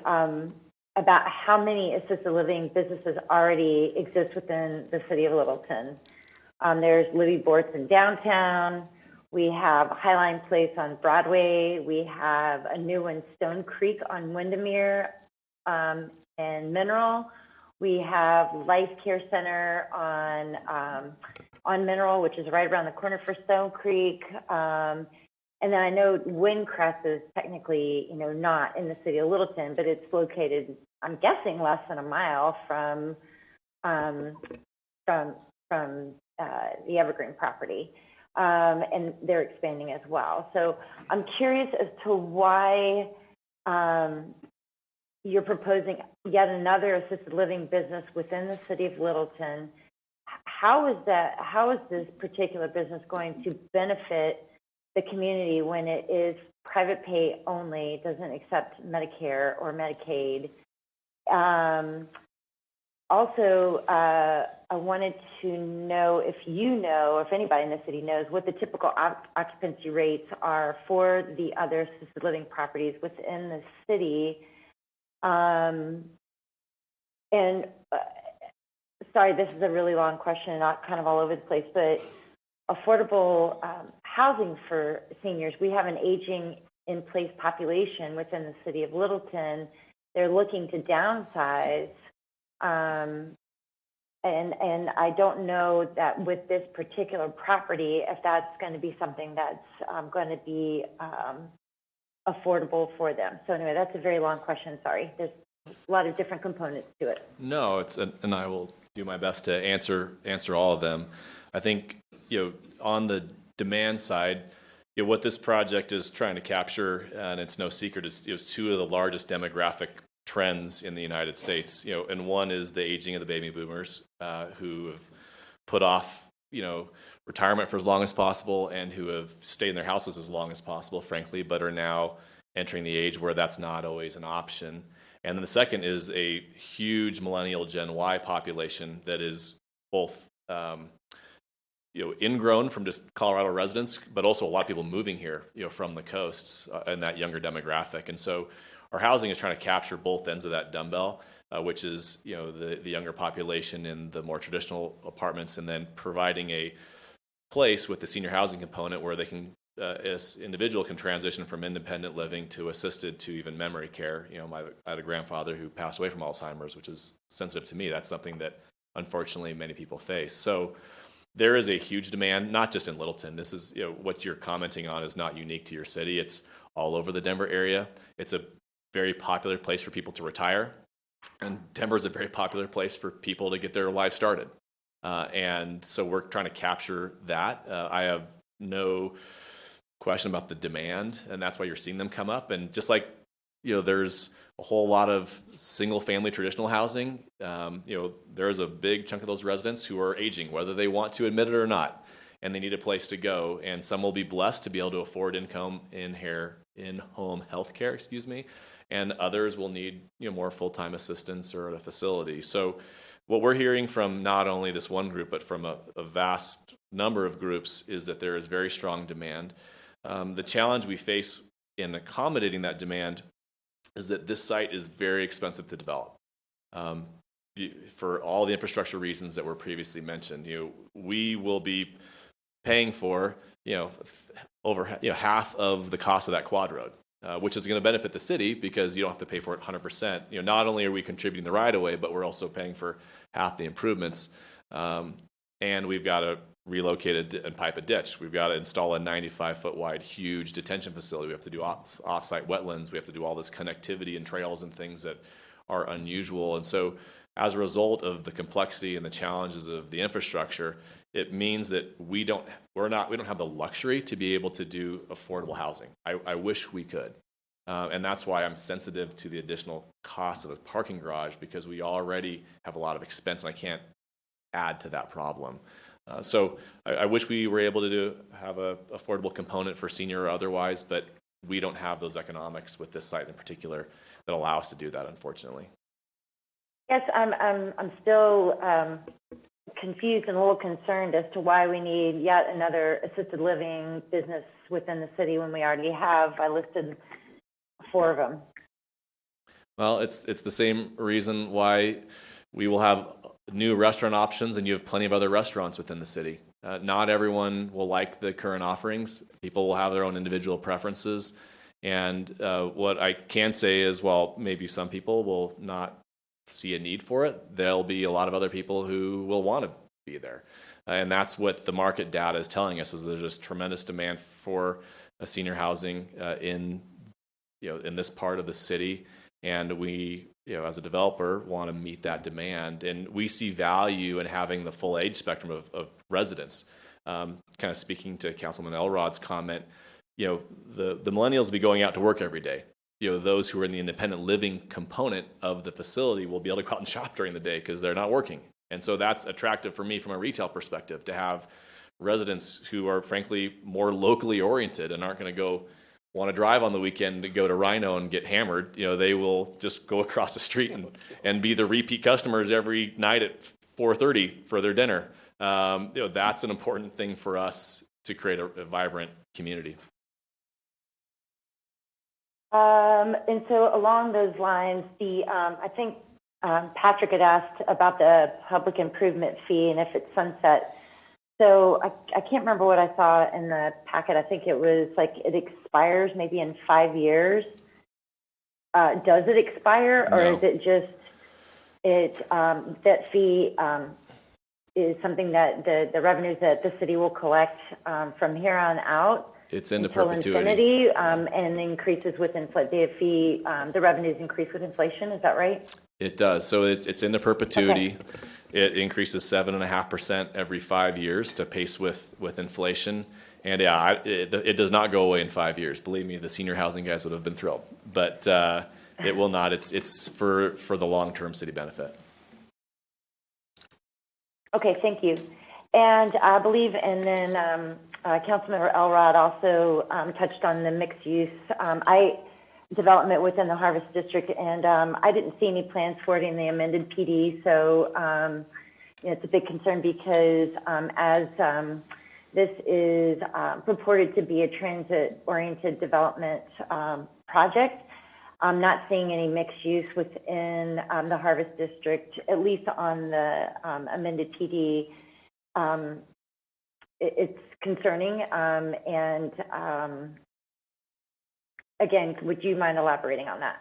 about how many assisted living businesses already exist within the city of Littleton. There's Libby Bort's in downtown. We have Highline Place on Broadway. We have a new one, Stone Creek on Windermere and Mineral. We have Life Care Center on Mineral, which is right around the corner for Stone Creek. And then I know Windcrest is technically, not in the city of Littleton, but it's located, I'm guessing, less than a mile from the Evergreen property, and they're expanding as well. So I'm curious as to why you're proposing yet another assisted living business within the city of Littleton. How is this particular business going to benefit the community when it is private pay only, doesn't accept Medicare or Medicaid? Also, I wanted to know if anybody in the city knows what the typical occupancy rates are for the other assisted living properties within the city. Sorry, this is a really long question, not kind of all over the place, but affordable housing for seniors. We have an aging in place population within the city of Littleton. They're looking to downsize. And I don't know that with this particular property, if that's going to be something that's going to be affordable for them. So anyway, that's a very long question. Sorry. There's a lot of different components to it. No, and I will do my best to answer all of them. I think, on the demand side, what this project is trying to capture, and it's no secret, is two of the largest demographic trends in the United States. And one is the aging of the baby boomers who have put off, retirement for as long as possible and who have stayed in their houses as long as possible, frankly, but are now entering the age where that's not always an option. And then the second is a huge millennial Gen Y population that is both ingrown from just Colorado residents, but also a lot of people moving here, from the coasts and that younger demographic. And so our housing is trying to capture both ends of that dumbbell, which is, the younger population in the more traditional apartments, and then providing a place with the senior housing component where they can, as individual can transition from independent living to assisted to even memory care. I had a grandfather who passed away from Alzheimer's, which is sensitive to me. That's something that unfortunately many people face. So there is a huge demand, not just in Littleton. This is, what you're commenting on is not unique to your city. It's all over the Denver area. It's a very popular place for people to retire. And Denver is a very popular place for people to get their life started. And so we're trying to capture that. I have no question about the demand, and that's why you're seeing them come up. And just like, there's a whole lot of single-family traditional housing, there's a big chunk of those residents who are aging, whether they want to admit it or not, and they need a place to go. And some will be blessed to be able to afford in-home health care, and others will need, more full-time assistance or at a facility. So what we're hearing from not only this one group, but from a vast number of groups, is that there is very strong demand. The challenge we face in accommodating that demand is that this site is very expensive to develop. For all the infrastructure reasons that were previously mentioned, we will be paying for, over half of the cost of that quad road, which is going to benefit the city because you don't have to pay for it 100%. Not only are we contributing the right of way, but we're also paying for half the improvements. And we've got a relocate and pipe a ditch. We've got to install a 95-foot wide, huge detention facility. We have to do off-site wetlands. We have to do all this connectivity and trails and things that are unusual. And so as a result of the complexity and the challenges of the infrastructure, it means that we don't have the luxury to be able to do affordable housing. I wish we could. And that's why I'm sensitive to the additional cost of a parking garage, because we already have a lot of expense and I can't add to that problem. So I wish we were able to have a affordable component for senior or otherwise, but we don't have those economics with this site in particular that allow us to do that, unfortunately. Yes, I'm still confused and a little concerned as to why we need yet another assisted living business within the city when we already have, I listed 4 of them. Well, it's the same reason why we will have new restaurant options, and you have plenty of other restaurants within the city. Not everyone will like the current offerings. People will have their own individual preferences. And what I can say is, while maybe some people will not see a need for it, there'll be a lot of other people who will want to be there. And that's what the market data is telling us, is there's just tremendous demand for senior housing in this part of the city. And we, as a developer, want to meet that demand. And we see value in having the full age spectrum of residents. Kind of speaking to Councilman Elrod's comment, the millennials will be going out to work every day. Those who are in the independent living component of the facility will be able to go out and shop during the day because they're not working. And so that's attractive for me from a retail perspective, to have residents who are frankly more locally oriented and aren't going to want to drive on the weekend to go to Rhino and get hammered. They will just go across the street and be the repeat customers every night at 4:30 for their dinner. That's an important thing for us to create a vibrant community. And so along those lines, I think Patrick had asked about the public improvement fee and if it's sunset. So I can't remember what I saw in the packet. I think it was like it expires maybe in 5 years. Does it expire, or No. is it just that fee is something that the revenues that the city will collect from here on out? It's into Until perpetuity. infinity, and increases with the fee. The revenues increase with inflation. Is that right? It does. So it's into perpetuity. Okay. It increases 7.5% every 5 years to pace with inflation. And it does not go away in 5 years. Believe me, the senior housing guys would have been thrilled. But it will not. It's for the long-term city benefit. Okay, thank you. And I believe, and then Councilmember Elrod also touched on the mixed use development within the Harvest District, and I didn't see any plans for it in the amended PD, so it's a big concern because as this is purported to be a transit-oriented development project, I'm not seeing any mixed use within the Harvest District, at least on the amended PD. It's concerning, and again, would you mind elaborating on that?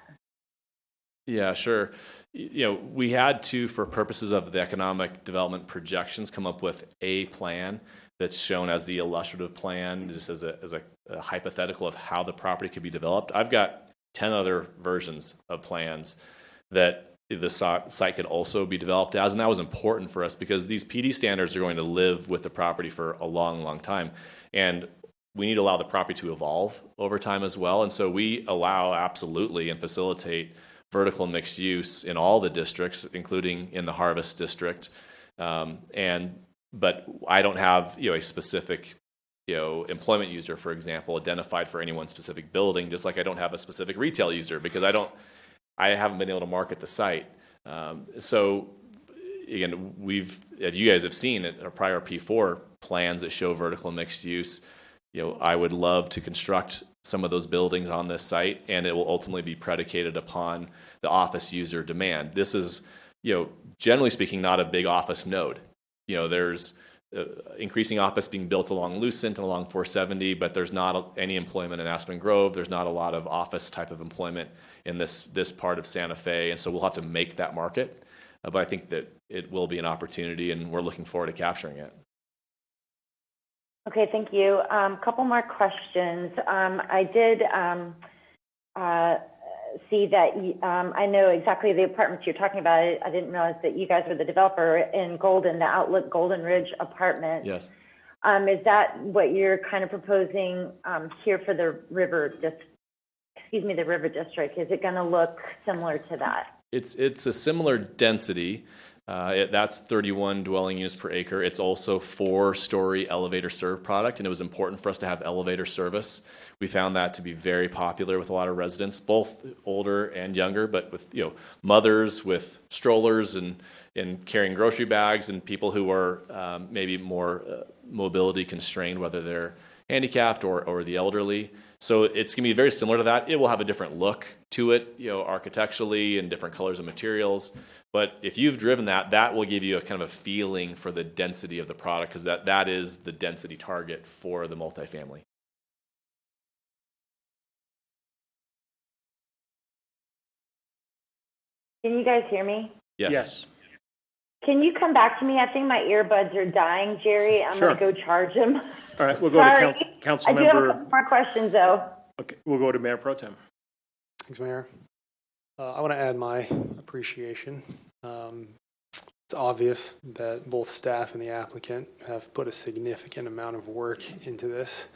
Yeah, sure. We had to, for purposes of the economic development projections, come up with a plan that's shown as the illustrative plan, just as a hypothetical of how the property could be developed. I've got 10 other versions of plans that the site could also be developed as, and that was important for us because these PD standards are going to live with the property for a long, long time. And we need to allow the property to evolve over time as well. And so we allow absolutely and facilitate vertical mixed use in all the districts, including in the Harvest District. But I don't have a specific employment user, for example, identified for any one specific building, just like I don't have a specific retail user because I haven't been able to market the site. So again, as you guys have seen at our prior P4 plans that show vertical mixed use, I would love to construct some of those buildings on this site, and it will ultimately be predicated upon the office user demand. This is, generally speaking, not a big office node. There's increasing office being built along Lucent and along 470, but there's not any employment in Aspen Grove. There's not a lot of office type of employment in this part of Santa Fe, and so we'll have to make that market. But I think that it will be an opportunity, and we're looking forward to capturing it. Okay, thank you. Couple more questions. I did see that I know exactly the apartments you're talking about. I didn't realize that you guys were the developer in Golden, the Outlook Golden Ridge apartment. Yes. Is that what you're kind of proposing here for the river the river district? Is it going to look similar to that? It's a similar density. That's 31 dwelling units per acre. It's also 4-story elevator served product, and it was important for us to have elevator service. We found that to be very popular with a lot of residents, both older and younger, but with mothers with strollers and carrying grocery bags, and people who are maybe more mobility constrained, whether they're handicapped or the elderly. So it's going to be very similar to that. It will have a different look to it, architecturally, and different colors and materials. But if you've driven that will give you a kind of a feeling for the density of the product, because that is the density target for the multifamily. Can you guys hear me? Yes. Can you come back to me? I think my earbuds are dying, Jerry. I'm Sure. going to go charge them. All right, we'll go to council I do have a member. couple more questions, though. Okay, we'll go to Mayor Pro Tem. Thanks, Mayor. I want to add my appreciation. It's obvious that both staff and the applicant have put a significant amount of work into this.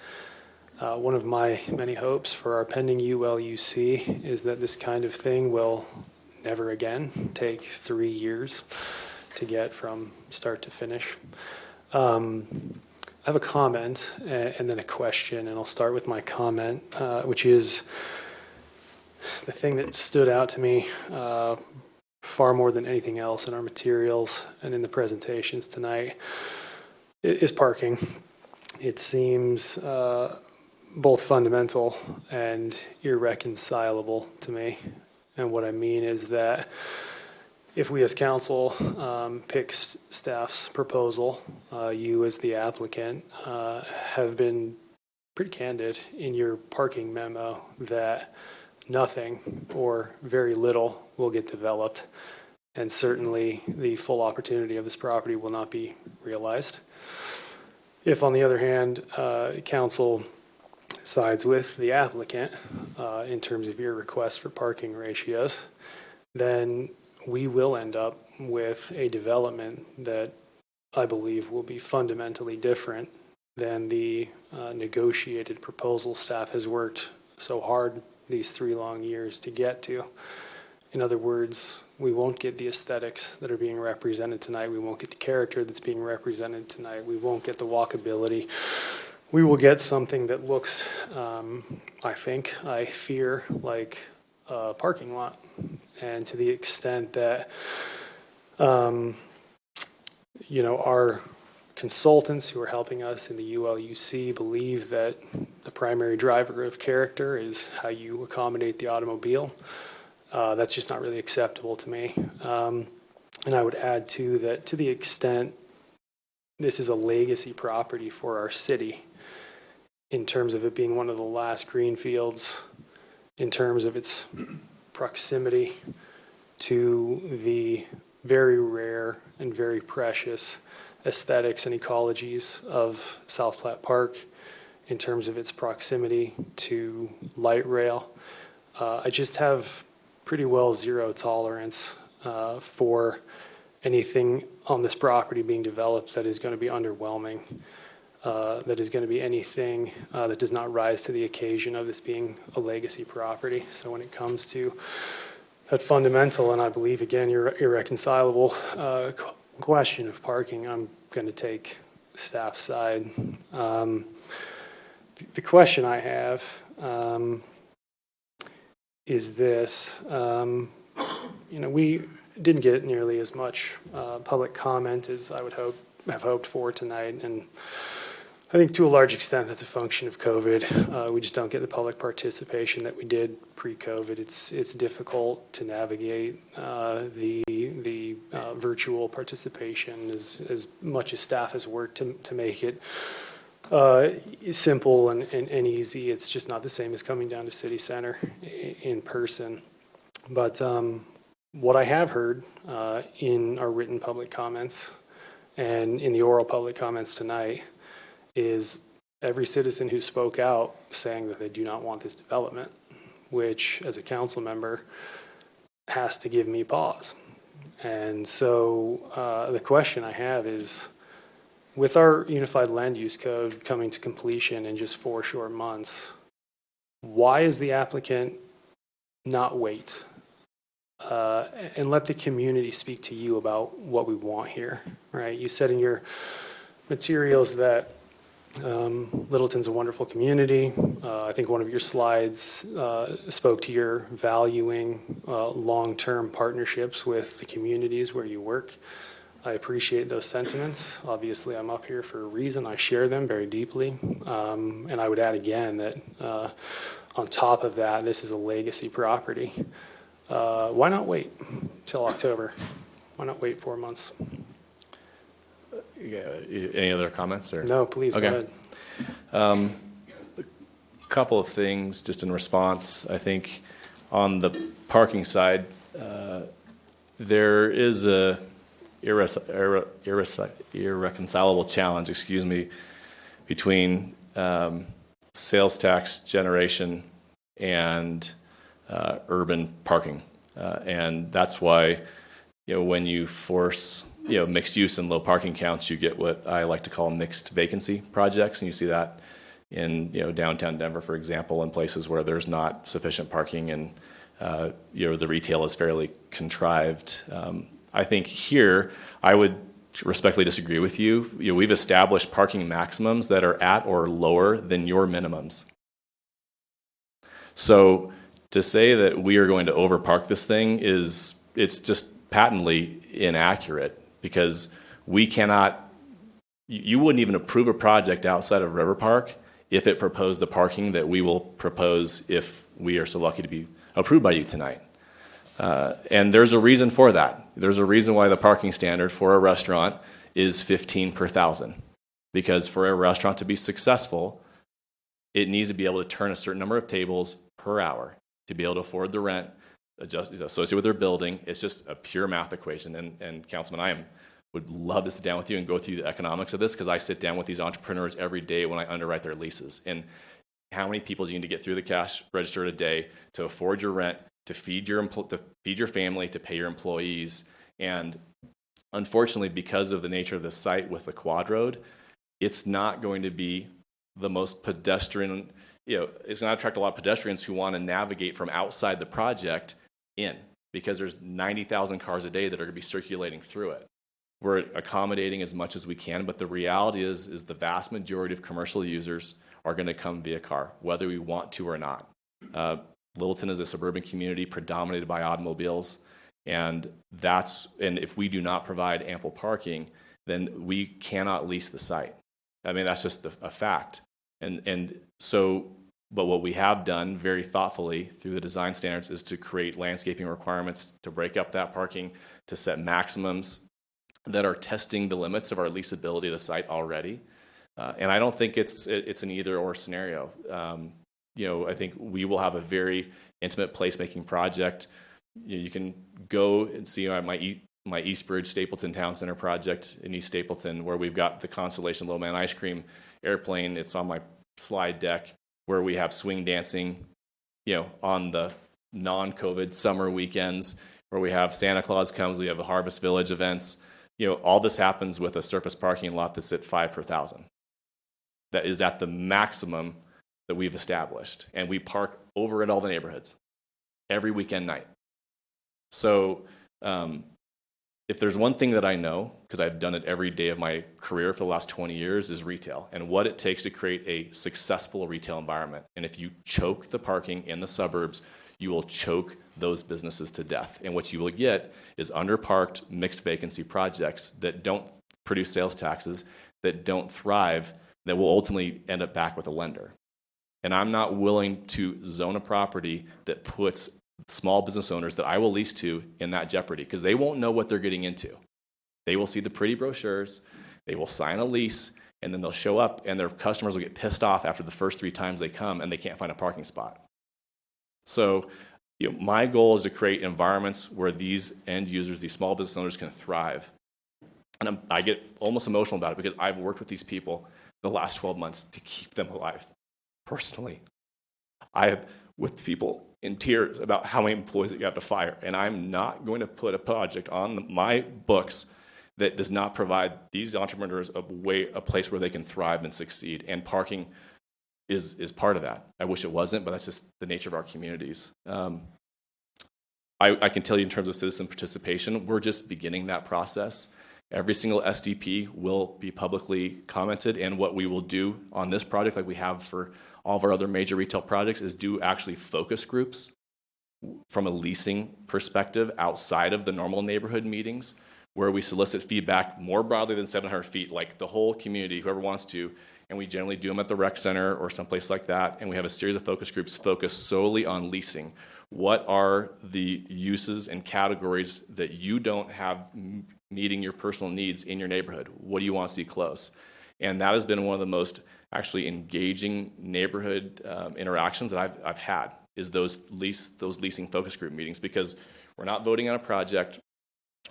One of my many hopes for our pending ULUC is that this kind of thing will never again take 3 years to get from start to finish. I have a comment and then a question, and I'll start with my comment, which is the thing that stood out to me far more than anything else in our materials and in the presentations tonight is parking. It seems both fundamental and irreconcilable to me. And what I mean is that if we as council pick staff's proposal, you as the applicant have been pretty candid in your parking memo that nothing or very little will get developed, and certainly the full opportunity of this property will not be realized. If, on the other hand, council sides with the applicant in terms of your request for parking ratios, then we will end up with a development that I believe will be fundamentally different than the negotiated proposal staff has worked so hard these 3 long years to get to. In other words, we won't get the aesthetics that are being represented tonight. We won't get the character that's being represented tonight. We won't get the walkability. We will get something that looks, I fear, like a parking lot. And to the extent that, our consultants who are helping us in the ULUC believe that the primary driver of character is how you accommodate the automobile, that's just not really acceptable to me. And I would add, too, that to the extent this is a legacy property for our city, in terms of it being one of the last green fields, in terms of its proximity to the very rare and very precious aesthetics and ecologies of South Platte Park, in terms of its proximity to light rail. I just have pretty well zero tolerance for anything on this property being developed that is going to be underwhelming, that is going to be anything that does not rise to the occasion of this being a legacy property. So when it comes to that fundamental, and I believe, again, irreconcilable question of parking, I'm going to take staff side. The question I have is this. We didn't get nearly as much public comment as I would have hoped for tonight, and I think to a large extent that's a function of COVID. We just don't get the public participation that we did pre-COVID. It's difficult to navigate the virtual participation as much as staff has worked to make it simple and easy. It's just not the same as coming down to City Center in person. But what I have heard in our written public comments and in the oral public comments tonight is every citizen who spoke out saying that they do not want this development, which as a council member has to give me pause. And so the question I have is, with our unified land use code coming to completion in just 4 short months, why is the applicant not wait and let the community speak to you about what we want here, right? You said in your materials that Littleton's a wonderful community. I think one of your slides spoke to your valuing long-term partnerships with the communities where you work. I appreciate those sentiments. Obviously, I'm up here for a reason. I share them very deeply. And I would add again that on top of that, this is a legacy property. Why not wait till October? Why not wait 4 months? Yeah, any other comments? Or? No, please, okay. Go ahead. A couple of things just in response. I think on the parking side, there is a irreconcilable challenge, between sales tax generation and urban parking. And that's why, when you force, mixed use and low parking counts, you get what I like to call mixed vacancy projects. And you see that in, downtown Denver, for example, in places where there's not sufficient parking and, the retail is fairly contrived. I think here, I would respectfully disagree with you. We've established parking maximums that are at or lower than your minimums. So to say that we are going to overpark this thing it's just patently inaccurate, because we cannot, you wouldn't even approve a project outside of River Park if it proposed the parking that we will propose if we are so lucky to be approved by you tonight. And there's a reason for that. There's a reason why the parking standard for a restaurant is 15 per 1,000. Because for a restaurant to be successful, it needs to be able to turn a certain number of tables per hour to be able to afford the rent associated with their building. It's just a pure math equation. And Councilman, would love to sit down with you and go through the economics of this, because I sit down with these entrepreneurs every day when I underwrite their leases. And how many people do you need to get through the cash register a day to afford your rent, to feed your family, to pay your employees? And unfortunately, because of the nature of the site with the quad road, it's not going to be the most pedestrian, it's going to attract a lot of pedestrians who want to navigate from outside the project in, because there's 90,000 cars a day that are going to be circulating through it. We're accommodating as much as we can, but the reality is the vast majority of commercial users are going to come via car, whether we want to or not. Littleton is a suburban community predominated by automobiles, and if we do not provide ample parking, then we cannot lease the site. I mean, that's just a fact. But what we have done very thoughtfully through the design standards is to create landscaping requirements to break up that parking, to set maximums that are testing the limits of our leasability of the site already. And I don't think it's an either or scenario. I think we will have a very intimate placemaking project. You can go and see my Eastbridge Stapleton Town Center project in East Stapleton, where we've got the Constellation Little Man ice cream airplane. It's on my slide deck, where we have swing dancing, on the non-COVID summer weekends, where we have Santa Claus comes, we have the Harvest Village events. All this happens with a surface parking lot that's at 5 per 1,000. That is at the maximum that we've established. And we park over at all the neighborhoods every weekend night. So if there's one thing that I know, because I've done it every day of my career for the last 20 years, is retail and what it takes to create a successful retail environment. And if you choke the parking in the suburbs, you will choke those businesses to death. And what you will get is underparked mixed vacancy projects that don't produce sales taxes, that don't thrive, that will ultimately end up back with a lender. And I'm not willing to zone a property that puts small business owners that I will lease to in that jeopardy, because they won't know what they're getting into. They will see the pretty brochures, they will sign a lease, and then they'll show up and their customers will get pissed off after the first 3 times they come and they can't find a parking spot. So my goal is to create environments where these end users, these small business owners, can thrive. And I get almost emotional about it, because I've worked with these people the last 12 months to keep them alive. Personally, I have with people in tears about how many employees that you have to fire, and I'm not going to put a project on my books that does not provide these entrepreneurs a place where they can thrive and succeed. And parking is part of that. I wish it wasn't, but that's just the nature of our communities. I can tell you in terms of citizen participation, we're just beginning that process. Every single SDP will be publicly commented, and what we will do on this project, like we have for all of our other major retail projects, is do actually focus groups from a leasing perspective outside of the normal neighborhood meetings, where we solicit feedback more broadly than 700 feet, like the whole community, whoever wants to, and we generally do them at the rec center or someplace like that, and we have a series of focus groups focused solely on leasing. What are the uses and categories that you don't have meeting your personal needs in your neighborhood? What do you want to see close? And that has been one of the most actually engaging neighborhood interactions that I've had, is those leasing focus group meetings, because we're not voting on a project,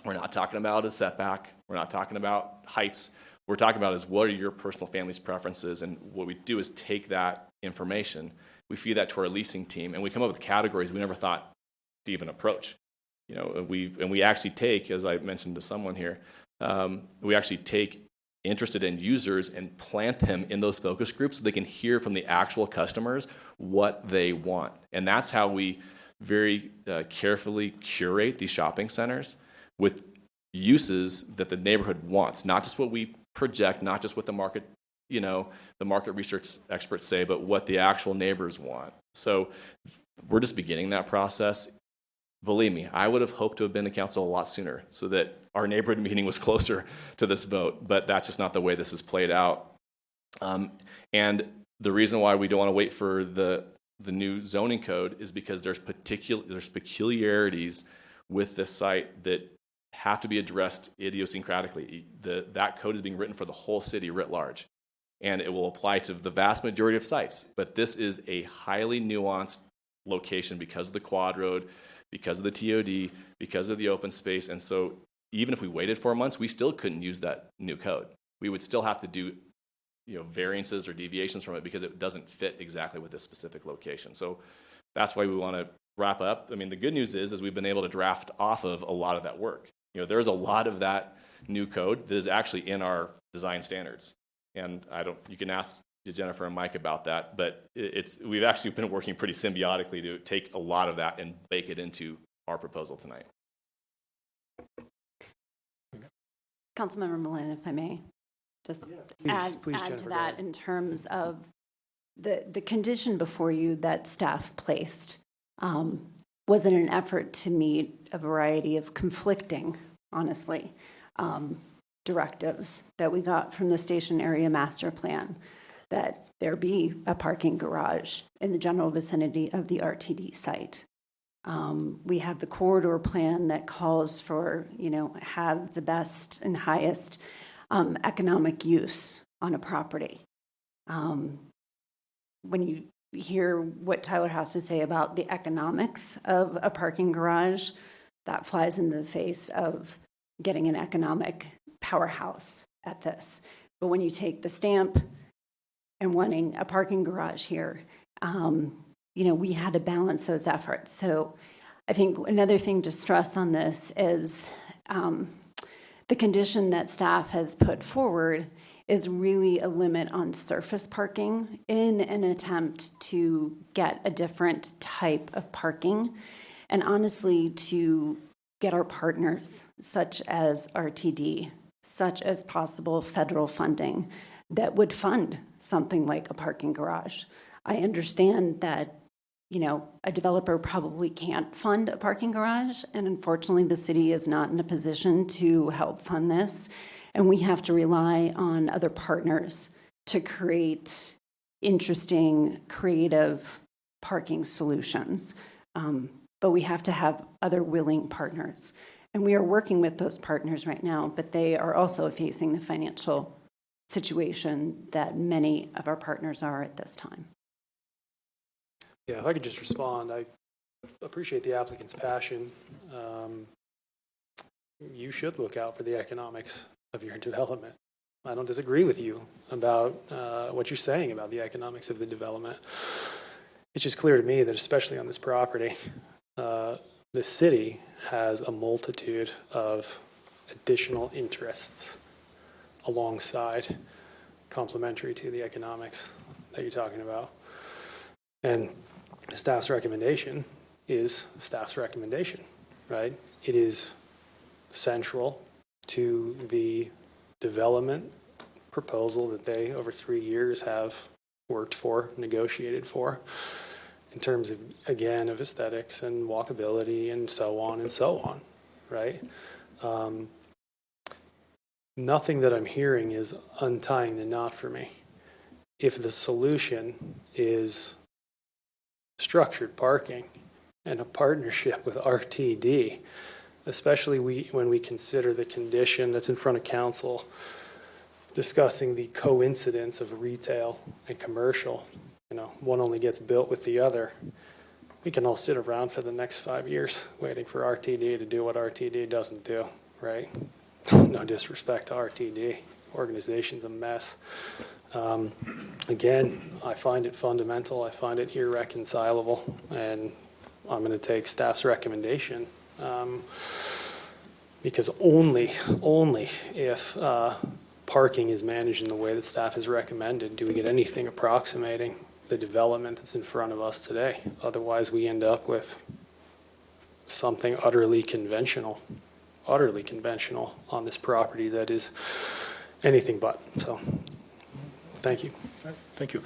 we're not talking about a setback, we're not talking about heights. We're talking about is what are your personal family's preferences, and what we do is take that information, we feed that to our leasing team, and we come up with categories we never thought to even approach. You know, we actually take, as I mentioned to someone here, we actually take interested end users and plant them in those focus groups so they can hear from the actual customers what they want. And that's how we very carefully curate these shopping centers with uses that the neighborhood wants, not just what we project, not just what the market, the market research experts say, but what the actual neighbors want. So we're just beginning that process. Believe me, I would have hoped to have been to council a lot sooner so that our neighborhood meeting was closer to this vote, but that's just not the way this is played out. And the reason why we don't want to wait for the new zoning code is because there's peculiarities with this site that have to be addressed idiosyncratically. That code is being written for the whole city writ large, and it will apply to the vast majority of sites. But this is a highly nuanced location because of the quad road, because of the TOD, because of the open space. And so even if we waited 4 months, we still couldn't use that new code. We would still have to do variances or deviations from it because it doesn't fit exactly with this specific location. So that's why we want to wrap up. I mean, the good news is we've been able to draft off of a lot of that work. There's a lot of that new code that is actually in our design standards. And you can ask Jennifer and Mike about that, but we've actually been working pretty symbiotically to take a lot of that and bake it into our proposal tonight. Councilmember Malin, if I may, just Please, add to Jennifer, that in terms of the condition before you that staff placed was in an effort to meet a variety of conflicting, honestly, directives that we got from the station area master plan, that there be a parking garage in the general vicinity of the RTD site. We have the corridor plan that calls for, have the best and highest economic use on a property. When you hear what Tyler has to say about the economics of a parking garage, that flies in the face of getting an economic powerhouse at this. But when you take the stamp and wanting a parking garage here, we had to balance those efforts. So I think another thing to stress on this is the condition that staff has put forward is really a limit on surface parking in an attempt to get a different type of parking, and honestly to get our partners, such as RTD, such as possible federal funding that would fund something like a parking garage. I understand that a developer probably can't fund a parking garage, and unfortunately the city is not in a position to help fund this, and we have to rely on other partners to create interesting, creative parking solutions. But we have to have other willing partners, and we are working with those partners right now, but they are also facing the financial situation that many of our partners are at this time. Yeah, if I could just respond, I appreciate the applicant's passion. You should look out for the economics of your development. I don't disagree with you about what you're saying about the economics of the development. It's just clear to me that, especially on this property, the city has a multitude of additional interests alongside, complementary to the economics that you're talking about. And staff's recommendation is staff's recommendation, right? It is central to the development proposal that they, over 3 years, have worked for, negotiated for, in terms of, again, of aesthetics and walkability and so on, right? Nothing that I'm hearing is untying the knot for me. If the solution is structured parking and a partnership with RTD, especially when we consider the condition that's in front of council discussing the coincidence of retail and commercial, one only gets built with the other. We can all sit around for the next 5 years waiting for RTD to do what RTD doesn't do, right? No disrespect to RTD. Organization's a mess. Again, I find it fundamental. I find it irreconcilable, and I'm going to take staff's recommendation because only if parking is managed in the way that staff has recommended do we get anything approximating the development that's in front of us today. Otherwise, we end up with something utterly conventional on this property that is anything but. So, thank you. Thank you.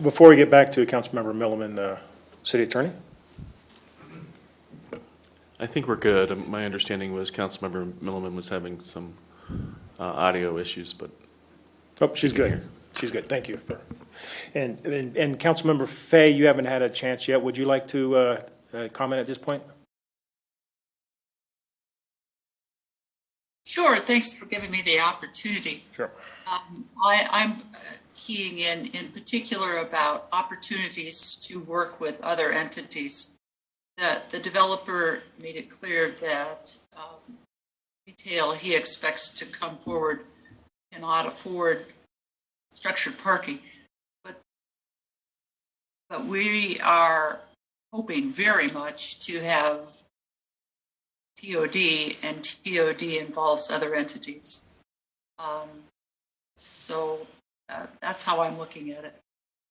Before we get back to Councilmember Milliman, City Attorney? I think we're good. My understanding was Councilmember Milliman was having some audio issues, but. Oh, she's good. She's good. Thank you. And Councilmember Fay, you haven't had a chance yet. Would you like to comment at this point? Sure. Thanks for giving me the opportunity. Sure. I'm keying in particular about opportunities to work with other entities. The developer made it clear that retail he expects to come forward cannot afford structured parking, but we are hoping very much to have TOD, and TOD involves other entities. So that's how I'm looking at it.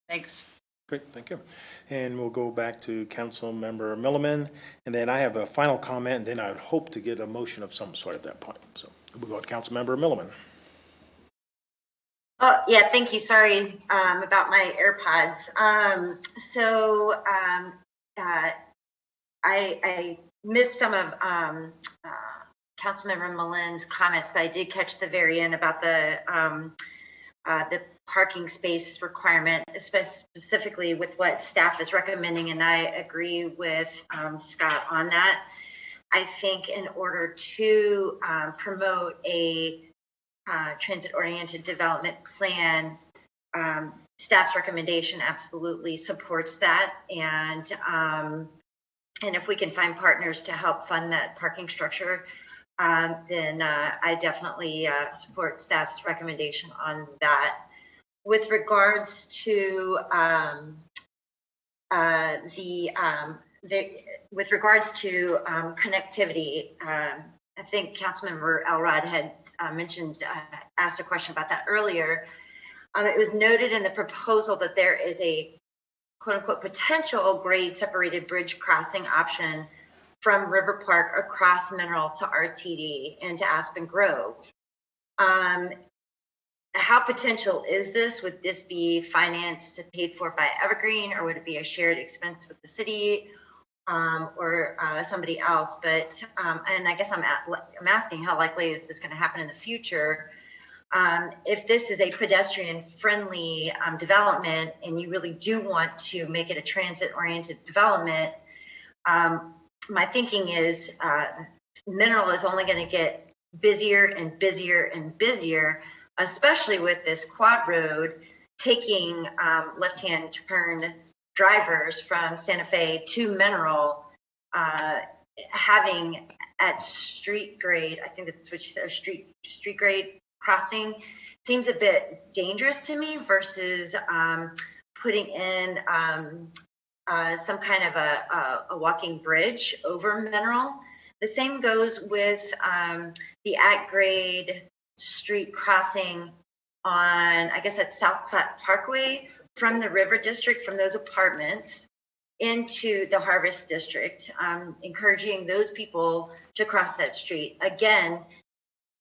Thanks. Great, thank you. And we'll go back to Councilmember Milliman, and then I have a final comment, and then I would hope to get a motion of some sort at that point. So we'll go to Councilmember Milliman. Oh, yeah, thank you. Sorry about my AirPods. I missed some of Councilmember Millen's comments, but I did catch the very end about the parking space requirement, specifically with what staff is recommending, and I agree with Scott on that. I think in order to promote a transit-oriented development plan, staff's recommendation absolutely supports that, and if we can find partners to help fund that parking structure, then I definitely support staff's recommendation on that. With regards to connectivity, I think Councilmember Elrod had asked a question about that earlier. It was noted in the proposal that there is a quote-unquote potential grade separated bridge crossing option from River Park across Mineral to RTD and to Aspen Grove. How potential is this? Would this be financed and paid for by Evergreen, or would it be a shared expense with the city or somebody else? But and I guess I'm asking how likely is this going to happen in the future? If this is a pedestrian-friendly development and you really do want to make it a transit-oriented development, my thinking is Mineral is only going to get busier and busier and busier, especially with this quad road taking left-hand turn drivers from Santa Fe to Mineral, having at street grade, I think this is what you said, street grade crossing, seems a bit dangerous to me versus putting in some kind of a walking bridge over Mineral. The same goes with the at-grade street crossing on, I guess that's South Platte Parkway, from the River District, from those apartments into the Harvest District, encouraging those people to cross that street. Again,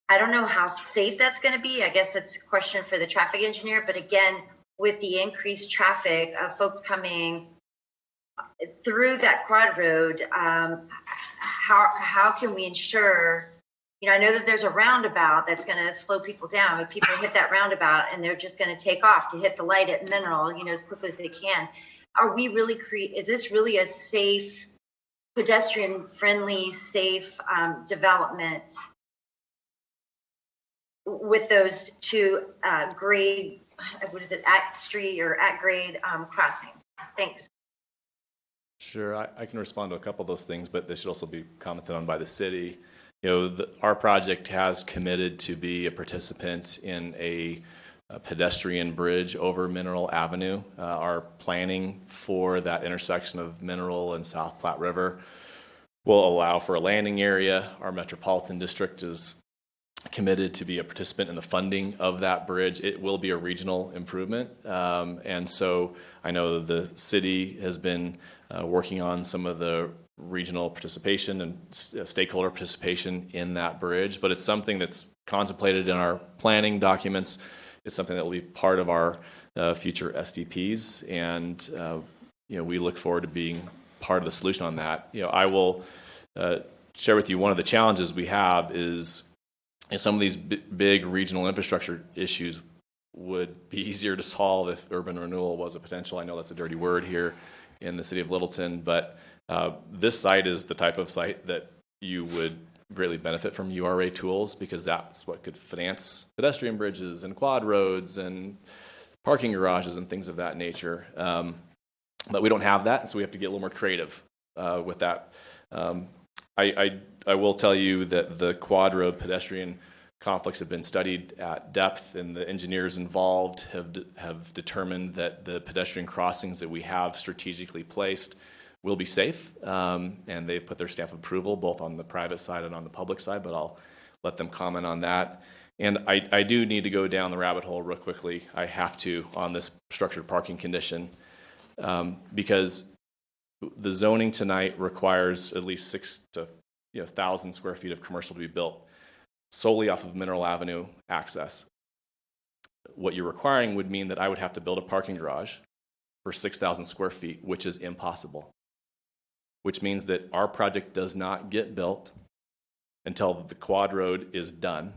I don't know how safe that's going to be. I guess that's a question for the traffic engineer. But again, with the increased traffic of folks coming through that quad road, how can we ensure, I know that there's a roundabout that's going to slow people down, but people hit that roundabout and they're just going to take off to hit the light at Mineral, as quickly as they can. Are we really is this really a safe, pedestrian-friendly, safe development with those two grade, at-street or at-grade crossing? Thanks. Sure, I can respond to a couple of those things, but they should also be commented on by the city. Our project has committed to be a participant in a pedestrian bridge over Mineral Avenue. Our planning for that intersection of Mineral and South Platte River will allow for a landing area. Our metropolitan district is committed to be a participant in the funding of that bridge. It will be a regional improvement. And so I know the city has been working on some of the regional participation and stakeholder participation in that bridge, but it's something that's contemplated in our planning documents. It's something that will be part of our future SDPs, and we look forward to being part of the solution on that. I will share with you one of the challenges we have is some of these big regional infrastructure issues would be easier to solve if urban renewal was a potential. I know that's a dirty word here in the city of Littleton, but this site is the type of site that you would greatly benefit from URA tools, because that's what could finance pedestrian bridges and quad roads and parking garages and things of that nature. But we don't have that, so we have to get a little more creative with that. I will tell you that the quad road pedestrian conflicts have been studied at depth, and the engineers involved have determined that the pedestrian crossings that we have strategically placed will be safe, and they've put their stamp of approval both on the private side and on the public side, but I'll let them comment on that. And I do need to go down the rabbit hole real quickly. I have to on this structured parking condition, because the zoning tonight requires at least 6,000 to 1,000 square feet of commercial to be built solely off of Mineral Avenue access. What you're requiring would mean that I would have to build a parking garage for 6,000 square feet, which is impossible. Which means that our project does not get built until the quad road is done,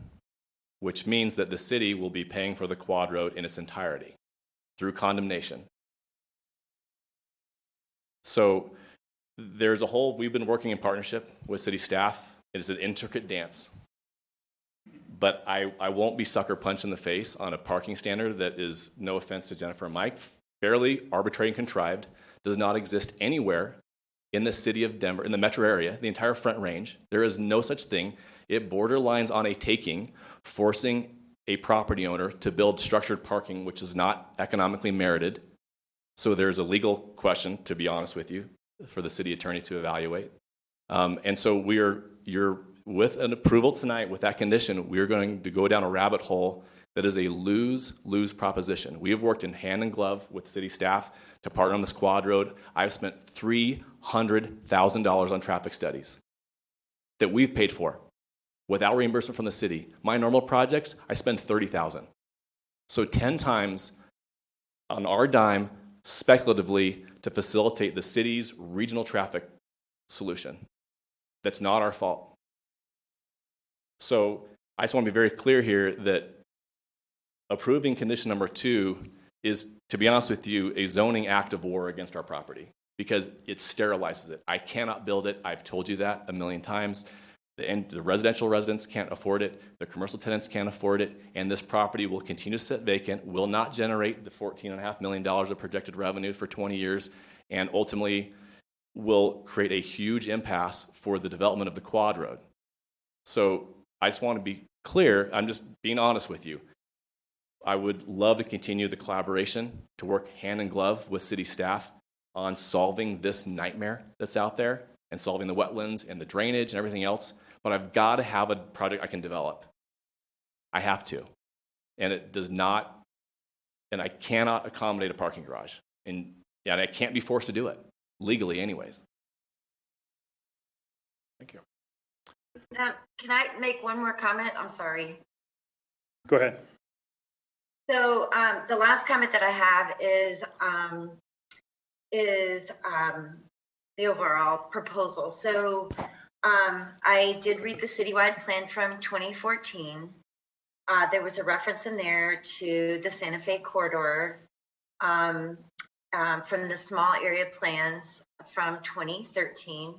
which means that the city will be paying for the quad road in its entirety through condemnation. So there's a whole, we've been working in partnership with city staff. It is an intricate dance. But I won't be sucker punched in the face on a parking standard that is, no offense to Jennifer and Mike, fairly arbitrary and contrived, does not exist anywhere in the city of Denver, in the metro area, the entire Front Range. There is no such thing. It borderlines on a taking, forcing a property owner to build structured parking, which is not economically merited. So there's a legal question, to be honest with you, for the city attorney to evaluate. And so you're with an approval tonight with that condition, we're going to go down a rabbit hole that is a lose-lose proposition. We have worked in hand in glove with city staff to partner on this quad road. I've spent $300,000 on traffic studies that we've paid for without reimbursement from the city. My normal projects, I spend $30,000. So 10 times on our dime, speculatively, to facilitate the city's regional traffic solution. That's not our fault. So I just want to be very clear here that approving condition number 2 is, to be honest with you, a zoning act of war against our property because it sterilizes it. I cannot build it. I've told you that a million times. The residential residents can't afford it. The commercial tenants can't afford it. And this property will continue to sit vacant, will not generate the $14.5 million of projected revenue for 20 years, and ultimately will create a huge impasse for the development of the quad road. So I just want to be clear. I'm just being honest with you. I would love to continue the collaboration to work hand in glove with city staff on solving this nightmare that's out there and solving the wetlands and the drainage and everything else. But I've got to have a project I can develop. I have to. And it does not, and I cannot accommodate a parking garage. And I can't be forced to do it, legally anyways. Thank you. Can I make one more comment? I'm sorry. Go ahead. So the last comment that I have is the overall proposal. So I did read the citywide plan from 2014. There was a reference in there to the Santa Fe corridor from the small area plans from 2013.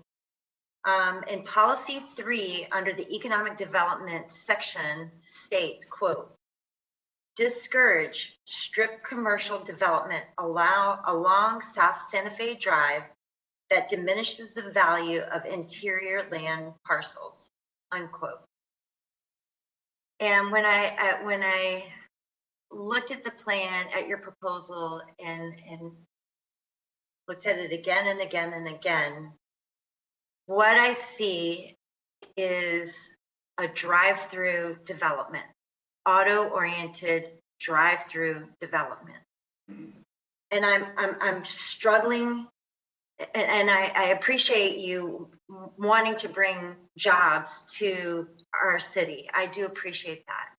In policy 3 under the economic development section states, quote, discourage strip commercial development along South Santa Fe Drive that diminishes the value of interior land parcels, unquote. And when I looked at the plan, at your proposal, and looked at it again and again and again, what I see is a drive-through development, auto-oriented drive-through development. And I'm struggling, and I appreciate you wanting to bring jobs to our city. I do appreciate that.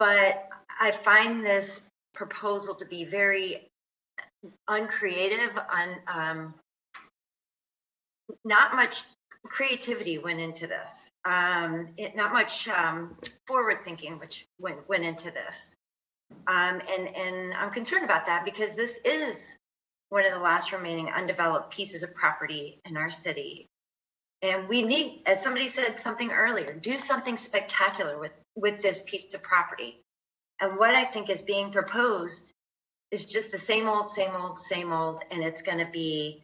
But I find this proposal to be very uncreative, not much creativity went into this. Not much forward thinking which went into this. And I'm concerned about that because this is one of the last remaining undeveloped pieces of property in our city. And we need, as somebody said something earlier, do something spectacular with this piece of property. And what I think is being proposed is just the same old, same old, same old, and it's going to be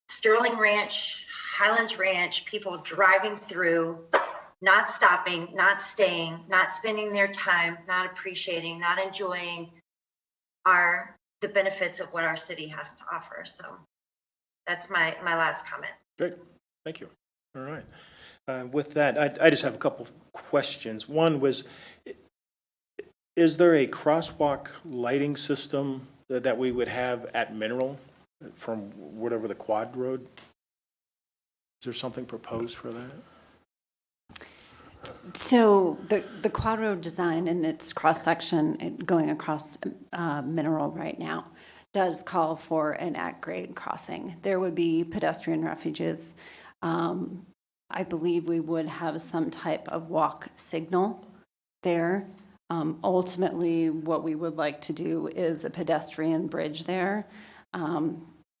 Sterling Ranch, Highlands Ranch, people driving through, not stopping, not staying, not spending their time, not appreciating, not enjoying the benefits of what our city has to offer. So that's my last comment. Great, thank you. All right. With that, I just have a couple of questions. One was, is there a crosswalk lighting system that we would have at Mineral from whatever the quad road? Is there something proposed for that? So the quad road design and its cross-section going across Mineral right now does call for an at-grade crossing. There would be pedestrian refuges. I believe we would have some type of walk signal there. Ultimately, what we would like to do is a pedestrian bridge there.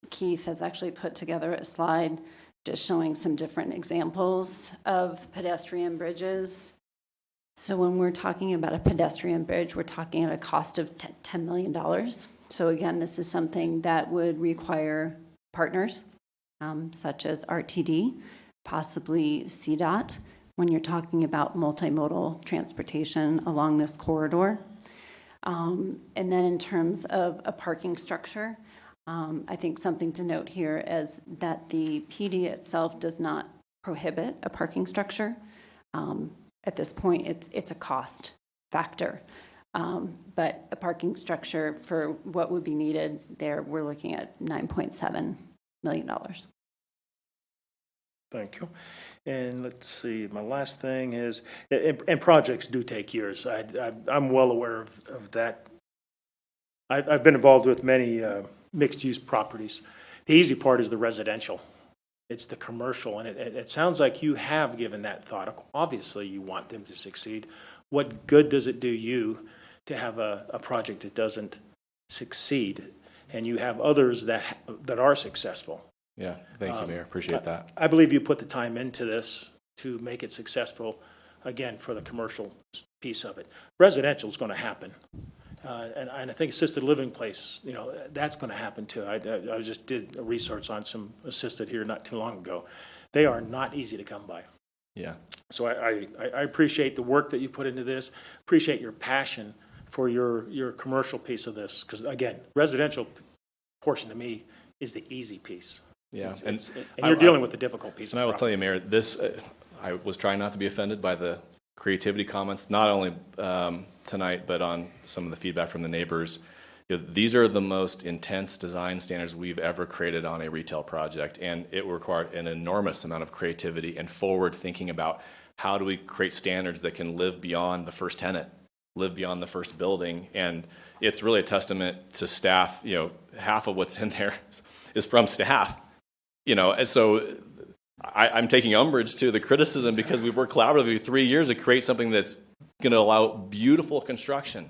Keith has actually put together a slide just showing some different examples of pedestrian bridges. So when we're talking about a pedestrian bridge, we're talking at a cost of $10 million. So again, this is something that would require partners such as RTD, possibly CDOT, when you're talking about multimodal transportation along this corridor. And then in terms of a parking structure, I think something to note here is that the PD itself does not prohibit a parking structure. At this point, it's a cost factor. But a parking structure for what would be needed there, we're looking at $9.7 million. Thank you. And let's see, my last thing is, and projects do take years. I'm well aware of that. I've been involved with many mixed-use properties. The easy part is the residential. It's the commercial, and it sounds like you have given that thought. Obviously, you want them to succeed. What good does it do you to have a project that doesn't succeed, and you have others that are successful? Yeah, thank you, Mayor. Appreciate that. I believe you put the time into this to make it successful, again, for the commercial piece of it. Residential is going to happen. And I think assisted living place, that's going to happen too. I just did research on some assisted here not too long ago. They are not easy to come by. Yeah. So I appreciate the work that you put into this, appreciate your passion for your commercial piece of this? Because again, residential portion to me is the easy piece. Yeah, and you're dealing with the difficult piece. And I will tell you, Mayor, this I was trying not to be offended by the creativity comments, not only tonight, but on some of the feedback from the neighbors. You know, these are the most intense design standards we've ever created on a retail project, and it required an enormous amount of creativity and forward thinking about how do we create standards that can live beyond the first tenant, live beyond the first building. And it's really a testament to staff. You know, half of what's in there is from staff, you know, and so I'm taking umbrage to the criticism because we've worked collaboratively 3 years to create something that's going to allow beautiful construction.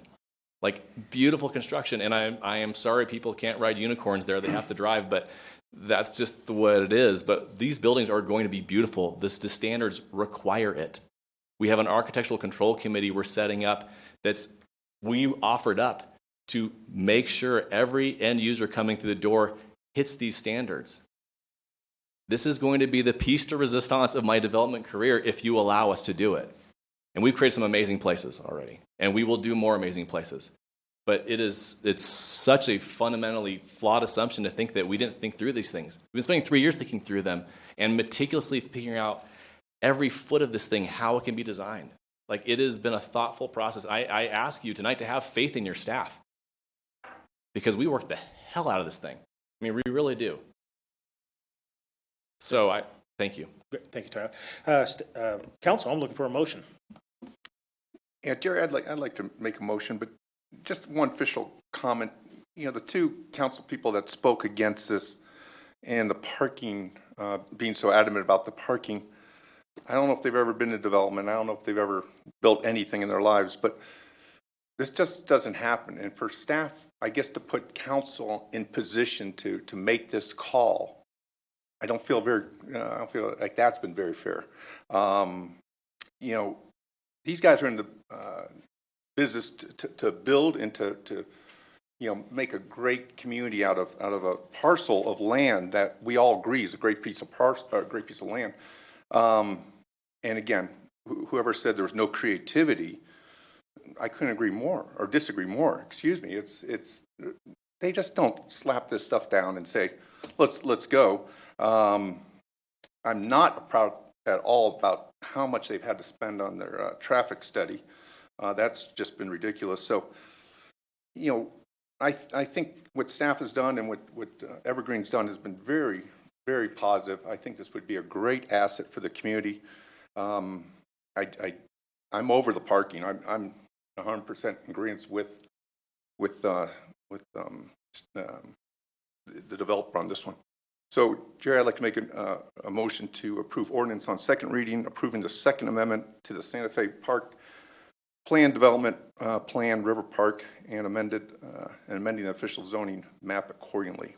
Like beautiful construction, and I am sorry people can't ride unicorns there, they have to drive, but that's just what it is. But these buildings are going to be beautiful. The standards require it. We have an architectural control committee we're setting up we offered up to make sure every end user coming through the door hits these standards. This is going to be the piece de resistance of my development career if you allow us to do it. And we've created some amazing places already, and we will do more amazing places. But it's such a fundamentally flawed assumption to think that we didn't think through these things. We've been spending 3 years thinking through them and meticulously figuring out every foot of this thing, how it can be designed. Like, it has been a thoughtful process. I ask you tonight to have faith in your staff because we work the hell out of this thing. I mean, we really do. So thank you. Thank you, Tyler. Council, I'm looking for a motion. Yeah, Jerry, I'd like to make a motion, but just one official comment. You know, the two council people that spoke against this and the parking, being so adamant about the parking, I don't know if they've ever been in development. I don't know if they've ever built anything in their lives, but this just doesn't happen. And for staff, I guess, to put council in position to make this call, I don't feel like that's been very fair. You know, these guys are in the business to build and to you know, make a great community out of a parcel of land that we all agree is a great piece of land. And again, whoever said there was no creativity, I couldn't agree more or disagree more. Excuse me. It's they just don't slap this stuff down and say, let's go. I'm not proud at all about how much they've had to spend on their traffic study. That's just been ridiculous. So, you know, I think what staff has done and what Evergreen's done has been very, very positive. I think this would be a great asset for the community. I'm over the parking. I'm 100% in agreement with the developer on this one. So, Jerry, I'd like to make a motion to approve ordinance on second reading, approving the second amendment to the Santa Fe Park Plan Development Plan, River Park, and amending the official zoning map accordingly.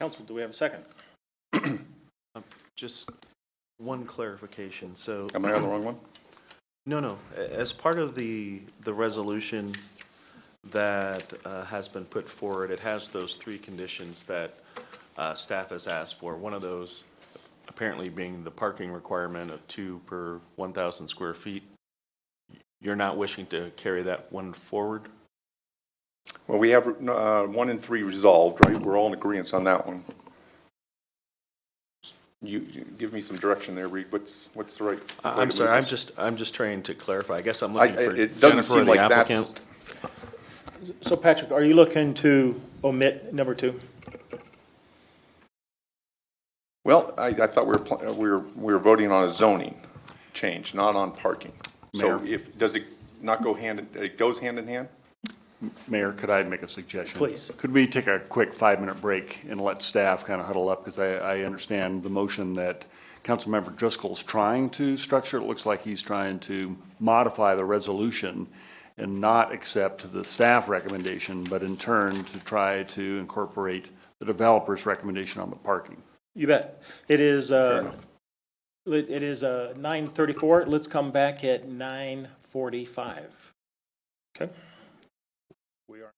Council, do we have a second? Just one clarification. So, am I on the wrong one? No. As part of the resolution that has been put forward, it has those three conditions that staff has asked for. One of those apparently being the parking requirement of 2 per 1,000 square feet. You're not wishing to carry that one forward? Well, we have 1 and 3 resolved, right? We're all in agreement on that one. You give me some direction there, Reed. What's the right? I'm sorry. I'm just trying to clarify. I guess I'm looking for it doesn't Jennifer, seem the like applicant. So, Patrick, are you looking to omit number 2? Well, I thought we were voting on a zoning change, not on parking. So, does it not go it goes hand in hand? Mayor, could I make a suggestion? Please. Could we take a quick 5-minute break and let staff kind of huddle up? Because I understand the motion that Councilmember Driscoll's trying to structure. It looks like he's trying to modify the resolution and not accept the staff recommendation, but in turn to try to incorporate the developer's recommendation on the parking. You bet. It is 9:34. Let's come back at 9:45. Okay. We are.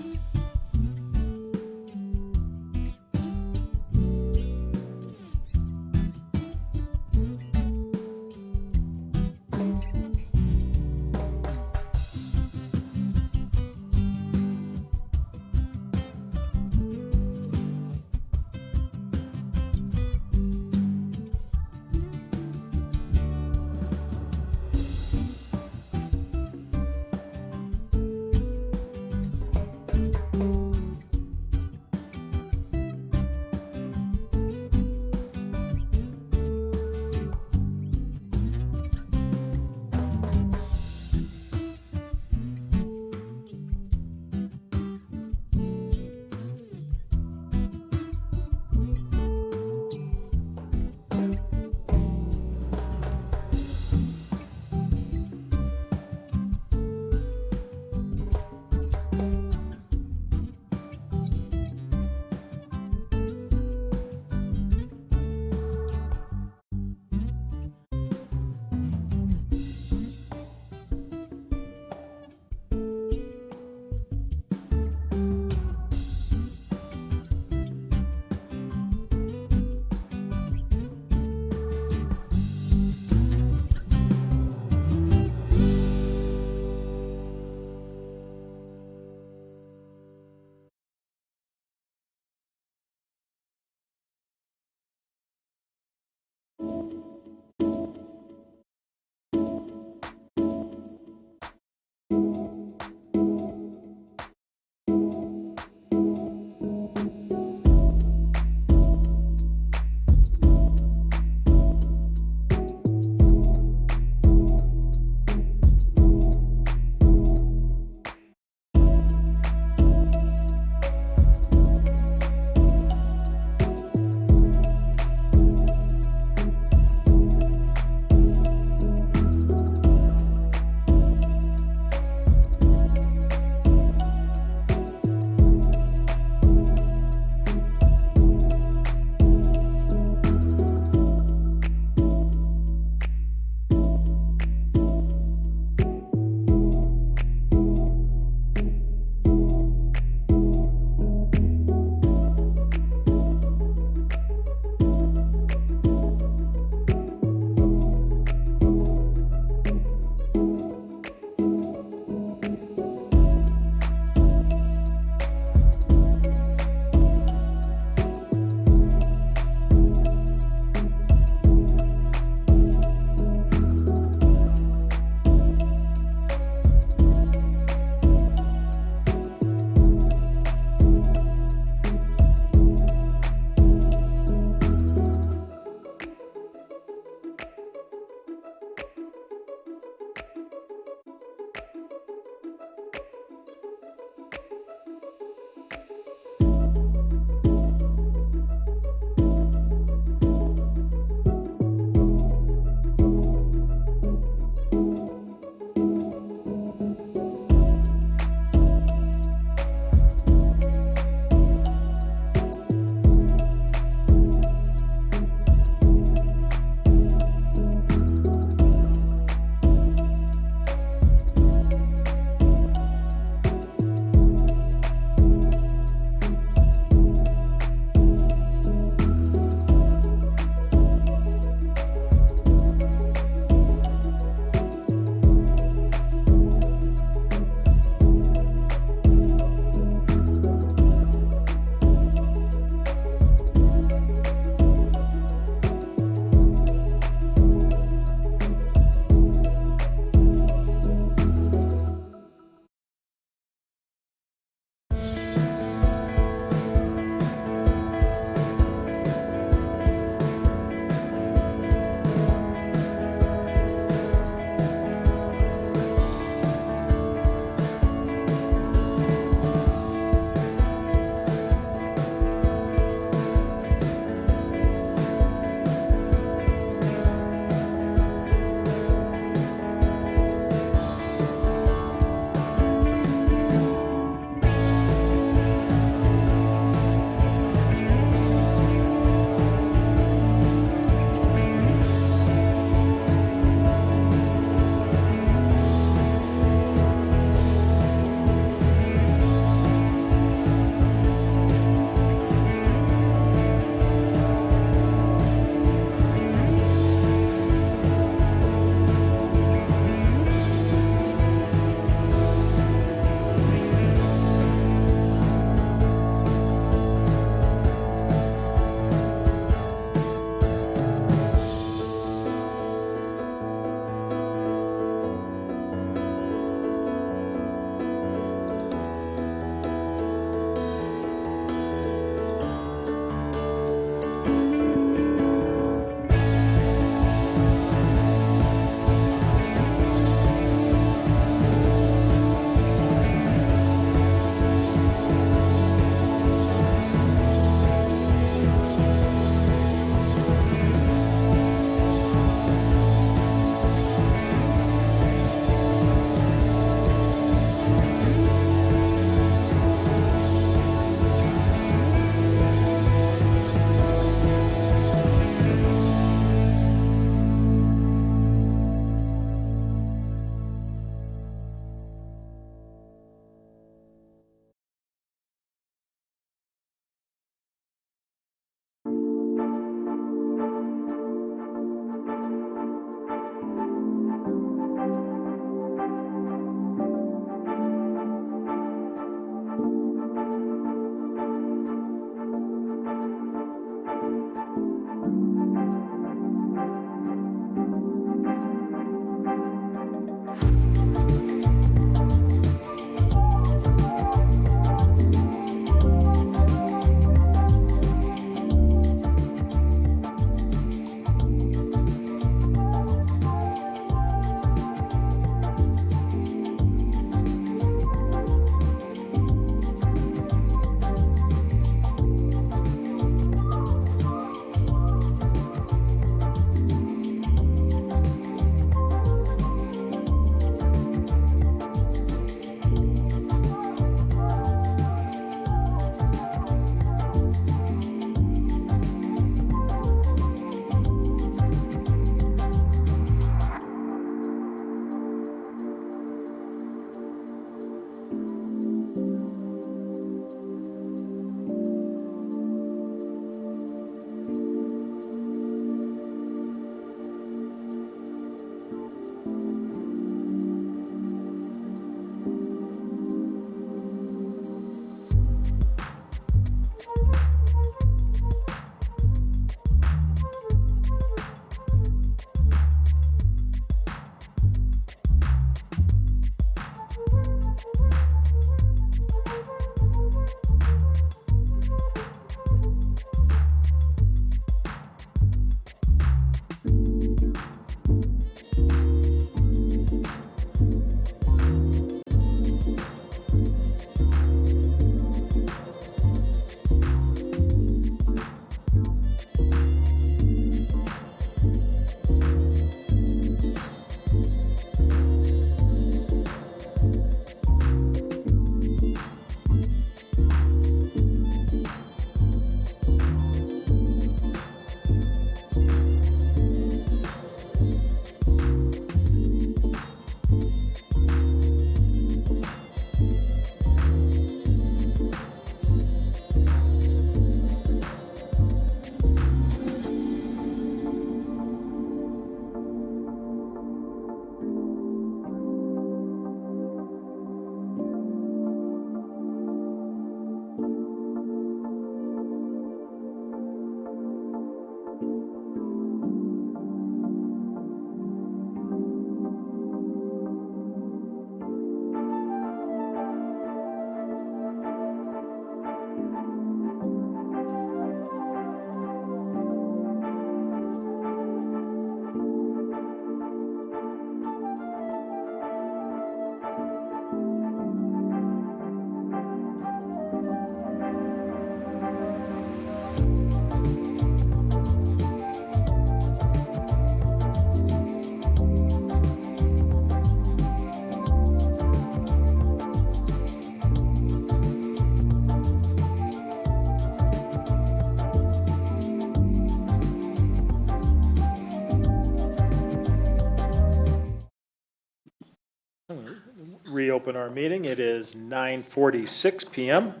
reopen our meeting. It is 9:46 PM.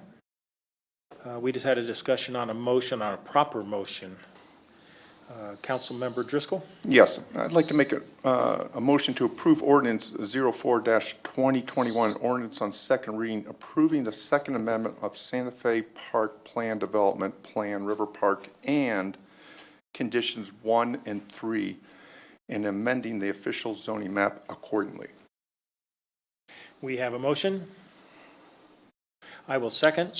We just had a discussion on a motion, on a proper motion. Councilmember Driscoll? Yes, I'd like to make a motion to approve ordinance 04-2021, ordinance on second reading, approving the second amendment of Santa Fe Park Plan Development Plan, River Park, and conditions 1 and 3, and amending the official zoning map accordingly. We have a motion. I will second.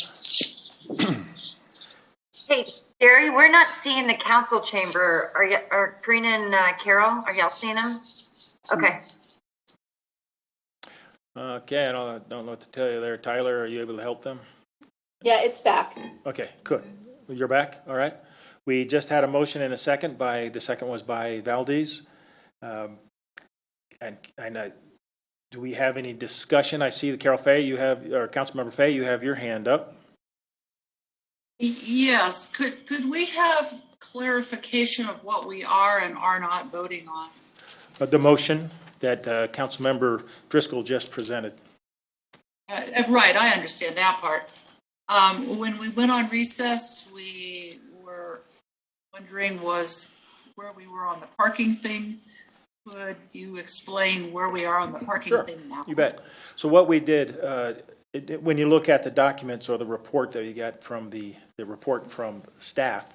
Hey, Jerry, we're not seeing the council chamber. Are Green and Carol, are y'all seeing them? Okay. Okay, I don't know what to tell you there. Tyler, are you able to help them? Yeah, it's back. Okay, good. You're back? All right. We just had a motion and a second the second was by Valdez. Do we have any discussion? I see that Carol Fay, or Councilmember Fay, you have your hand up. Yes, could we have clarification of what we are and are not voting on? The motion that Councilmember Driscoll just presented. Right, I understand that part. When we went on recess, we were wondering where we were on the parking thing. Could you explain where we are on the parking thing now? You bet. So what we did, when you look at the documents or the report that you got from the report from staff,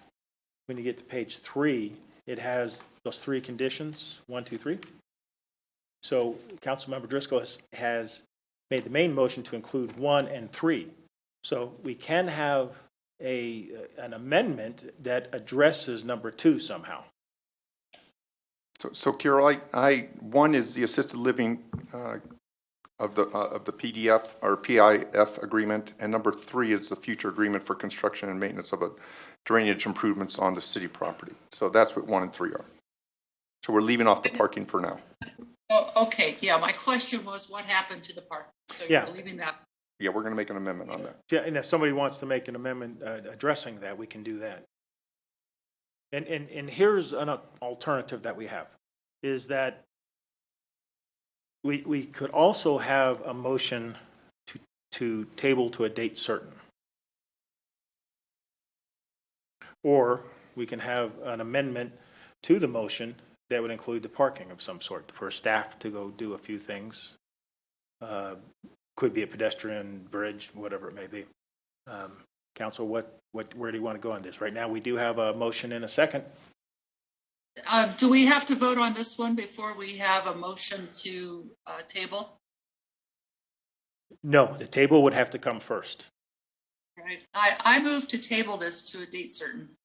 when you get to page 3, it has those 3 conditions, 1, 2, 3. So Councilmember Driscoll has made the main motion to include 1 and 3. So we can have an amendment that addresses number 2 somehow. So Carol, one is the assisted living of the PDF or PIF agreement, and number 3 is the future agreement for construction and maintenance of drainage improvements on the city property. So that's what 1 and 3 are. So we're leaving off the parking for now. Oh, okay, yeah, my question was what happened to the parking? So Yeah. you're leaving that. Yeah, we're going to make an amendment on that. Yeah, and if somebody wants to make an amendment addressing that, we can do that. And here's an alternative that we have, is that we could also have a motion to table to a date certain. Or we can have an amendment to the motion that would include the parking of some sort for staff to go do a few things. Could be a pedestrian bridge, whatever it may be. Council, where do you want to go on this? Right now, we do have a motion and a second. Do we have to vote on this one before we have a motion to table? No, the table would have to come first. Right. I move to table this to a date certain.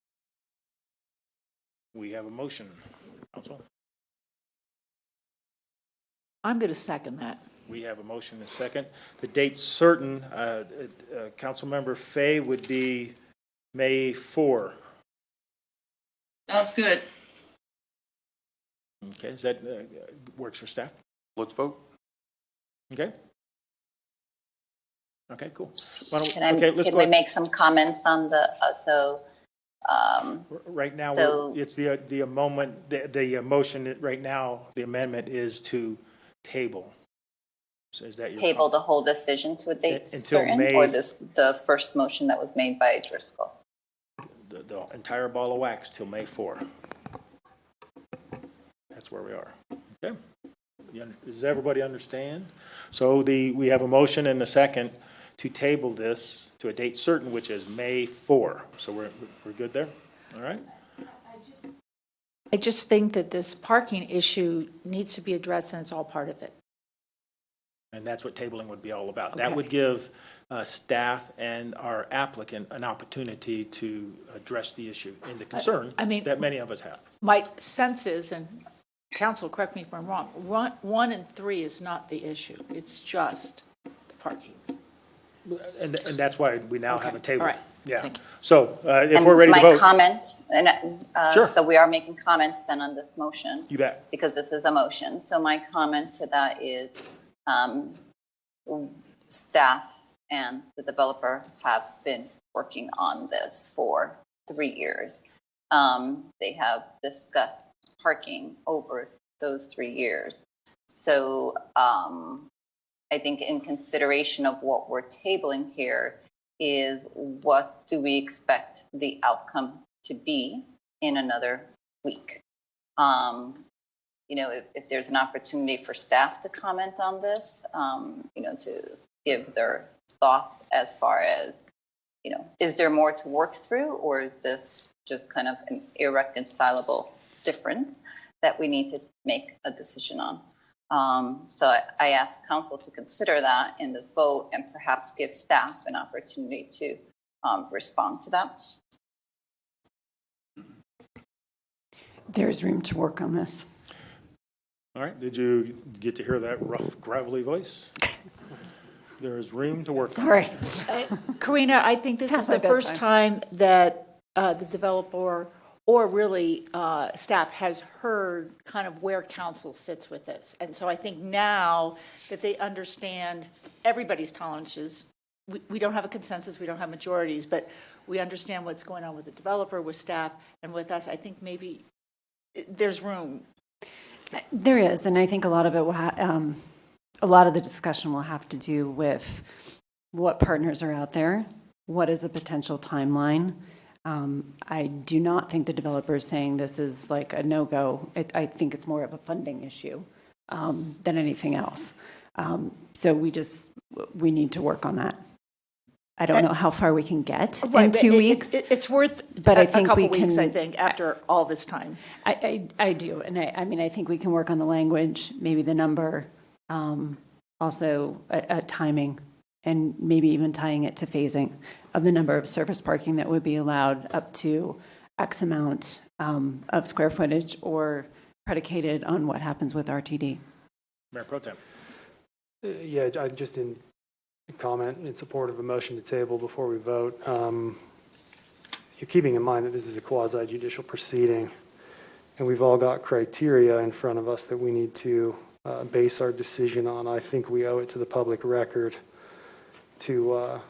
We have a motion. Council? I'm going to second that. We have a motion and a second. The date certain, Councilmember Fay would be May 4. Sounds good. Okay, is that works for staff? Let's vote. Okay. Okay, cool. Can we make some comments on the, right now, so- it's the moment, the motion right now, the amendment is to table. So is that your table the whole decision to a date Until certain, May- or the first motion that was made by Driscoll? the entire ball of wax till May 4. That's where we are. Okay. Does everybody understand? So we have a motion and a second to table this to a date certain, which is May 4. So we're good there? All right? I just think that this parking issue needs to be addressed, and it's all part of it. And that's what tabling would be all about. Okay. That would give staff and our applicant an opportunity to address the issue and the concern that many of us have. My sense is, and council, correct me if I'm wrong, 1 and 3 is not the issue. It's just the parking. And that's why we now have a table. All right. Yeah. Thank you. So if we're ready to vote. My comment, and Sure. so we are making comments then on this motion. You bet. Because this is a motion. So my comment to that is staff and the developer have been working on this for 3 years. They have discussed parking over those 3 years. So I think in consideration of what we're tabling here is what do we expect the outcome to be in another week? You know, if there's an opportunity for staff to comment on this, you know, to give their thoughts as far as, you know, is there more to work through, or is this just kind of an irreconcilable difference that we need to make a decision on? So I ask council to consider that in this vote and perhaps give staff an opportunity to respond to that. There's room to work on this. All right, did you get to hear that rough, gravelly voice? There's room to work. Sorry. Karina, I think this is the first time that the developer or really staff has heard kind of where council sits with this. And so I think now that they understand everybody's tolerances, we don't have a consensus, we don't have majorities, but we understand what's going on with the developer, with staff, and with us. I think maybe there's room. There is, and I think a lot of it will a lot of the discussion will have to do with what partners are out there, what is a potential timeline. I do not think the developer is saying this is like a no-go. I think it's more of a funding issue than anything else. So we need to work on that. I don't know how far we can get in 2 weeks. It's worth but a couple weeks, I think, after all this time. I do. And I mean, I think we can work on the language, maybe the number, also a timing, and maybe even tying it to phasing of the number of surface parking that would be allowed up to X amount of square footage, or predicated on what happens with RTD. Mayor Pro Tem. Yeah, I just didn't comment in support of a motion to table before we vote. You're keeping in mind that this is a quasi-judicial proceeding, and we've all got criteria in front of us that we need to base our decision on. I think we owe it to the public record to,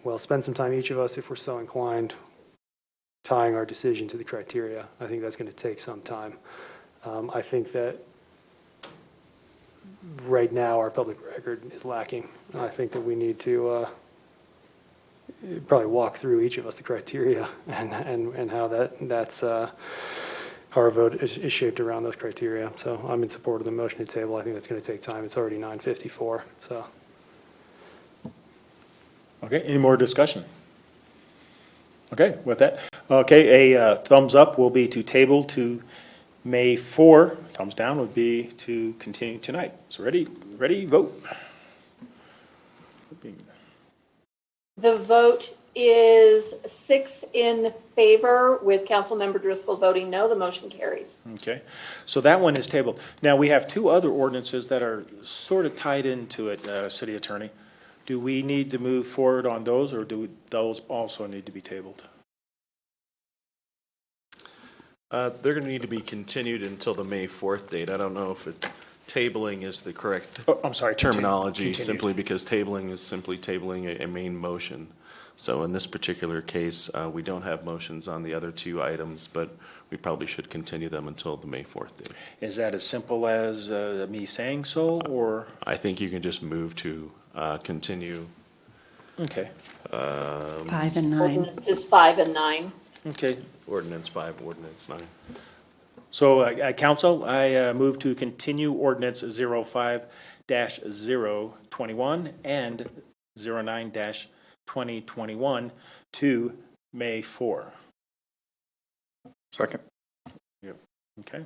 well, spend some time, each of us, if we're so inclined, tying our decision to the criteria. I think that's going to take some time. I think that right now our public record is lacking. I think that we need to probably walk through, each of us, the criteria and how that's how our vote is shaped around those criteria. So I'm in support of the motion to table. I think that's going to take time. It's already 9:54. So. Okay, any more discussion? Okay, with that, okay, a thumbs up will be to table to May 4. Thumbs down would be to continue tonight. So ready, vote. The vote is 6 in favor, with Councilmember Driscoll voting no. The motion carries. Okay, so that one is tabled. Now, we have two other ordinances that are sort of tied into it, City Attorney. Do we need to move forward on those, or do those also need to be tabled? They're going to need to be continued until the May 4th date. I don't know if tabling is the correct terminology, continued. simply because tabling is simply tabling a main motion. So in this particular case, we don't have motions on the other two items, but we probably should continue them until the May 4th date. Is that as simple as me saying so, or? I think you can just move to continue. Okay. 5 and 9. Ordinance is 5 and 9. Okay. Ordinance 5, Ordinance 9. So, Council, I move to continue Ordinance 05-021 and 09-2021 to May 4. Second. Yep. Okay.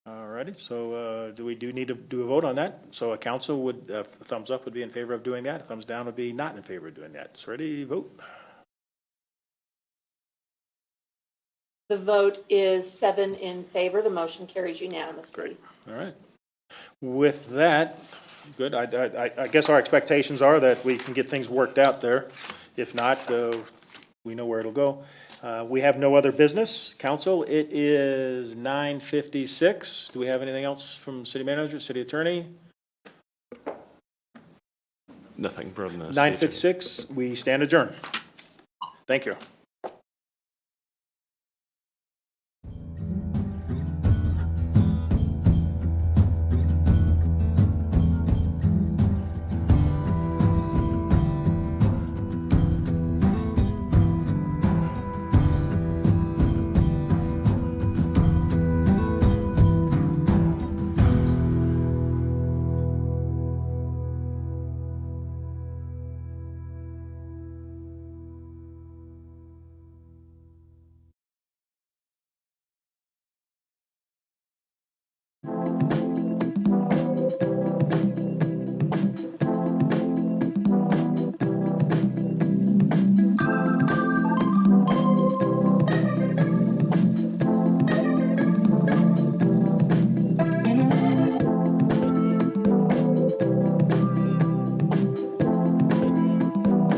All righty. So, do we need to do a vote on that? So, a council would thumbs up would be in favor of doing that. Thumbs down would be not in favor of doing that. So, ready, vote. The vote is 7 in favor. The motion carries unanimously. All right. With that, good. I guess our expectations are that we can get things worked out there. If not, we know where it'll go. We have no other business. Council, it is 9:56. Do we have anything else from City Manager, City Attorney? Nothing from the 9:56. We stand adjourned. Thank you.